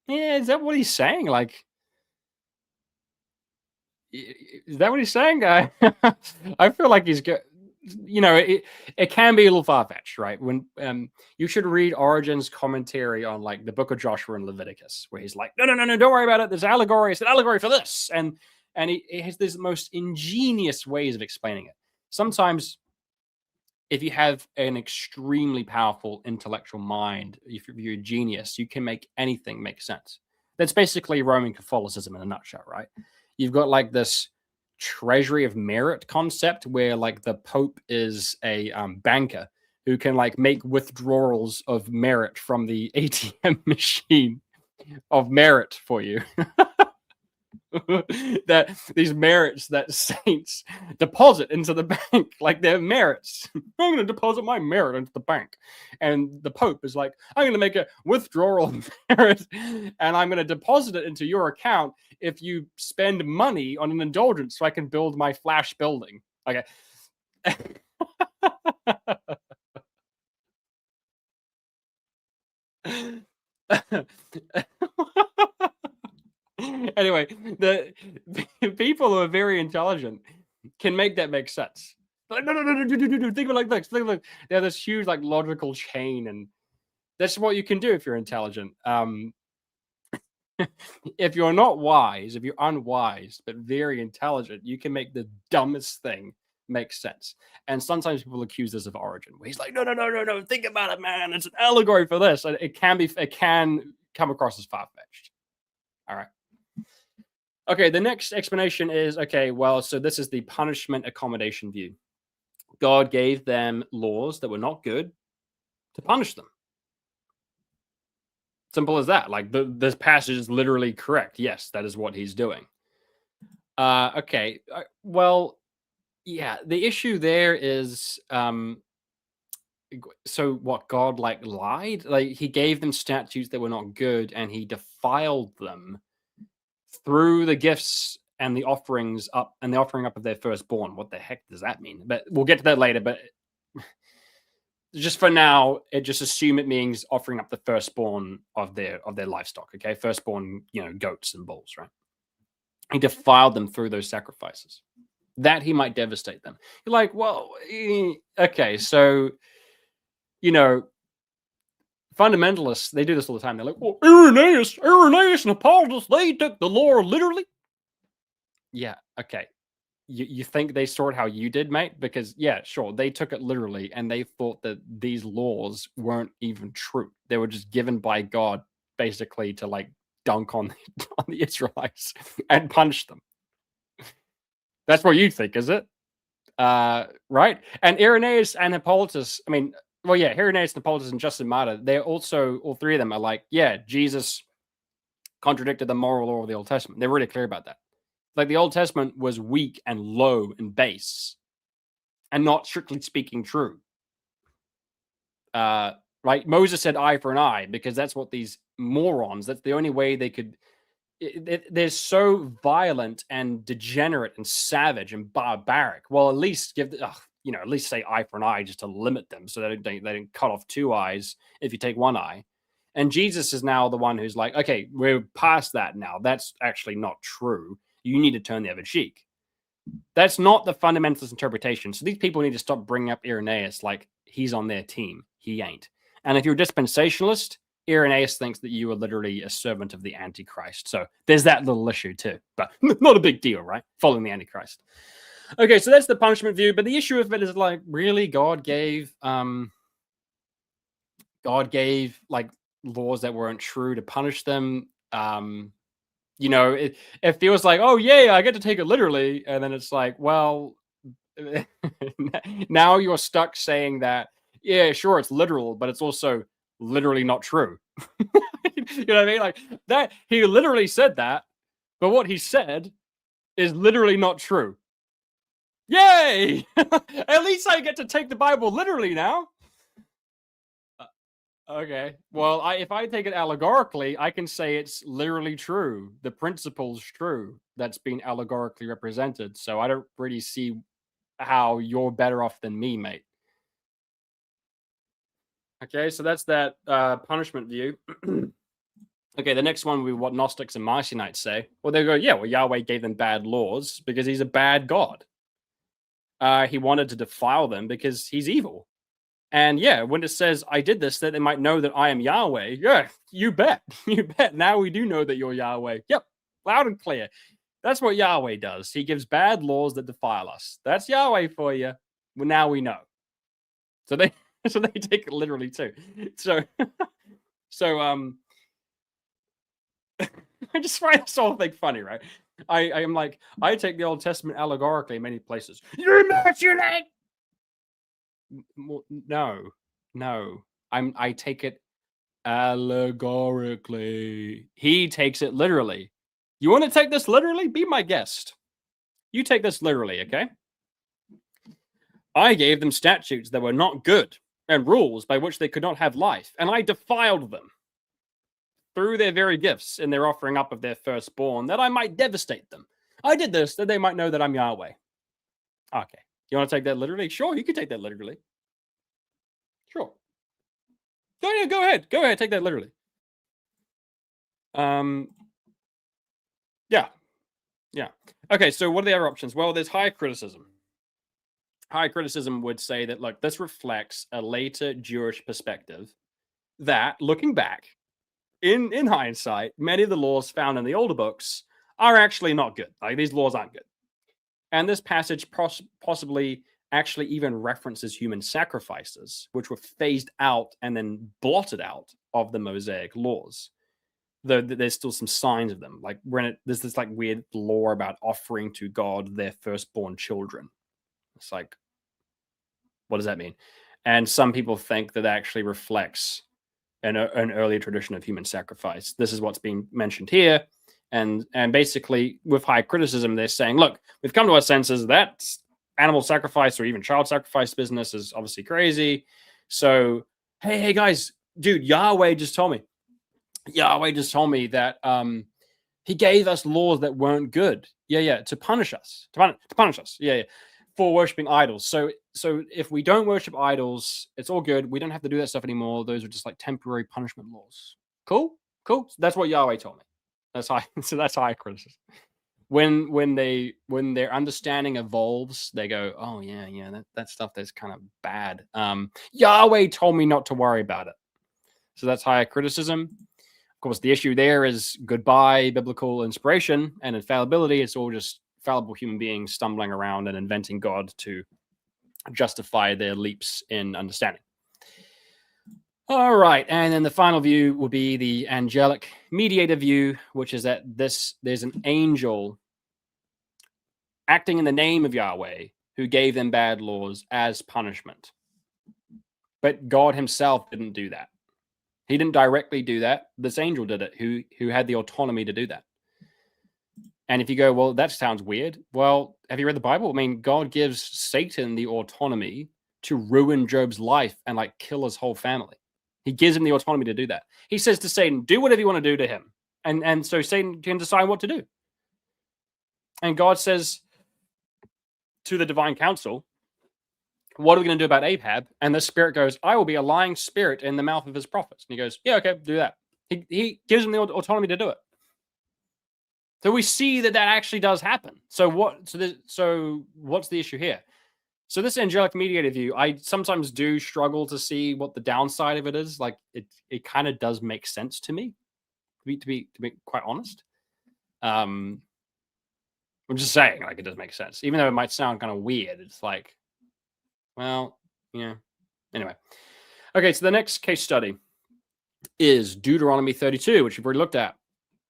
yeah, is that what he's saying? Like, is that what he's saying? I feel like he's good. It can be a little far-fetched, right? When you should read Origen's commentary on like the book of Joshua and Leviticus, where he's like, no, don't worry about it. There's allegory. It's an allegory for this. And he has these most ingenious ways of explaining it. Sometimes if you have an extremely powerful intellectual mind, if you're a genius, you can make anything make sense. That's basically Roman Catholicism in a nutshell, right? You've got like this treasury of merit concept where like the Pope is a banker who can like make withdrawals of merit from the ATM machine of merit for you. that these merits that saints deposit into the bank, like they're merits. I'm going to deposit my merit into the bank. And the Pope is like, I'm going to make a withdrawal of merit and I'm going to deposit it into your account if you spend money on an indulgence so I can build my flash building. Okay. Anyway, the people who are very intelligent can make that make sense. Like, no, think of it like this. Think of it like they have this huge like logical chain, and that's what you can do if you're intelligent. If you're not wise, if you're unwise but very intelligent, you can make the dumbest thing make sense. And sometimes people accuse this of origin, where he's like, no, think about it, man. It's an allegory for this. And it can come across as far-fetched. All right. Okay, the next explanation is, okay, well, so this is the punishment accommodation view. God gave them laws that were not good to punish them. Simple as that. Like this passage is literally correct. Yes, that is what he's doing. Okay. Well, yeah, the issue there is so what, God like lied? Like he gave them statutes that were not good and he defiled them through the gifts and the offerings up and the offering up of their firstborn. What the heck does that mean? But we'll get to that later. But just for now, just assume it means offering up the firstborn of their livestock. Okay, firstborn, goats and bulls, right? He defiled them through those sacrifices, that he might devastate them. You're like, well, okay, so fundamentalists, they do this all the time. They're like, well, Irenaeus and Apollos, they took the law literally. Yeah, okay. You think they saw it how you did, mate? Because, yeah, sure, they took it literally, and they thought that these laws weren't even true. They were just given by God, basically, to, like, dunk on the Israelites and punish them. That's what you think, is it? Right? And Irenaeus and Hippolytus, Irenaeus and Hippolytus and Justin Martyr, they're also, all three of them are like, yeah, Jesus contradicted the moral law of the Old Testament. They're really clear about that. Like the Old Testament was weak and low and base and not strictly speaking true. Right? Moses said eye for an eye because that's what these morons, that's the only way they could. They're so violent and degenerate and savage and barbaric. Well, at least at least say eye for an eye just to limit them so they don't cut off two eyes if you take one eye. And Jesus is now the one who's like, okay, we're past that now. That's actually not true. You need to turn the other cheek. That's not the fundamentalist interpretation. So these people need to stop bringing up Irenaeus like he's on their team. He ain't. And if you're a dispensationalist, Irenaeus thinks that you are literally a servant of the Antichrist. So there's that little issue too. But not a big deal, right? Following the Antichrist. Okay, so that's the punishment view. But the issue of it is like, really, God gave like laws that weren't true to punish them. It feels like, oh yeah, I get to take it literally, and then it's like, well, now you're stuck saying that, yeah, sure, it's literal, but it's also literally not true. You know what I mean? Like that, he literally said that, but what he said is literally not true. Yay! At least I get to take the Bible literally now. Okay. Well, if I take it allegorically, I can say it's literally true. The principle's true. That's being allegorically represented. So I don't really see how you're better off than me, mate. Okay, so that's that punishment view. Okay, the next one will be what Gnostics and Marcionites say. Well, they go, yeah, well, Yahweh gave them bad laws because he's a bad God. He wanted to defile them because he's evil. And yeah, when it says, I did this, that they might know that I am Yahweh. Yeah, you bet. You bet. Now we do know that you're Yahweh. Yep, loud and clear. That's what Yahweh does. He gives bad laws that defile us. That's Yahweh for you. Well, now we know. So they take it literally too. So I just find this whole thing funny, right? I am like, I take the Old Testament allegorically in many places. You're Marcionite! No. I take it allegorically. He takes it literally. You want to take this literally? Be my guest. You take this literally, okay? I gave them statutes that were not good and rules by which they could not have life, and I defiled them through their very gifts in their offering up of their firstborn, that I might devastate them. I did this that they might know that I'm Yahweh. Okay. You want to take that literally? Sure, you can take that literally. Sure. Go ahead. Go ahead, take that literally. Yeah. Okay, so what are the other options? Well, there's high criticism. High criticism would say that, look, this reflects a later Jewish perspective that, looking back, in hindsight, many of the laws found in the older books are actually not good. Like, these laws aren't good. And this passage possibly actually even references human sacrifices, which were phased out and then blotted out of the Mosaic laws. Though there's still some signs of them. Like there's this like weird law about offering to God their firstborn children. It's like, what does that mean? And some people think that actually reflects an earlier tradition of human sacrifice. This is what's being mentioned here. And basically, with high criticism, they're saying, look, we've come to our senses that animal sacrifice or even child sacrifice business is obviously crazy. So, hey guys, dude, Yahweh just told me that he gave us laws that weren't good. Yeah, to punish us. To punish us. Yeah, for worshiping idols. So if we don't worship idols, it's all good. We don't have to do that stuff anymore. Those are just like temporary punishment laws. Cool. So that's what Yahweh told me. That's high. So that's high criticism. When their understanding evolves, they go, oh yeah, that stuff that's kind of bad. Yahweh told me not to worry about it. So that's higher criticism. Of course, the issue there is goodbye biblical inspiration and infallibility. It's all just fallible human beings stumbling around and inventing God to justify their leaps in understanding. All right, and then the final view will be the angelic mediator view, which is that there's an angel acting in the name of Yahweh who gave them bad laws as punishment. But God himself didn't do that. He didn't directly do that. This angel did it, who had the autonomy to do that. And if you go, well, that sounds weird. Well, have you read the Bible? I mean, God gives Satan the autonomy to ruin Job's life and like kill his whole family. He gives him the autonomy to do that. He says to Satan, do whatever you want to do to him. And so Satan can decide what to do. And God says to the divine council, what are we going to do about Ahab? And the spirit goes, I will be a lying spirit in the mouth of his prophets. And he goes, yeah, okay, do that. He gives him the autonomy to do it. So we see that actually does happen. So what's the issue here? So this angelic mediator view, I sometimes do struggle to see what the downside of it is. Like it kind of does make sense to me, to be quite honest. I'm just saying, like, it does make sense, even though it might sound kind of weird. It's like, well, yeah. Anyway, okay. So the next case study is Deuteronomy 32, which we've already looked at.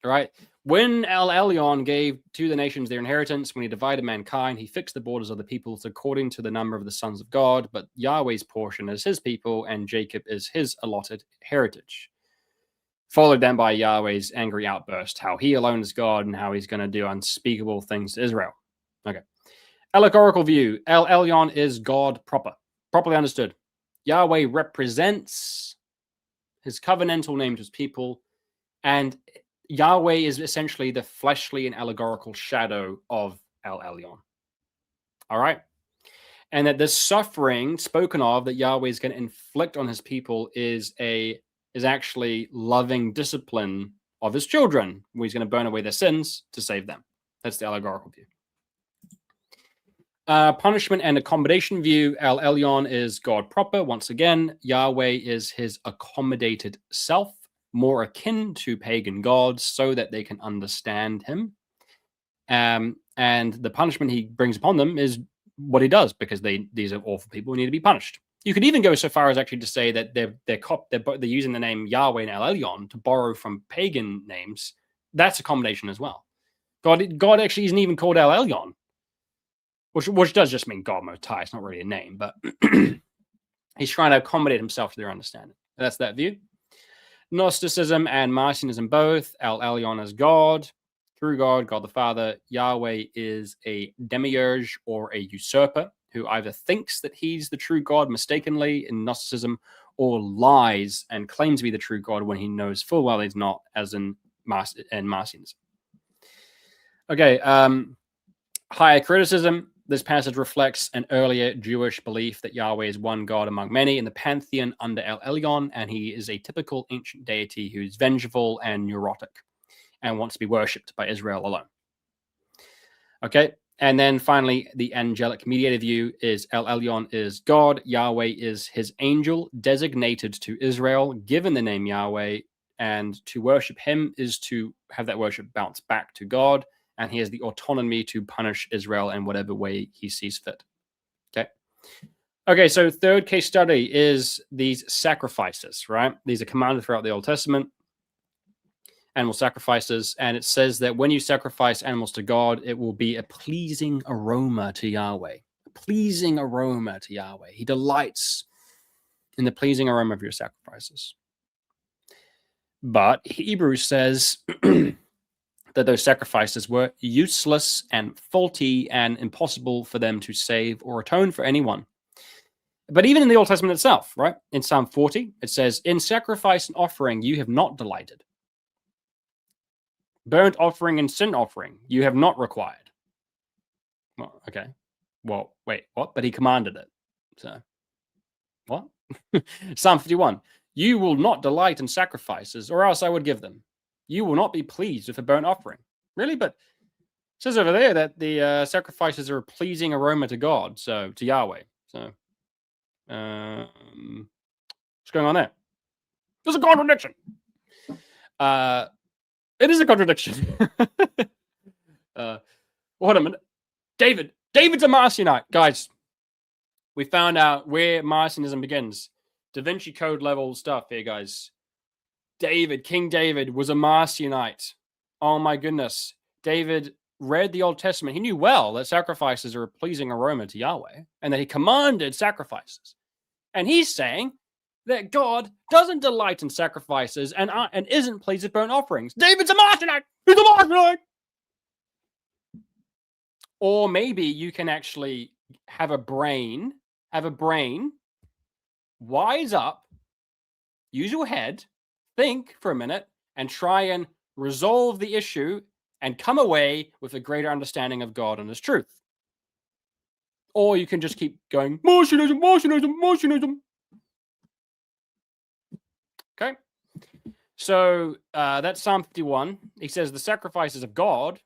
All right. When El Elyon gave to the nations their inheritance, when he divided mankind, he fixed the borders of the peoples according to the number of the sons of God, but Yahweh's portion is his people, and Jacob is his allotted heritage. Followed then by Yahweh's angry outburst, how he alone is God and how he's going to do unspeakable things to Israel. Okay. Allegorical view. El Elyon is God properly understood. Yahweh represents his covenantal name to his people, and Yahweh is essentially the fleshly and allegorical shadow of El Elyon. All right. And that this suffering spoken of that Yahweh is going to inflict on his people is actually loving discipline of his children, where he's going to burn away their sins to save them. That's the allegorical view. Punishment and accommodation view. El Elyon is God proper. Once again, Yahweh is his accommodated self, more akin to pagan gods, so that they can understand him. And the punishment he brings upon them is what he does, because these are awful people who need to be punished. You could even go so far as actually to say that they're using the name Yahweh and El Elyon to borrow from pagan names. That's accommodation as well. God actually isn't even called El Elyon, which does just mean God Most High. It's not really a name, but he's trying to accommodate himself to their understanding. That's that view. Gnosticism and Marcionism both. El Elyon is God. True God, God the Father. Yahweh is a demiurge or a usurper who either thinks that he's the true God mistakenly in Gnosticism or lies and claims to be the true God when he knows full well he's not, as in Marcionism. Okay, higher criticism. This passage reflects an earlier Jewish belief that Yahweh is one God among many in the pantheon under El Elyon, and he is a typical ancient deity who is vengeful and neurotic and wants to be worshipped by Israel alone. Okay, and then finally, the angelic mediator view is El Elyon is God, Yahweh is his angel designated to Israel, given the name Yahweh, and to worship him is to have that worship bounce back to God, and he has the autonomy to punish Israel in whatever way he sees fit. Okay, so third case study is these sacrifices, right? These are commanded throughout the Old Testament, animal sacrifices, and it says that when you sacrifice animals to God, it will be a pleasing aroma to Yahweh. A pleasing aroma to Yahweh. He delights in the pleasing aroma of your sacrifices. But Hebrews says that those sacrifices were useless and faulty and impossible for them to save or atone for anyone. But even in the Old Testament itself, right? In Psalm 40, it says, in sacrifice and offering, you have not delighted. Burnt offering and sin offering, you have not required. Well, okay. Well, wait, what? But he commanded it. So, what? Psalm 51, you will not delight in sacrifices, or else I would give them. You will not be pleased with a burnt offering. Really? But it says over there that the sacrifices are a pleasing aroma to God, so to Yahweh. So, what's going on there? There's a contradiction. It is a contradiction. What a minute. David's a Marcionite. Guys, we found out where Marcionism begins. Da Vinci Code level stuff here, guys. King David was a Marcionite. Oh my goodness. David read the Old Testament. He knew well that sacrifices are a pleasing aroma to Yahweh and that he commanded sacrifices. And he's saying that God doesn't delight in sacrifices and isn't pleased with burnt offerings. David's a Marcionite. He's a Marcionite. Or maybe you can actually have a brain, wise up, use your head, think for a minute, and try and resolve the issue and come away with a greater understanding of God and his truth. Or you can just keep going, Marcionism. Okay. So that's Psalm 51. He says the sacrifices of God,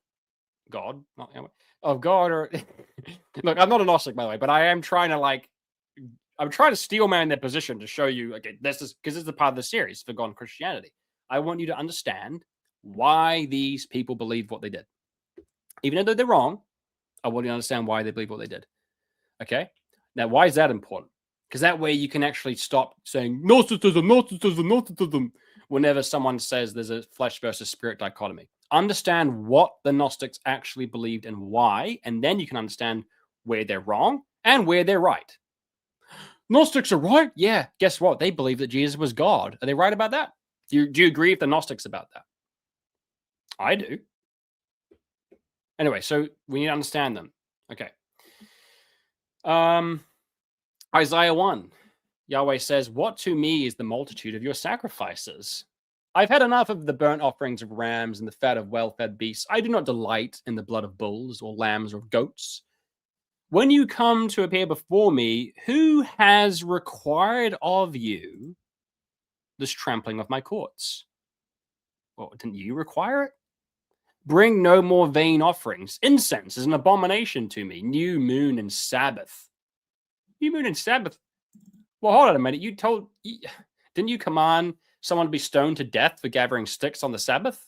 not Yahweh, of God are... Look, I'm not a Gnostic, by the way, but I am trying to I'm trying to steel man their position to show you, okay, this is because this is the part of the series, Forgotten Christianity. I want you to understand why these people believed what they did. Even though they're wrong, I want you to understand why they believe what they did. Okay? Now, why is that important? Because that way you can actually stop saying Gnosticism whenever someone says there's a flesh versus spirit dichotomy. Understand what the Gnostics actually believed and why, and then you can understand where they're wrong and where they're right. Gnostics are right? Yeah. Guess what? They believe that Jesus was God. Are they right about that? Do you agree with the Gnostics about that? I do. Anyway, so we need to understand them. Okay. Isaiah 1. Yahweh says, what to me is the multitude of your sacrifices? I've had enough of the burnt offerings of rams and the fat of well-fed beasts. I do not delight in the blood of bulls or lambs or goats. When you come to appear before me, who has required of you this trampling of my courts? Well, didn't you require it? Bring no more vain offerings. Incense is an abomination to me. New moon and Sabbath. New moon and Sabbath? Well, hold on a minute. Didn't you command someone to be stoned to death for gathering sticks on the Sabbath?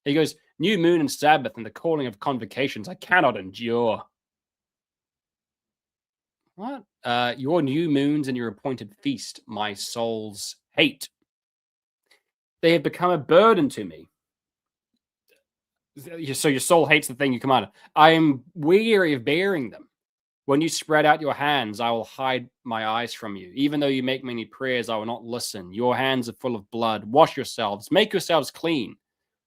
He goes, new moon and Sabbath and the calling of convocations I cannot endure. What? Your new moons and your appointed feast, my souls hate. They have become a burden to me. So your soul hates the thing you commanded. I am weary of bearing them. When you spread out your hands, I will hide my eyes from you. Even though you make many prayers, I will not listen. Your hands are full of blood. Wash yourselves. Make yourselves clean.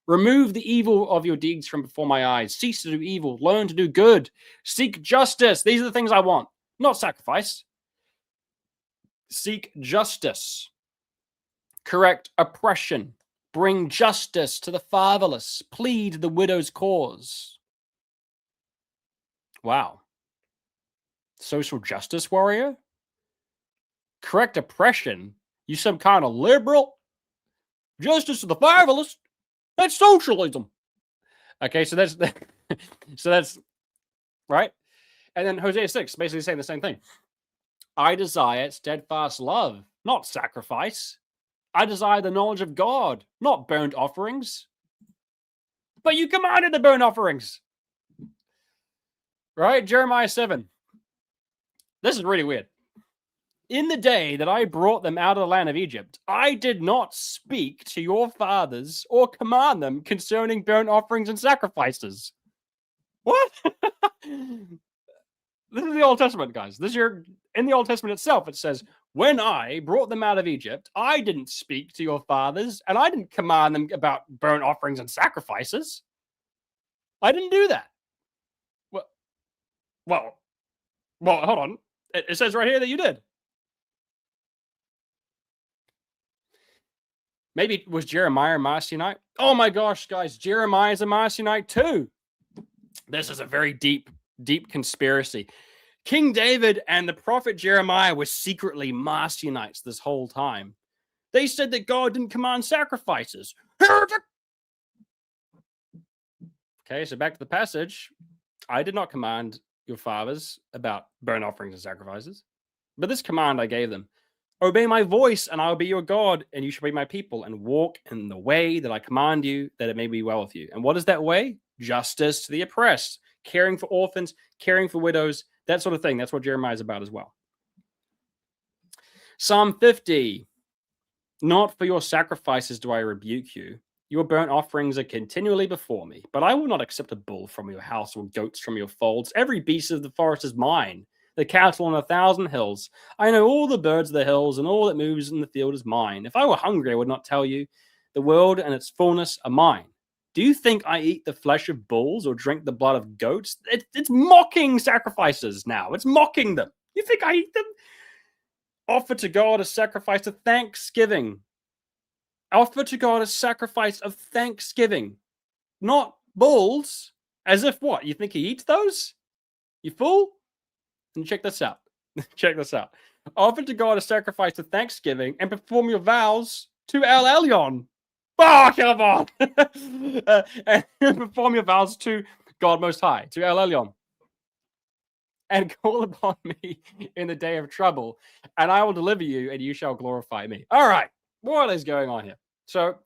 Remove the evil of your deeds from before my eyes. Cease to do evil. Learn to do good. Seek justice. These are the things I want, not sacrifice. Seek justice. Correct oppression. Bring justice to the fatherless. Plead the widow's cause. Wow. Social justice warrior? Correct oppression? You some kind of liberal? Justice to the fatherless? That's socialism. Okay, so that's right. And then Hosea 6 basically saying the same thing. I desire steadfast love, not sacrifice. I desire the knowledge of God, not burnt offerings. But you commanded the burnt offerings. Right? Jeremiah 7. This is really weird. In the day that I brought them out of the land of Egypt, I did not speak to your fathers or command them concerning burnt offerings and sacrifices. What? This is the Old Testament, guys. In the Old Testament itself, it says, when I brought them out of Egypt, I didn't speak to your fathers, and I didn't command them about burnt offerings and sacrifices. I didn't do that. Well, hold on. It says right here that you did. Maybe it was Jeremiah a Marcionite. Oh my gosh, guys, Jeremiah's a Marcionite too. This is a very deep conspiracy. King David and the prophet Jeremiah were secretly Marcionites this whole time. They said that God didn't command sacrifices. Okay, so back to the passage. I did not command your fathers about burnt offerings and sacrifices, but this command I gave them. Obey my voice, and I will be your God, and you shall be my people, and walk in the way that I command you, that it may be well with you. And what is that way? Justice to the oppressed, caring for orphans, caring for widows, that sort of thing. That's what Jeremiah is about as well. Psalm 50. Not for your sacrifices do I rebuke you. Your burnt offerings are continually before me, but I will not accept a bull from your house or goats from your folds. Every beast of the forest is mine, the cattle on 1,000 hills. I know all the birds of the hills, and all that moves in the field is mine. If I were hungry, I would not tell you. The world and its fullness are mine. Do you think I eat the flesh of bulls or drink the blood of goats? It's mocking sacrifices now. It's mocking them. You think I eat them? Offer to God a sacrifice of thanksgiving. Offer to God a sacrifice of thanksgiving. Not bulls. As if what? You think he eats those? You fool? And check this out. Check this out. Offer to God a sacrifice of thanksgiving and perform your vows to El Elyon. Oh, come on. And perform your vows to God Most High, to El Elyon. And call upon me in the day of trouble, and I will deliver you, and you shall glorify me. All right. What is going on here? So,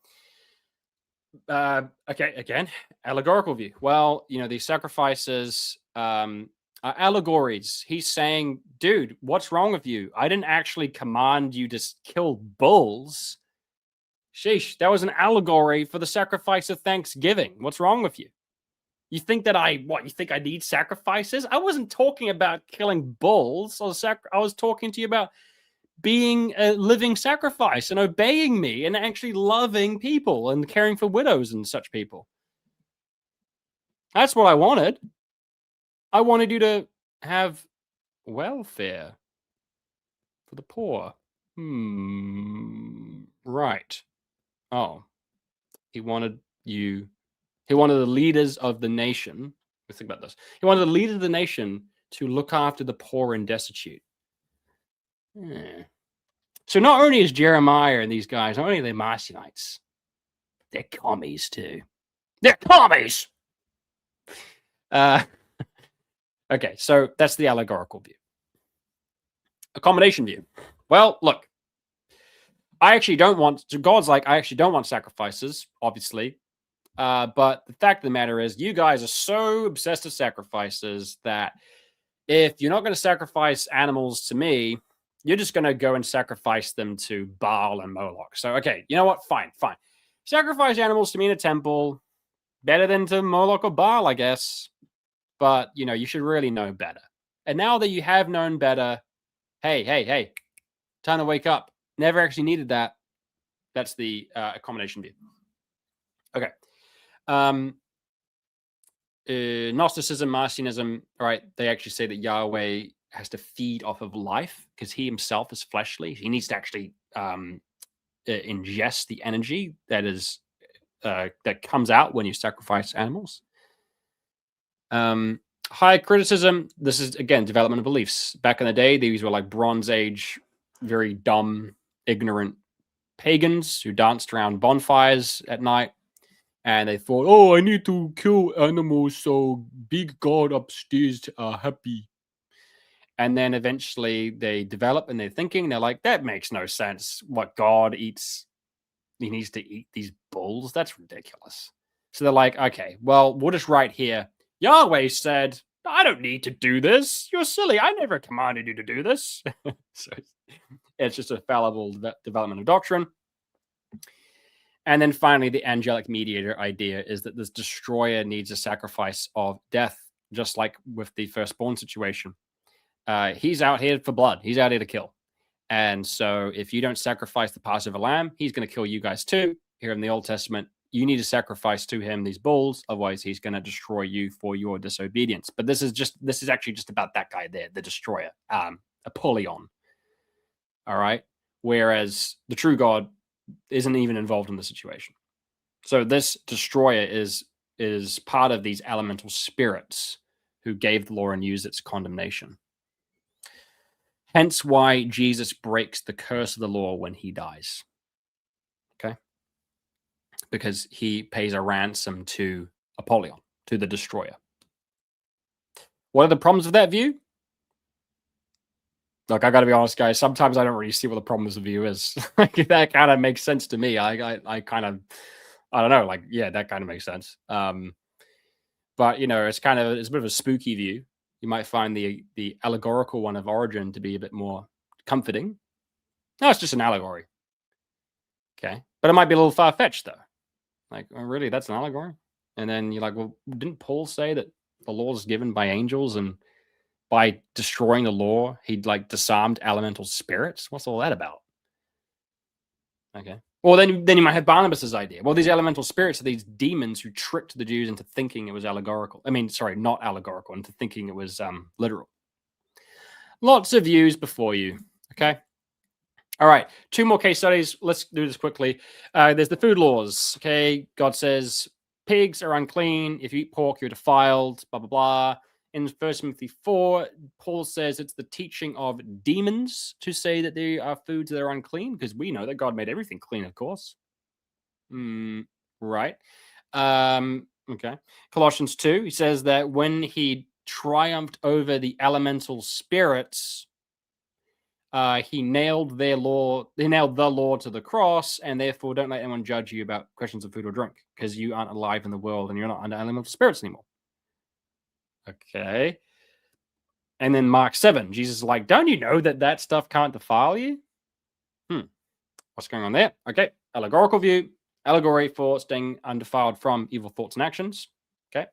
okay, again, allegorical view. Well, these sacrifices are allegories. He's saying, dude, what's wrong with you? I didn't actually command you to kill bulls. Sheesh, that was an allegory for the sacrifice of thanksgiving. What's wrong with you? You think that you think I need sacrifices? I wasn't talking about killing bulls. I was talking to you about being a living sacrifice and obeying me and actually loving people and caring for widows and such people. That's what I wanted. I wanted you to have welfare for the poor. Right. Oh, he wanted the leaders of the nation. Let's think about this. He wanted the leaders of the nation to look after the poor and destitute. So not only is Jeremiah and these guys, not only are they Marcionites, they're commies too. They're commies! Okay, so that's the allegorical view. Accommodation view. Well, look, I actually don't want sacrifices, obviously. But the fact of the matter is, you guys are so obsessed with sacrifices that if you're not going to sacrifice animals to me, you're just going to go and sacrifice them to Baal and Moloch. So, okay, you know what? Fine. Sacrifice animals to me in a temple. Better than to Moloch or Baal, I guess. But, you should really know better. And now that you have known better, hey, time to wake up. Never actually needed that. That's the accommodation view. Okay. Gnosticism, Marcionism, all right, they actually say that Yahweh has to feed off of life because he himself is fleshly. He needs to actually ingest the energy that is that comes out when you sacrifice animals. High criticism. This is, again, development of beliefs. Back in the day, these were like Bronze Age, very dumb, ignorant pagans who danced around bonfires at night. And they thought, oh, I need to kill animals so big God upstairs are happy. And then eventually they develop in their thinking. They're like, that makes no sense. What God eats, he needs to eat these bulls? That's ridiculous. So they're like, okay, well, we'll just write here. Yahweh said, I don't need to do this. You're silly. I never commanded you to do this. So it's just a fallible development of doctrine. And then finally, the angelic mediator idea is that this destroyer needs a sacrifice of death, just like with the firstborn situation. He's out here for blood. He's out here to kill. And so if you don't sacrifice the Passover lamb, he's going to kill you guys too. Here in the Old Testament, you need to sacrifice to him these bulls. Otherwise, he's going to destroy you for your disobedience. But this is actually just about that guy there, the destroyer, Apollyon. All right. Whereas the true God isn't even involved in the situation. So this destroyer is part of these elemental spirits who gave the law and used its condemnation. Hence why Jesus breaks the curse of the law when he dies. Okay? Because he pays a ransom to Apollyon, to the destroyer. What are the problems with that view? Look, I got to be honest, guys. Sometimes I don't really see what the problem with the view is. That kind of makes sense to me. I kind of, I don't know. Like, yeah, that kind of makes sense. But you know, it's a bit of a spooky view. You might find the allegorical one of Origin to be a bit more comforting. No, it's just an allegory. Okay, but it might be a little far fetched though. Like, oh, really, that's an allegory? And then you're like, well, didn't Paul say that the law is given by angels and by destroying the law, he'd like disarmed elemental spirits? What's all that about? Okay. Well, then you might have Barnabas's idea. Well, these elemental spirits are these demons who tricked the Jews into thinking it was allegorical. I mean, sorry, not allegorical, into thinking it was literal. Lots of views before you. Okay. All right. 2 more case studies. Let's do this quickly. There's the food laws. Okay. God says pigs are unclean. If you eat pork, you're defiled. Blah, blah, blah. In 1 Timothy 4, Paul says it's the teaching of demons to say that they are foods that are unclean, because we know that God made everything clean, of course. Right. Okay. Colossians 2, he says that when he triumphed over the elemental spirits, he nailed the law to the cross, and therefore don't let anyone judge you about questions of food or drink, because you aren't alive in the world and you're not under elemental spirits anymore. Okay. And then Mark 7, Jesus is like, don't you know that stuff can't defile you? What's going on there? Okay. Allegorical view. Allegory for staying undefiled from evil thoughts and actions. Okay.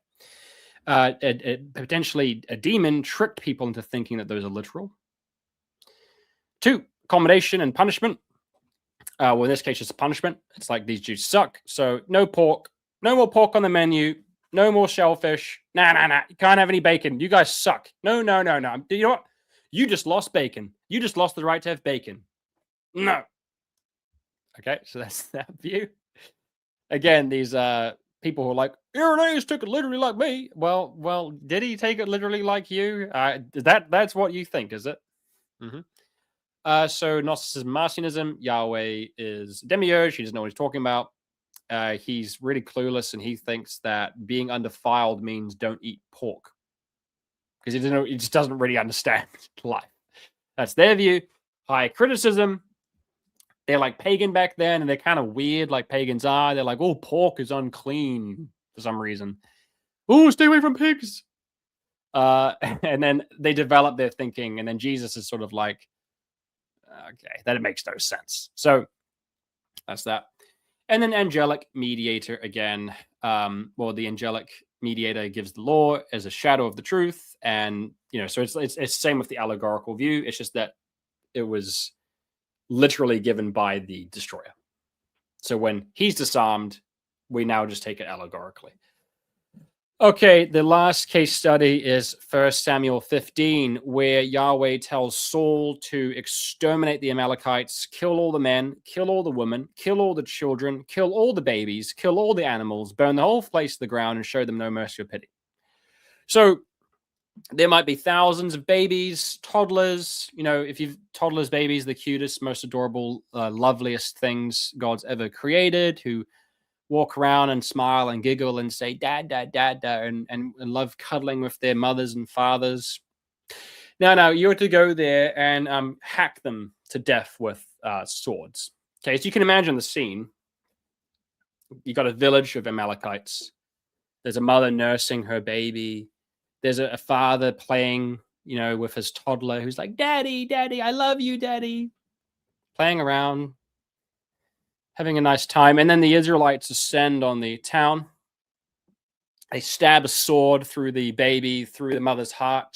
Potentially a demon tricked people into thinking that those are literal. 2, accommodation and punishment. Well, in this case, it's a punishment. It's like, these Jews suck. So no pork. No more pork on the menu. No more shellfish. Nah. You can't have any bacon. You guys suck. No. You know what? You just lost bacon. You just lost the right to have bacon. No. Okay, so that's that view. Again, these people who are like, Irenaeus took it literally like me. Well, did he take it literally like you? That's what you think, is it? So Gnosticism, Marcionism, Yahweh is demiurge. He doesn't know what he's talking about. He's really clueless, and he thinks that being undefiled means don't eat pork, because he just doesn't really understand life. That's their view. High criticism. They're like pagan back then, and they're kind of weird, like pagans are. They're like, oh, pork is unclean for some reason. Oh, stay away from pigs. And then they develop their thinking, and then Jesus is sort of like, okay, that makes no sense. So that's that. And then angelic mediator again. Well, the angelic mediator gives the law as a shadow of the truth, and so it's same with the allegorical view. It's just that it was literally given by the destroyer. So when he's disarmed, we now just take it allegorically. Okay, the last case study is 1 Samuel 15, where Yahweh tells Saul to exterminate the Amalekites, kill all the men, kill all the women, kill all the children, kill all the babies, kill all the animals, burn the whole place to the ground, and show them no mercy or pity. So there might be thousands of babies, toddlers. If you've toddlers, babies, the cutest, most adorable, loveliest things God's ever created, who walk around and smile and giggle and say dad, dad, dad, dad, and love cuddling with their mothers and fathers. Now you're to go there and hack them to death with swords. Okay, so you can imagine the scene. You got a village of Amalekites. There's a mother nursing her baby. There's a father playing, with his toddler who's like, "Daddy, Daddy, I love you, Daddy." Playing around, having a nice time. And then the Israelites ascend on the town. They stab a sword through the baby, through the mother's heart,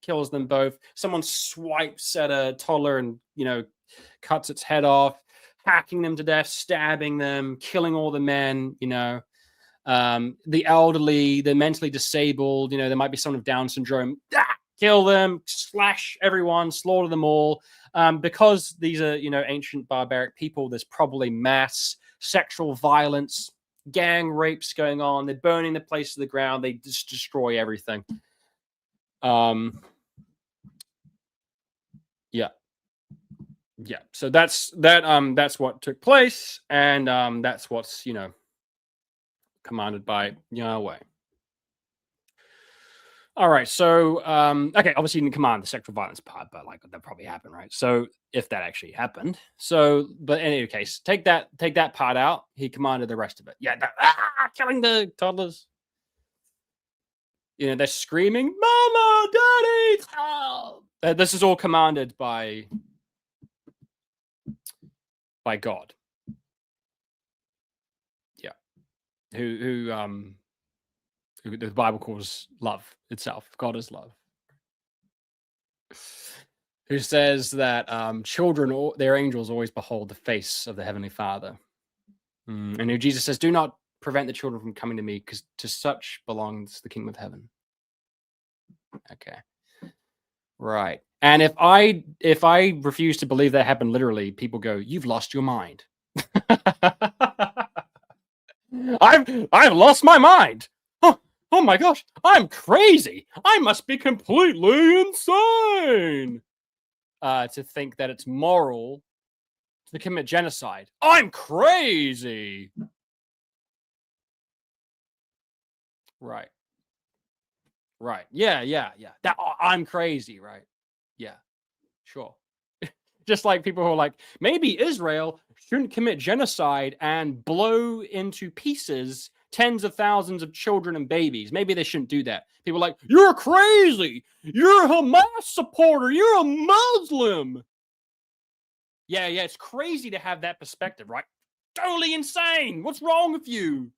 kills them both. Someone swipes at a toddler and, cuts its head off, hacking them to death, stabbing them, killing all the men, the elderly, the mentally disabled, there might be someone with Down syndrome, kill them, slash everyone, slaughter them all. Because these are, ancient barbaric people, there's probably mass sexual violence, gang rapes going on. They're burning the place to the ground. They just destroy everything. Yeah. So that's what took place, and that's what's commanded by Yahweh. All right, so okay, obviously you didn't command the sexual violence part, but that probably happened, right? So if that actually happened, but in any case, take that part out. He commanded the rest of it. Yeah, killing the toddlers. They're screaming, "Mama, Daddy!" Oh! This is all commanded by God. Yeah, who the Bible calls love itself. God is love. Who says that children, their angels, always behold the face of the Heavenly Father. And who Jesus says, "Do not prevent the children from coming to me, because to such belongs the kingdom of heaven." Okay. Right. And if I refuse to believe that happened literally, people go, "You've lost your mind." I've lost my mind. Oh my gosh, I'm crazy. I must be completely insane to think that it's moral to commit genocide. I'm crazy. Right. Yeah. I'm crazy, right? Yeah, sure. Just like people who are like, maybe Israel shouldn't commit genocide and blow into pieces tens of thousands of children and babies. Maybe they shouldn't do that. People are like, "You're crazy. You're a Hamas supporter. You're a Muslim." Yeah, it's crazy to have that perspective, right? Totally insane. What's wrong with you?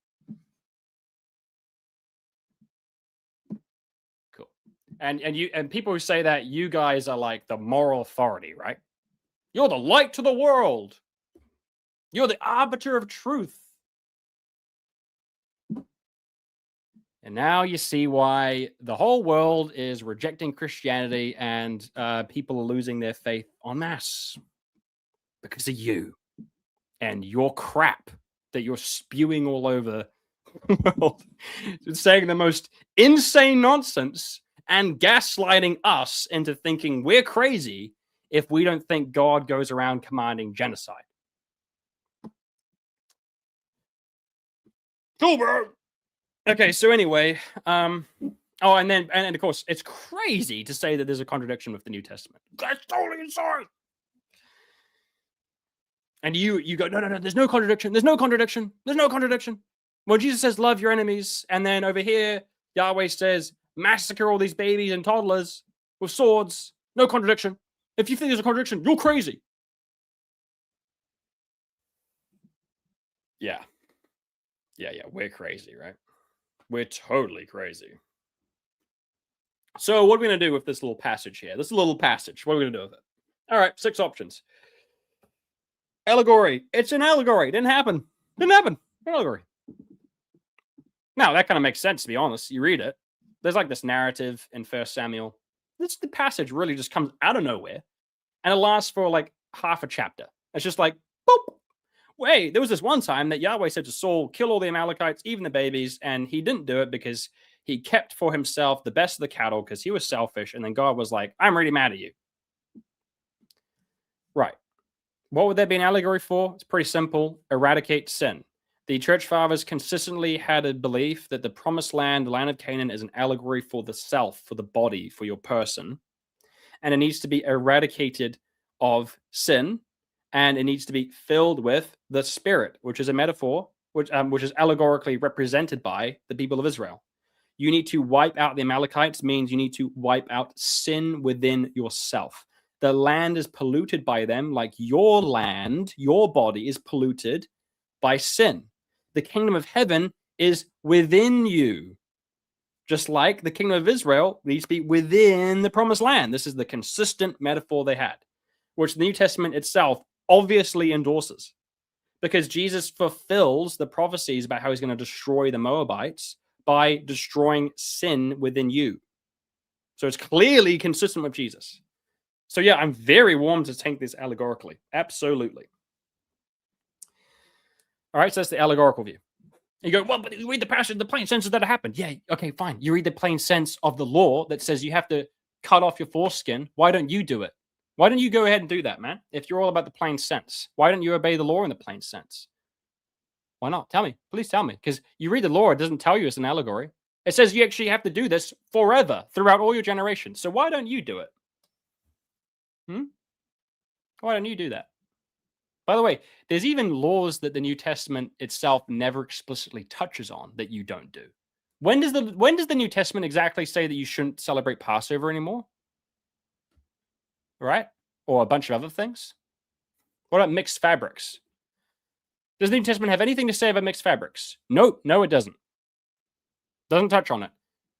Cool. And people who say that, you guys are like the moral authority, right? You're the light to the world. You're the arbiter of truth. And now you see why the whole world is rejecting Christianity and people are losing their faith en masse. Because of you and your crap that you're spewing all over the world. It's saying the most insane nonsense and gaslighting us into thinking we're crazy if we don't think God goes around commanding genocide. Cool, bro. Okay, so anyway, and of course, it's crazy to say that there's a contradiction with the New Testament. That's totally insane. And you go, no, there's no contradiction. There's no contradiction. There's no contradiction. Well, Jesus says, "Love your enemies." And then over here, Yahweh says, "Massacre all these babies and toddlers with swords." No contradiction. If you think there's a contradiction, you're crazy. Yeah. We're crazy, right? We're totally crazy. So what are we going to do with this little passage here? This is a little passage. What are we going to do with it? All right, 6 options. Allegory. It's an allegory. It didn't happen. Allegory. Now, that kind of makes sense, to be honest. You read it. There's like this narrative in 1 Samuel. The passage really just comes out of nowhere. And it lasts for like half a chapter. It's just like, boop. Wait, there was this one time that Yahweh said to Saul, kill all the Amalekites, even the babies. And he didn't do it because he kept for himself the best of the cattle because he was selfish. And then God was like, I'm really mad at you. Right. What would that be an allegory for? It's pretty simple. Eradicate sin. The church fathers consistently had a belief that the promised land, the land of Canaan, is an allegory for the self, for the body, for your person. And it needs to be eradicated of sin, and it needs to be filled with the Spirit, which is a metaphor, which is allegorically represented by the people of Israel. You need to wipe out the Amalekites, means you need to wipe out sin within yourself. The land is polluted by them, like your land, your body is polluted by sin. The kingdom of heaven is within you. Just like the kingdom of Israel needs to be within the promised land. This is the consistent metaphor they had, which the New Testament itself obviously endorses, because Jesus fulfills the prophecies about how he's going to destroy the Moabites by destroying sin within you. So it's clearly consistent with Jesus. So yeah, I'm very warm to take this allegorically. Absolutely. All right, so that's the allegorical view. You go, well, but you read the passage, the plain sense of that happened. Yeah, okay, fine. You read the plain sense of the law that says you have to cut off your foreskin. Why don't you do it? Why don't you go ahead and do that, man? If you're all about the plain sense, why don't you obey the law in the plain sense? Why not? Tell me. Please tell me. Because you read the law, it doesn't tell you it's an allegory. It says you actually have to do this forever, throughout all your generations. So why don't you do it? Why don't you do that? By the way, there's even laws that the New Testament itself never explicitly touches on that you don't do. When does the New Testament exactly say that you shouldn't celebrate Passover anymore? Right? Or a bunch of other things? What about mixed fabrics? Does the New Testament have anything to say about mixed fabrics? Nope. No, it doesn't. Doesn't touch on it.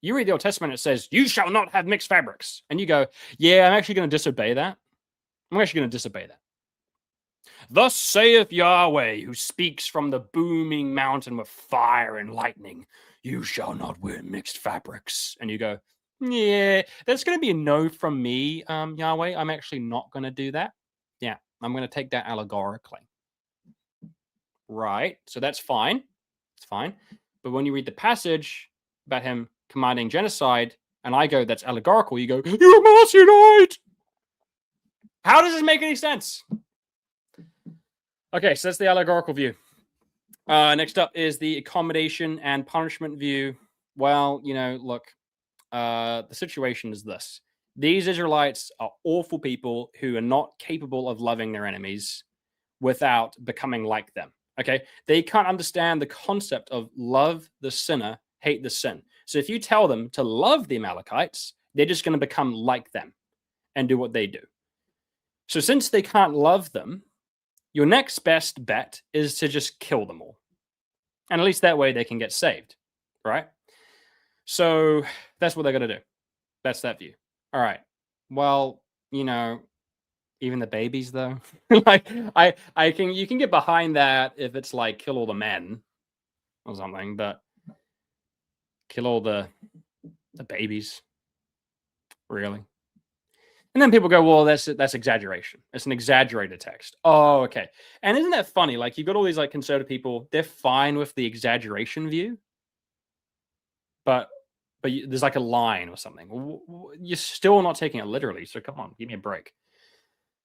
You read the Old Testament, it says, you shall not have mixed fabrics. And you go, yeah, I'm actually going to disobey that. I'm actually going to disobey that. Thus saith Yahweh, who speaks from the booming mountain with fire and lightning, you shall not wear mixed fabrics. And you go, yeah, that's going to be a no from me, Yahweh. I'm actually not going to do that. Yeah, I'm going to take that allegorically. Right, so that's fine. It's fine. But when you read the passage about him commanding genocide, and I go, that's allegorical, you go, you must unite. How does this make any sense? Okay, so that's the allegorical view. Next up is the accommodation and punishment view. Well, look, the situation is this. These Israelites are awful people who are not capable of loving their enemies without becoming like them. Okay, they can't understand the concept of love the sinner, hate the sin. So if you tell them to love the Amalekites, they're just going to become like them and do what they do. So since they can't love them, your next best bet is to just kill them all. And at least that way they can get saved, right? So that's what they're going to do. That's that view. All right. Well, even the babies though, like you can get behind that if it's like kill all the men or something, but kill all the babies, really? And then people go, well, that's exaggeration. It's an exaggerated text. Oh, okay. And isn't that funny? Like you've got all these like conservative people, they're fine with the exaggeration view, but there's like a line or something. You're still not taking it literally. So come on, give me a break.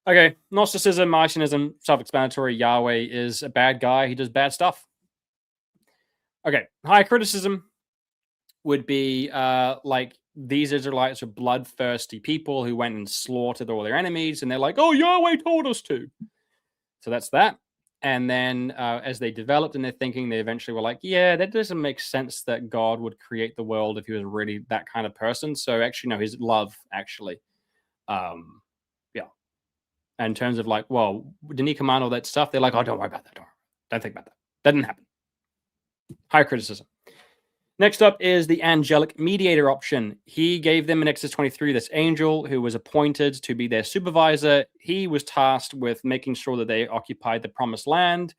Okay, Gnosticism, Marcionism, self-explanatory. Yahweh is a bad guy. He does bad stuff. Okay, high criticism would be like these Israelites are bloodthirsty people who went and slaughtered all their enemies, and they're like, oh, Yahweh told us to. So that's that. And then as they developed in their thinking, they eventually were like, yeah, that doesn't make sense that God would create the world if he was really that kind of person. So actually, no, his love, actually. In terms of like, well, didn't he command all that stuff? They're like, oh, don't worry about that. Don't think about that. That didn't happen. High criticism. Next up is the angelic mediator option. He gave them in Exodus 23 this angel who was appointed to be their supervisor. He was tasked with making sure that they occupied the promised land,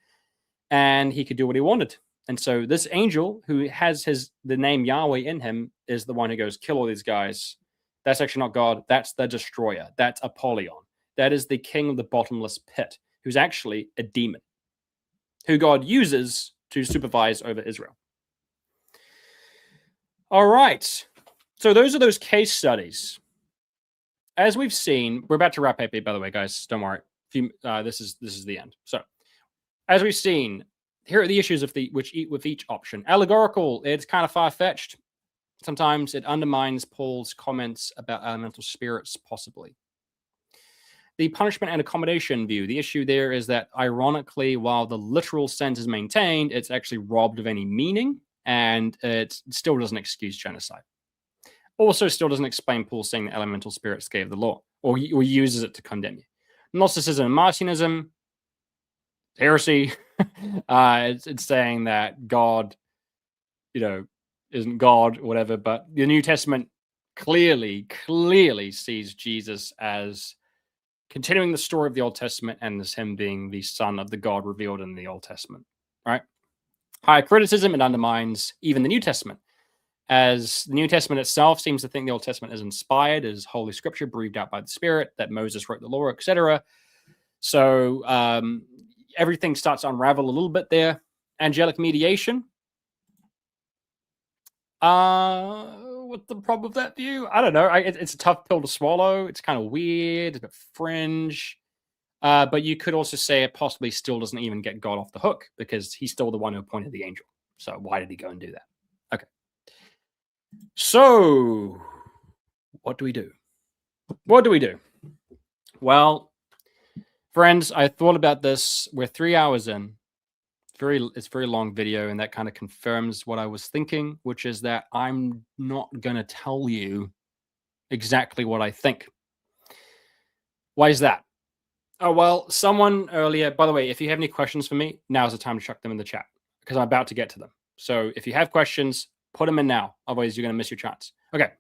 and he could do what he wanted. And so this angel who has the name Yahweh in him is the one who goes, kill all these guys. That's actually not God. That's the destroyer. That's Apollyon. That is the king of the bottomless pit, who's actually a demon, who God uses to supervise over Israel. All right. So those are those case studies. As we've seen, we're about to wrap up, by the way, guys. Don't worry. This is the end. So as we've seen, here are the issues with each option. Allegorical, it's kind of far-fetched. Sometimes it undermines Paul's comments about elemental spirits, possibly. The punishment and accommodation view, the issue there is that, ironically, while the literal sense is maintained, it's actually robbed of any meaning, and it still doesn't excuse genocide. Also still doesn't explain Paul saying that elemental spirits gave the law, or uses it to condemn you. Gnosticism and Marcionism, heresy. It's saying that God, isn't God or whatever, but the New Testament clearly sees Jesus as continuing the story of the Old Testament and as him being the son of the God revealed in the Old Testament, right? Higher criticism, it undermines even the New Testament, as the New Testament itself seems to think the Old Testament is inspired, is Holy Scripture breathed out by the Spirit, that Moses wrote the law, etc. So everything starts to unravel a little bit there. Angelic mediation. What's the problem with that view? I don't know. It's a tough pill to swallow. It's kind of weird, a bit fringe. But you could also say it possibly still doesn't even get God off the hook, because he's still the one who appointed the angel. So why did he go and do that? Okay. So what do we do? What do we do? Well, friends, I thought about this. We're 3 hours in. It's a very long video, and that kind of confirms what I was thinking, which is that I'm not going to tell you exactly what I think. Why is that? Oh, well, someone earlier, by the way, if you have any questions for me, now's the time to chuck them in the chat, because I'm about to get to them. So if you have questions, put them in now. Otherwise, you're going to miss your chance. Okay.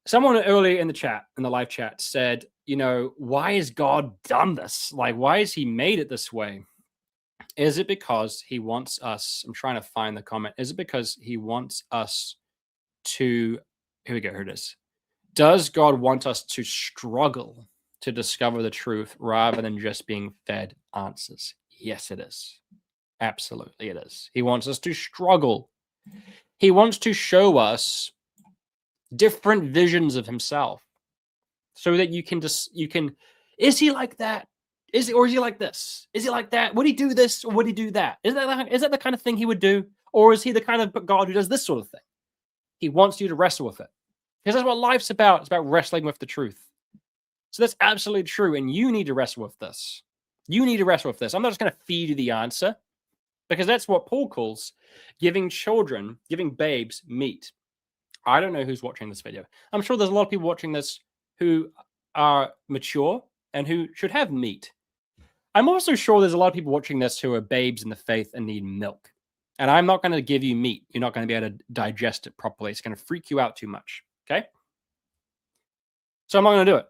Someone earlier in the chat, in the live chat, said, why has God done this? Like, why has he made it this way? Is it because he wants us? I'm trying to find the comment. Is it because he wants us to? Here we go. Here it is. Does God want us to struggle to discover the truth rather than just being fed answers? Yes, it is. Absolutely, it is. He wants us to struggle. He wants to show us different visions of himself, so that you can is he like that? Is he like this? Is he like that? Would he do this or would he do that? Is that the kind of thing he would do? Or is he the kind of God who does this sort of thing? He wants you to wrestle with it, because that's what life's about. It's about wrestling with the truth. So that's absolutely true, and you need to wrestle with this. You need to wrestle with this. I'm not just going to feed you the answer, because that's what Paul calls giving babes meat. I don't know who's watching this video. I'm sure there's a lot of people watching this who are mature and who should have meat. I'm also sure there's a lot of people watching this who are babes in the faith and need milk. And I'm not going to give you meat. You're not going to be able to digest it properly. It's going to freak you out too much. Okay? So I'm not going to do it.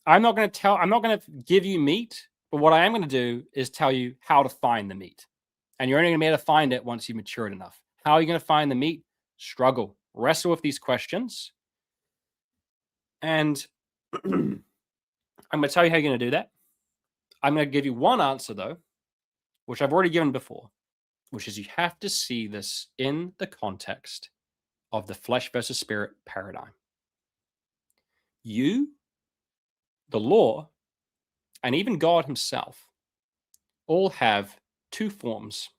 I'm not going to give you meat, but what I am going to do is tell you how to find the meat. And you're only going to be able to find it once you've matured enough. How are you going to find the meat? Struggle. Wrestle with these questions. And I'm going to tell you how you're going to do that. I'm going to give you one answer, though, which I've already given before, which is you have to see this in the context of the flesh versus spirit paradigm. You, the law, and even God himself all have two forms.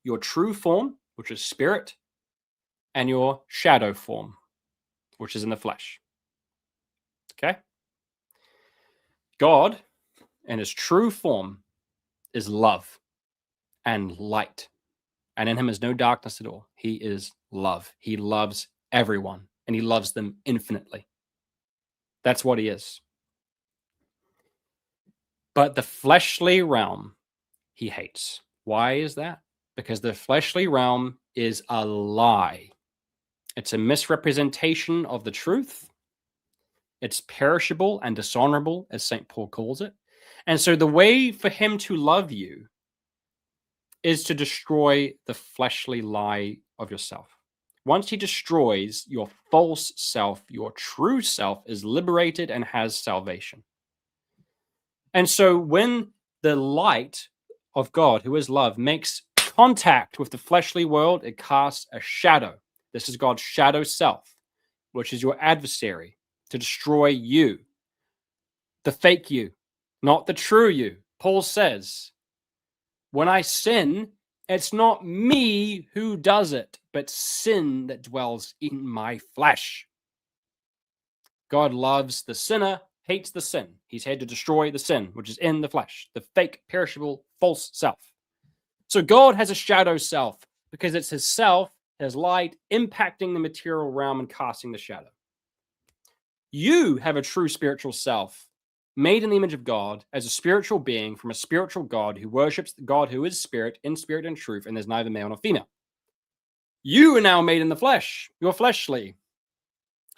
Your true form, which is spirit, and your shadow form, which is in the flesh. Okay? God, in his true form, is love and light. And in him is no darkness at all. He is love. He loves everyone, and he loves them infinitely. That's what he is. But the fleshly realm, he hates. Why is that? Because the fleshly realm is a lie. It's a misrepresentation of the truth. It's perishable and dishonorable, as St. Paul calls it. And so the way for him to love you is to destroy the fleshly lie of yourself. Once he destroys your false self, your true self is liberated and has salvation. And so when the light of God, who is love, makes contact with the fleshly world, it casts a shadow. This is God's shadow self, which is your adversary to destroy you, the fake you, not the true you. Paul says, when I sin, it's not me who does it, but sin that dwells in my flesh. God loves the sinner, hates the sin. He's here to destroy the sin, which is in the flesh, the fake, perishable, false self. So God has a shadow self because it's his self, his light, impacting the material realm and casting the shadow. You have a true spiritual self, made in the image of God as a spiritual being from a spiritual God who worships the God who is spirit, in spirit and truth, and there's neither male nor female. You are now made in the flesh. You're fleshly.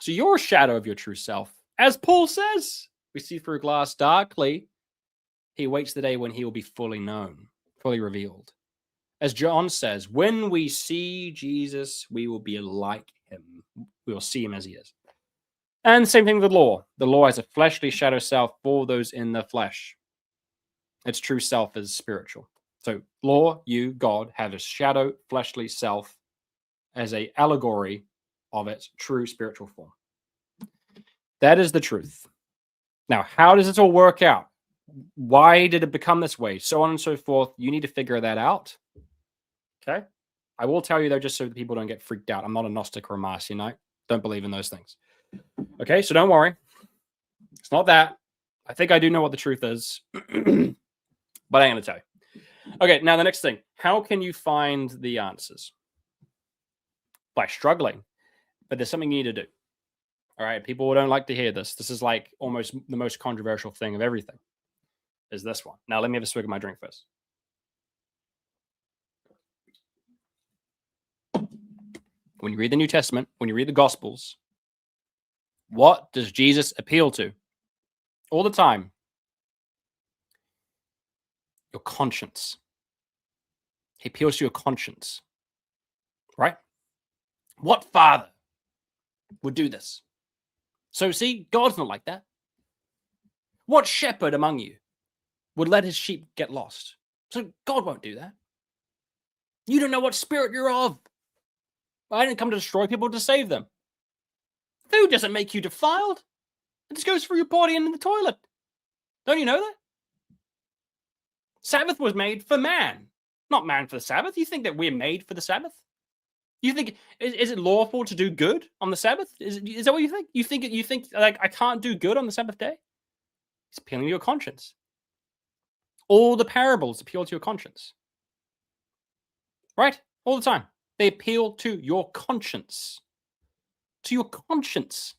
So you're a shadow of your true self. As Paul says, we see through a glass darkly. He awaits the day when he will be fully known, fully revealed. As John says, when we see Jesus, we will be like him. We will see him as he is. And the same thing with the law. The law has a fleshly shadow self for those in the flesh. Its true self is spiritual. So law, you, God, have a shadow fleshly self as an allegory of its true spiritual form. That is the truth. Now, how does this all work out? Why did it become this way? So on and so forth. You need to figure that out. Okay? I will tell you, though, just so that people don't get freaked out. I'm not a Gnostic or a Marcionite. Don't believe in those things. Okay, so don't worry. It's not that. I think I do know what the truth is, but I ain't going to tell you. Okay, now the next thing. How can you find the answers? By struggling. But there's something you need to do. All right, people don't like to hear this. This is like almost the most controversial thing of everything, is this one. Now, let me have a swig of my drink first. When you read the New Testament, when you read the Gospels, what does Jesus appeal to? All the time. Your conscience. He appeals to your conscience. Right? What father would do this? So see, God's not like that. What shepherd among you would let his sheep get lost? So God won't do that. You don't know what spirit you're of. I didn't come to destroy people, to save them. Food doesn't make you defiled. It just goes through your body and in the toilet. Don't you know that? Sabbath was made for man, not man for the Sabbath. You think that we're made for the Sabbath? You think is it lawful to do good on the Sabbath? Is that what you think? You think like I can't do good on the Sabbath day? It's appealing to your conscience. All the parables appeal to your conscience. Right? All the time. They appeal to your conscience. To your conscience.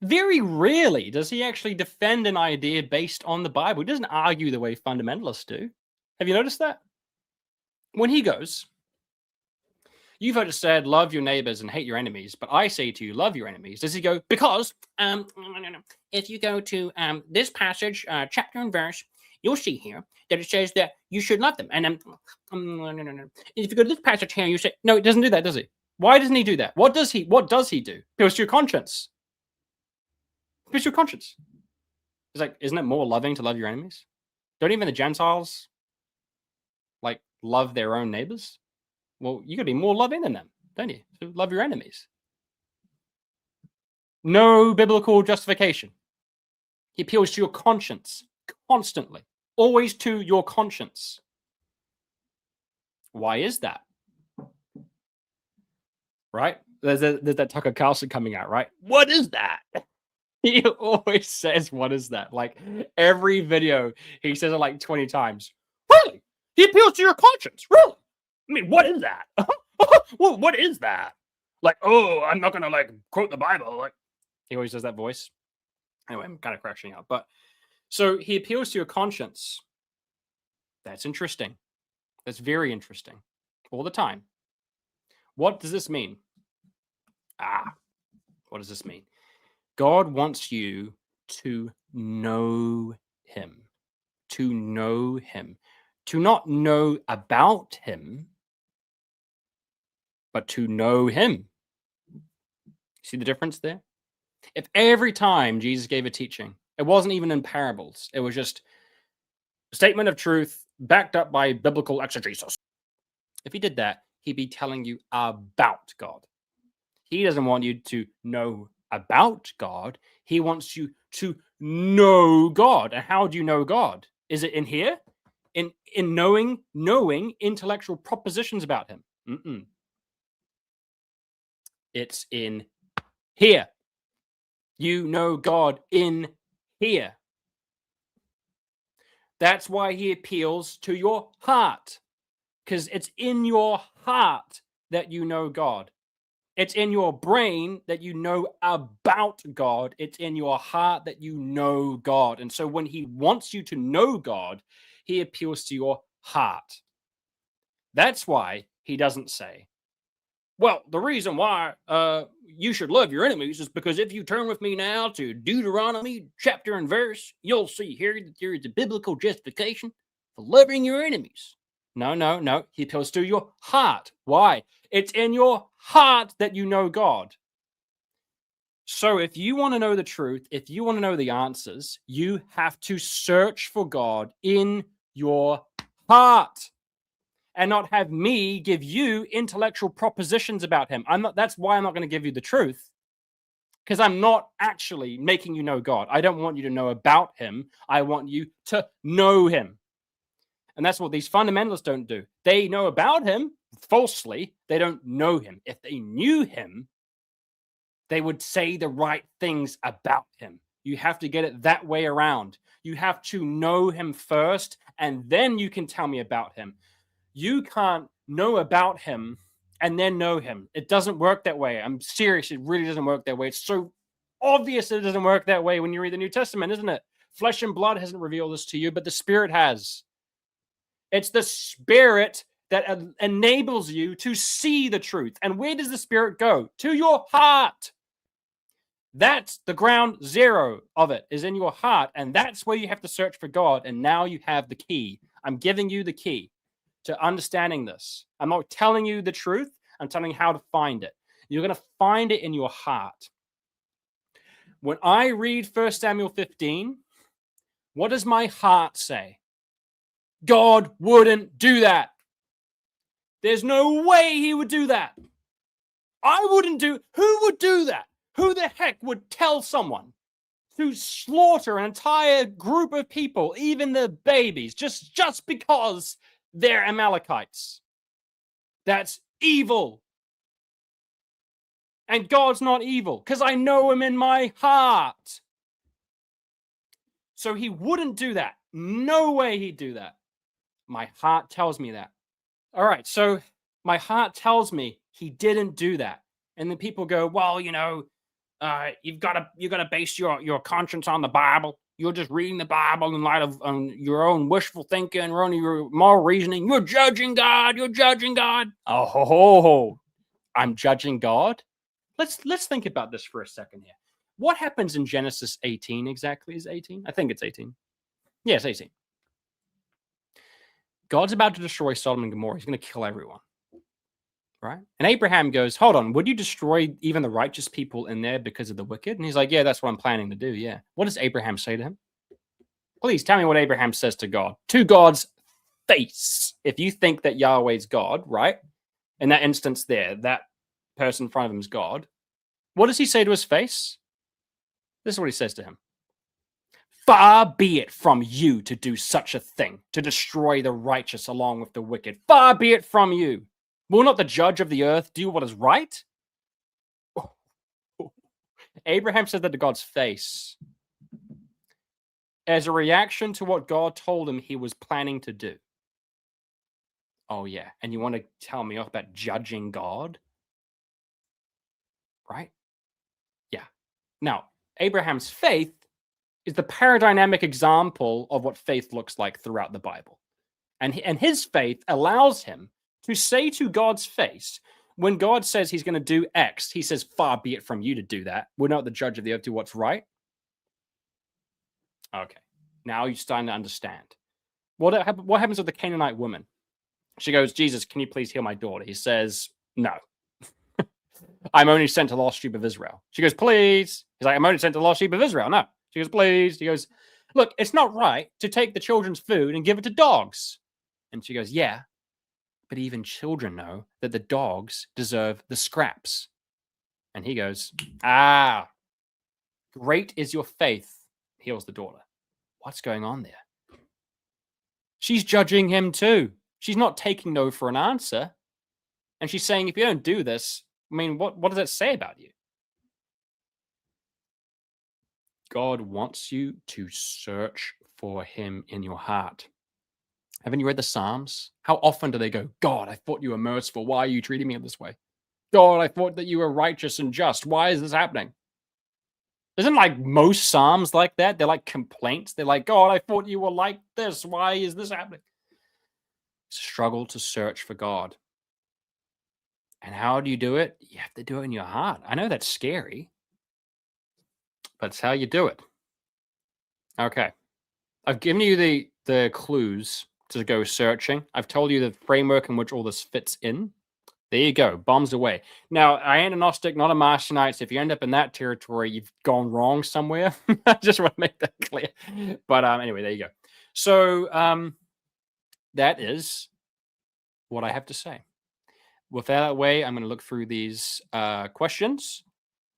Very rarely does he actually defend an idea based on the Bible. He doesn't argue the way fundamentalists do. Have you noticed that? When he goes, you've heard it said, love your neighbors and hate your enemies, but I say to you, love your enemies. Does he go, because, no. If you go to this passage, chapter and verse, you'll see here that it says that you should love them. And no. If you go to this passage here, you say, no, it doesn't do that, does he? Why doesn't he do that? What does he do? Appeals to your conscience. Appeals to your conscience. It's like, isn't it more loving to love your enemies? Don't even the Gentiles like love their own neighbors? Well, you got to be more loving than them, don't you? So love your enemies. No biblical justification. He appeals to your conscience constantly, always to your conscience. Why is that? Right? There's that Tucker Carlson coming out, right? What is that? He always says, what is that? Like every video, he says it like 20 times. Really? He appeals to your conscience. Really? I mean, what is that? Well, what is that? Like, oh, I'm not going to like quote the Bible. Like he always does that voice. Anyway, I'm kind of crashing out. But so he appeals to your conscience. That's interesting. That's very interesting. All the time. What does this mean? What does this mean? God wants you to know him. To know him. to not know about him, but to know him. See the difference there? If every time Jesus gave a teaching, it wasn't even in parables, it was just a statement of truth backed up by biblical exegesis. If he did that, he'd be telling you about God. He doesn't want you to know about God. He wants you to know God. And how do you know God? Is it in here? In knowing intellectual propositions about him? Mm-mm. It's in here. You know God in here. That's why he appeals to your heart, because it's in your heart that you know God. It's in your brain that you know about God. It's in your heart that you know God. And so when he wants you to know God, he appeals to your heart. That's why he doesn't say, well, the reason why you should love your enemies is because if you turn with me now to Deuteronomy chapter and verse, you'll see here that there is a biblical justification for loving your enemies. No. He appeals to your heart. Why? It's in your heart that you know God. So if you want to know the truth, if you want to know the answers, you have to search for God in your heart and not have me give you intellectual propositions about him. That's why I'm not going to give you the truth, because I'm not actually making you know God. I don't want you to know about him. I want you to know him. And that's what these fundamentalists don't do. They know about him falsely. They don't know him. If they knew him, they would say the right things about him. You have to get it that way around. You have to know him first, and then you can tell me about him. You can't know about him and then know him. It doesn't work that way. I'm serious. It really doesn't work that way. It's so obvious it doesn't work that way when you read the New Testament, isn't it? Flesh and blood hasn't revealed this to you, but the Spirit has. It's the Spirit that enables you to see the truth. And where does the Spirit go? To your heart. That's the ground zero of it, is in your heart. And that's where you have to search for God. And now you have the key. I'm giving you the key to understanding this. I'm not telling you the truth. I'm telling you how to find it. You're going to find it in your heart. When I read 1 Samuel 15, what does my heart say? God wouldn't do that. There's no way he would do that. I wouldn't do. Who would do that? Who the heck would tell someone to slaughter an entire group of people, even the babies, just because they're Amalekites? That's evil. And God's not evil, because I know him in my heart. So he wouldn't do that. No way he'd do that. My heart tells me that. All right, so my heart tells me he didn't do that. And then people go, well, you've got to base your conscience on the Bible. You're just reading the Bible in light of your own wishful thinking, or only your moral reasoning. You're judging God. You're judging God. Oh, I'm judging God. Let's think about this for a second here. What happens in Genesis 18 exactly? Is 18? I think it's 18. Yes, 18. God's about to destroy Sodom and Gomorrah. He's going to kill everyone. Right? And Abraham goes, hold on, would you destroy even the righteous people in there because of the wicked? And he's like, yeah, that's what I'm planning to do. Yeah. What does Abraham say to him? Please tell me what Abraham says to God. To God's face. If you think that Yahweh's God, right? In that instance there, that person in front of him is God. What does he say to his face? This is what he says to him. Far be it from you to do such a thing, to destroy the righteous along with the wicked. Far be it from you. Will not the judge of the earth do what is right? Abraham said that to God's face as a reaction to what God told him he was planning to do. Oh, yeah. And you want to tell me off about judging God? Right? Yeah. Now, Abraham's faith is the paradigmatic example of what faith looks like throughout the Bible. And his faith allows him to say to God's face, when God says he's going to do X, he says, far be it from you to do that. We're not the judge of the earth, do what's right. Okay. Now you're starting to understand. what happens with the Canaanite woman? She goes, Jesus, can you please heal my daughter? He says, no. I'm only sent to the lost sheep of Israel. She goes, please. He's like, I'm only sent to the lost sheep of Israel. No. She goes, please. He goes, look, it's not right to take the children's food and give it to dogs. And she goes, yeah, but even children know that the dogs deserve the scraps. And he goes, great is your faith. Heals the daughter. What's going on there? She's judging him too. She's not taking no for an answer. And she's saying, if you don't do this, I mean, what does that say about you? God wants you to search for him in your heart. Haven't you read the Psalms? How often do they go, God, I thought you were merciful. Why are you treating me this way? God, I thought that you were righteous and just. Why is this happening? Isn't like most Psalms like that? They're like complaints. They're like, God, I thought you were like this. Why is this happening? Struggle to search for God. And how do you do it? You have to do it in your heart. I know that's scary, but it's how you do it. Okay. I've given you the clues to go searching. I've told you the framework in which all this fits in. There you go. Bombs away. Now, I ain't a Gnostic, not a Marcionite. So if you end up in that territory, you've gone wrong somewhere. I just want to make that clear. But anyway, there you go. So that is what I have to say. With that way, I'm going to look through these questions,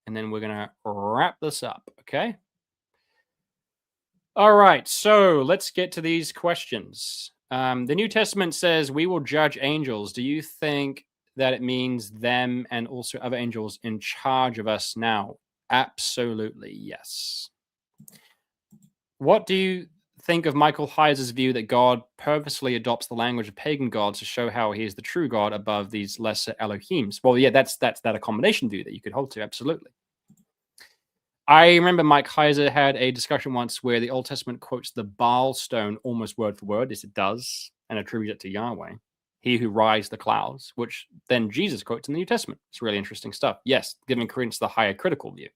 and then we're going to wrap this up, okay? All right, so let's get to these questions. The New Testament says we will judge angels. Do you think that it means them and also other angels in charge of us now? Absolutely, yes. What do you think of Michael Heiser's view that God purposely adopts the language of pagan gods to show how he is the true God above these lesser Elohims? Well, yeah, that's that accommodation view that you could hold to, absolutely. I remember Mike Heiser had a discussion once where the Old Testament quotes the Baal stone almost word for word, as it does, and attributes it to Yahweh, he who rides the clouds, which then Jesus quotes in the New Testament. It's really interesting stuff. Yes, giving credence to the higher critical view.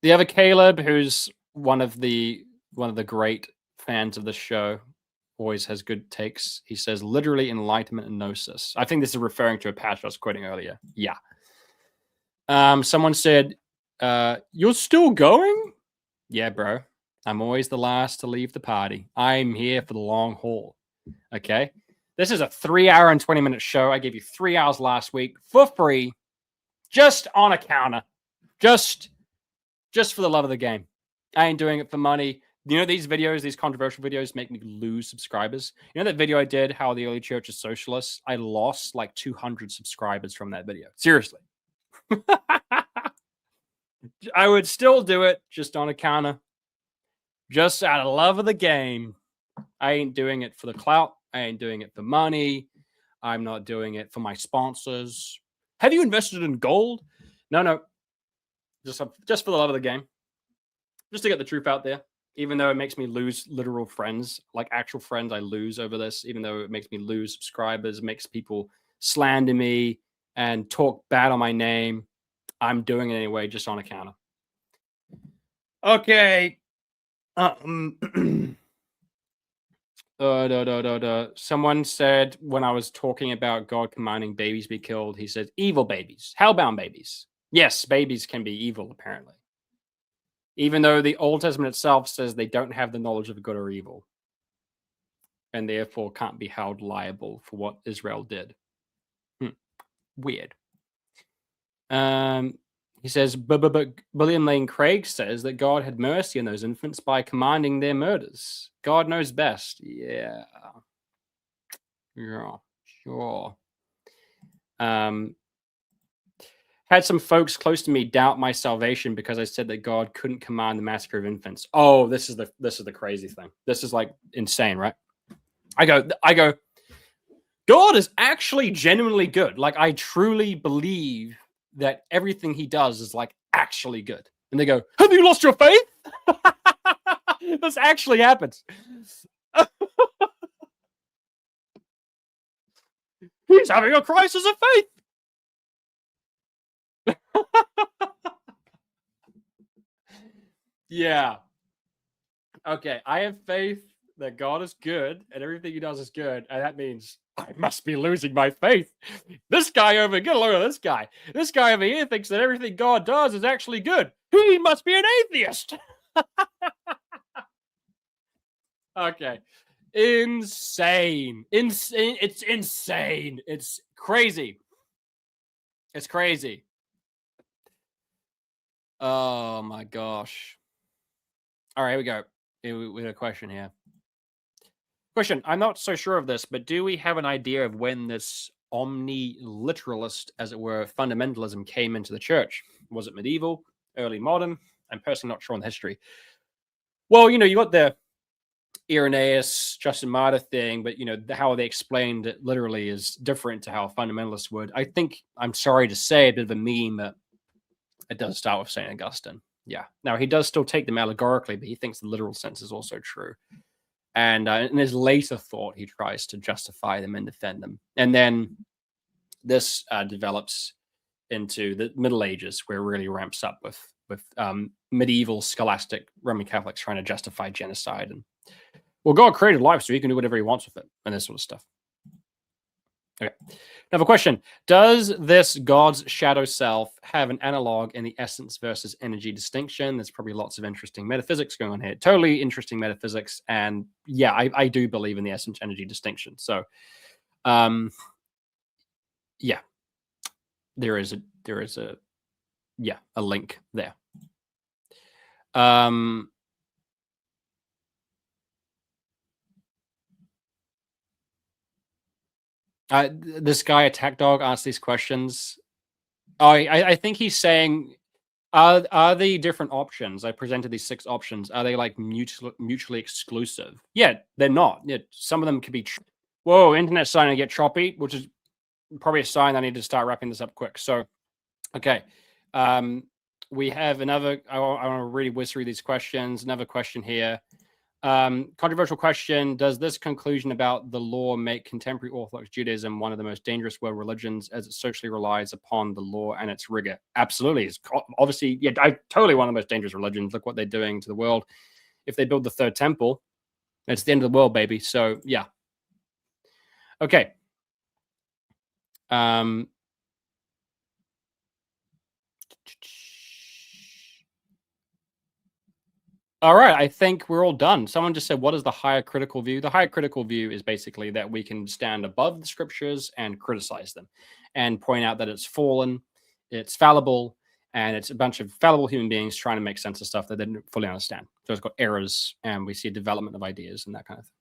The other Caleb, who's one of the great fans of the show, always has good takes. He says, literally enlightenment and gnosis. I think this is referring to a passage I was quoting earlier. Yeah. Someone said, you're still going? Yeah, bro. I'm always the last to leave the party. I'm here for the long haul. Okay. This is a 3-hour and 20-minute show. I gave you 3 hours last week for free, just on a counter. Just for the love of the game. I ain't doing it for money. You know, these videos, these controversial videos make me lose subscribers. You know that video I did, how the early church is socialist? I lost like 200 subscribers from that video. Seriously. I would still do it just on a counter. Just out of love of the game. I ain't doing it for the clout. I ain't doing it for money. I'm not doing it for my sponsors. Have you invested in gold? No. Just for the love of the game. Just to get the truth out there. Even though it makes me lose literal friends, like actual friends I lose over this, even though it makes me lose subscribers, makes people slander me and talk bad on my name, I'm doing it anyway, just on a counter. Okay. Someone said when I was talking about God commanding babies be killed, he said, evil babies, hellbound babies. Yes, babies can be evil, apparently. Even though the Old Testament itself says they don't have the knowledge of good or evil, and therefore can't be held liable for what Israel did. Weird. He says, William Lane Craig says that God had mercy on those infants by commanding their murders. God knows best. Yeah, sure. Had some folks close to me doubt my salvation because I said that God couldn't command the massacre of infants. Oh, this is the crazy thing. This is like insane, right? I go, God is actually genuinely good. Like, I truly believe that everything he does is like actually good. And they go, have you lost your faith? This actually happens. He's having a crisis of faith. Yeah. Okay, I have faith that God is good and everything he does is good, and that means I must be losing my faith. This guy over here, get a look at this guy. This guy over here thinks that everything God does is actually good. He must be an atheist. Okay. Insane. Insane. It's insane. It's crazy. It's crazy. Oh my gosh. All right, here we go. We have a question here. Question. I'm not so sure of this, but do we have an idea of when this omni-literalist, as it were, fundamentalism came into the church? Was it medieval, early modern? I'm personally not sure on the history. Well, you got the Irenaeus, Justin Martyr thing, but how they explained it literally is different to how fundamentalists would. I think, I'm sorry to say, a bit of a meme that it does start with St. Augustine. Yeah. Now, he does still take them allegorically, but he thinks the literal sense is also true. And in his later thought, he tries to justify them and defend them. And then this develops into the Middle Ages, where it really ramps up with medieval scholastic Roman Catholics trying to justify genocide. And well, God created life, so he can do whatever he wants with it, and this sort of stuff. Okay. Another question. Does this God's shadow self have an analog in the essence versus energy distinction? There's probably lots of interesting metaphysics going on here. Totally interesting metaphysics. And yeah, I do believe in the essence energy distinction. So yeah, there is a link there. This guy, Attack Dog, asked these questions. I think he's saying, are the different options I presented, these 6 options, are they like mutually exclusive? Yeah, they're not. Yeah, some of them could be. Whoa, internet's starting to get choppy, which is probably a sign I need to start wrapping this up quick. So, okay, we have another. I want to really whiz through these questions. Another question here. Controversial question. Does this conclusion about the law make contemporary Orthodox Judaism one of the most dangerous world religions, as it socially relies upon the law and its rigor? Absolutely. It's obviously, yeah, totally one of the most dangerous religions. Look what they're doing to the world. If they build the 3rd temple, it's the end of the world, baby. So, yeah. Okay. All right, I think we're all done. Someone just said, what is the higher critical view? The higher critical view is basically that we can stand above the scriptures and criticize them and point out that it's fallen, it's fallible, and it's a bunch of fallible human beings trying to make sense of stuff that they didn't fully understand. So it's got errors, and we see a development of ideas and that kind of thing.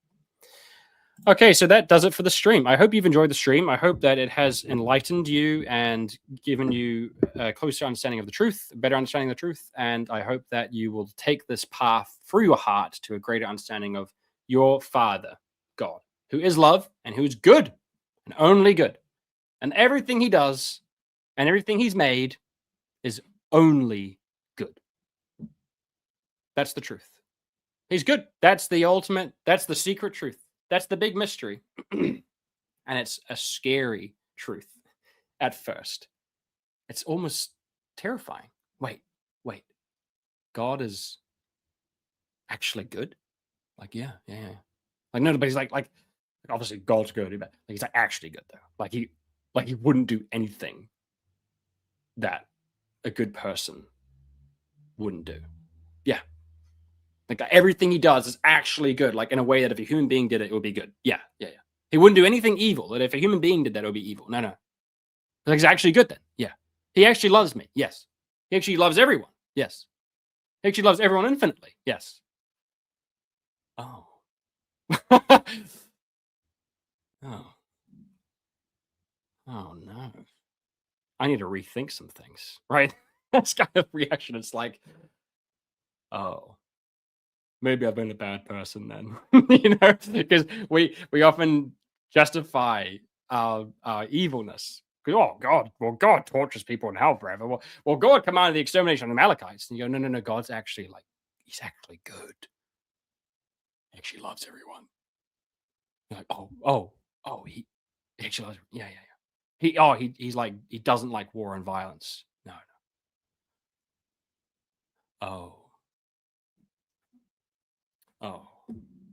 Okay, so that does it for the stream. I hope you've enjoyed the stream. I hope that it has enlightened you and given you a closer understanding of the truth, a better understanding of the truth. And I hope that you will take this path through your heart to a greater understanding of your Father, God, who is love and who is good and only good. And everything he does and everything he's made is only good. That's the truth. He's good. That's the ultimate, that's the secret truth. That's the big mystery. And it's a scary truth at first. It's almost terrifying. Wait. God is actually good? Like, yeah. Like, nobody's like obviously God's good, but he's like actually good though. Like he wouldn't do anything that a good person wouldn't do. Yeah. Like everything he does is actually good, like in a way that if a human being did it, it would be good. Yeah. He wouldn't do anything evil. That if a human being did that, it would be evil. No. Like, he's actually good then. Yeah. He actually loves me. Yes. He actually loves everyone. Yes. He actually loves everyone infinitely. Yes. Oh. Oh. Oh no. I need to rethink some things, right? That's kind of reaction. It's like, oh, maybe I've been a bad person then, because we often justify our evilness. Oh God, well God tortures people in hell forever. Well God commanded the extermination of the Amalekites, and you go, no, God's actually he's actually good. He actually loves everyone. You're like, he actually loves, yeah. He's like, he doesn't like war and violence. No. Oh.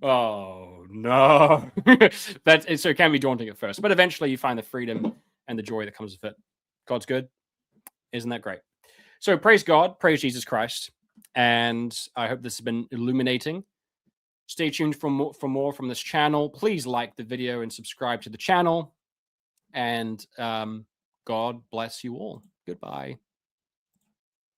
Oh no. So it can be daunting at first, but eventually you find the freedom and the joy that comes with it. God's good. Isn't that great? So praise God, praise Jesus Christ. And I hope this has been illuminating. Stay tuned for more from this channel. Please like the video and subscribe to the channel. And God bless you all. Goodbye.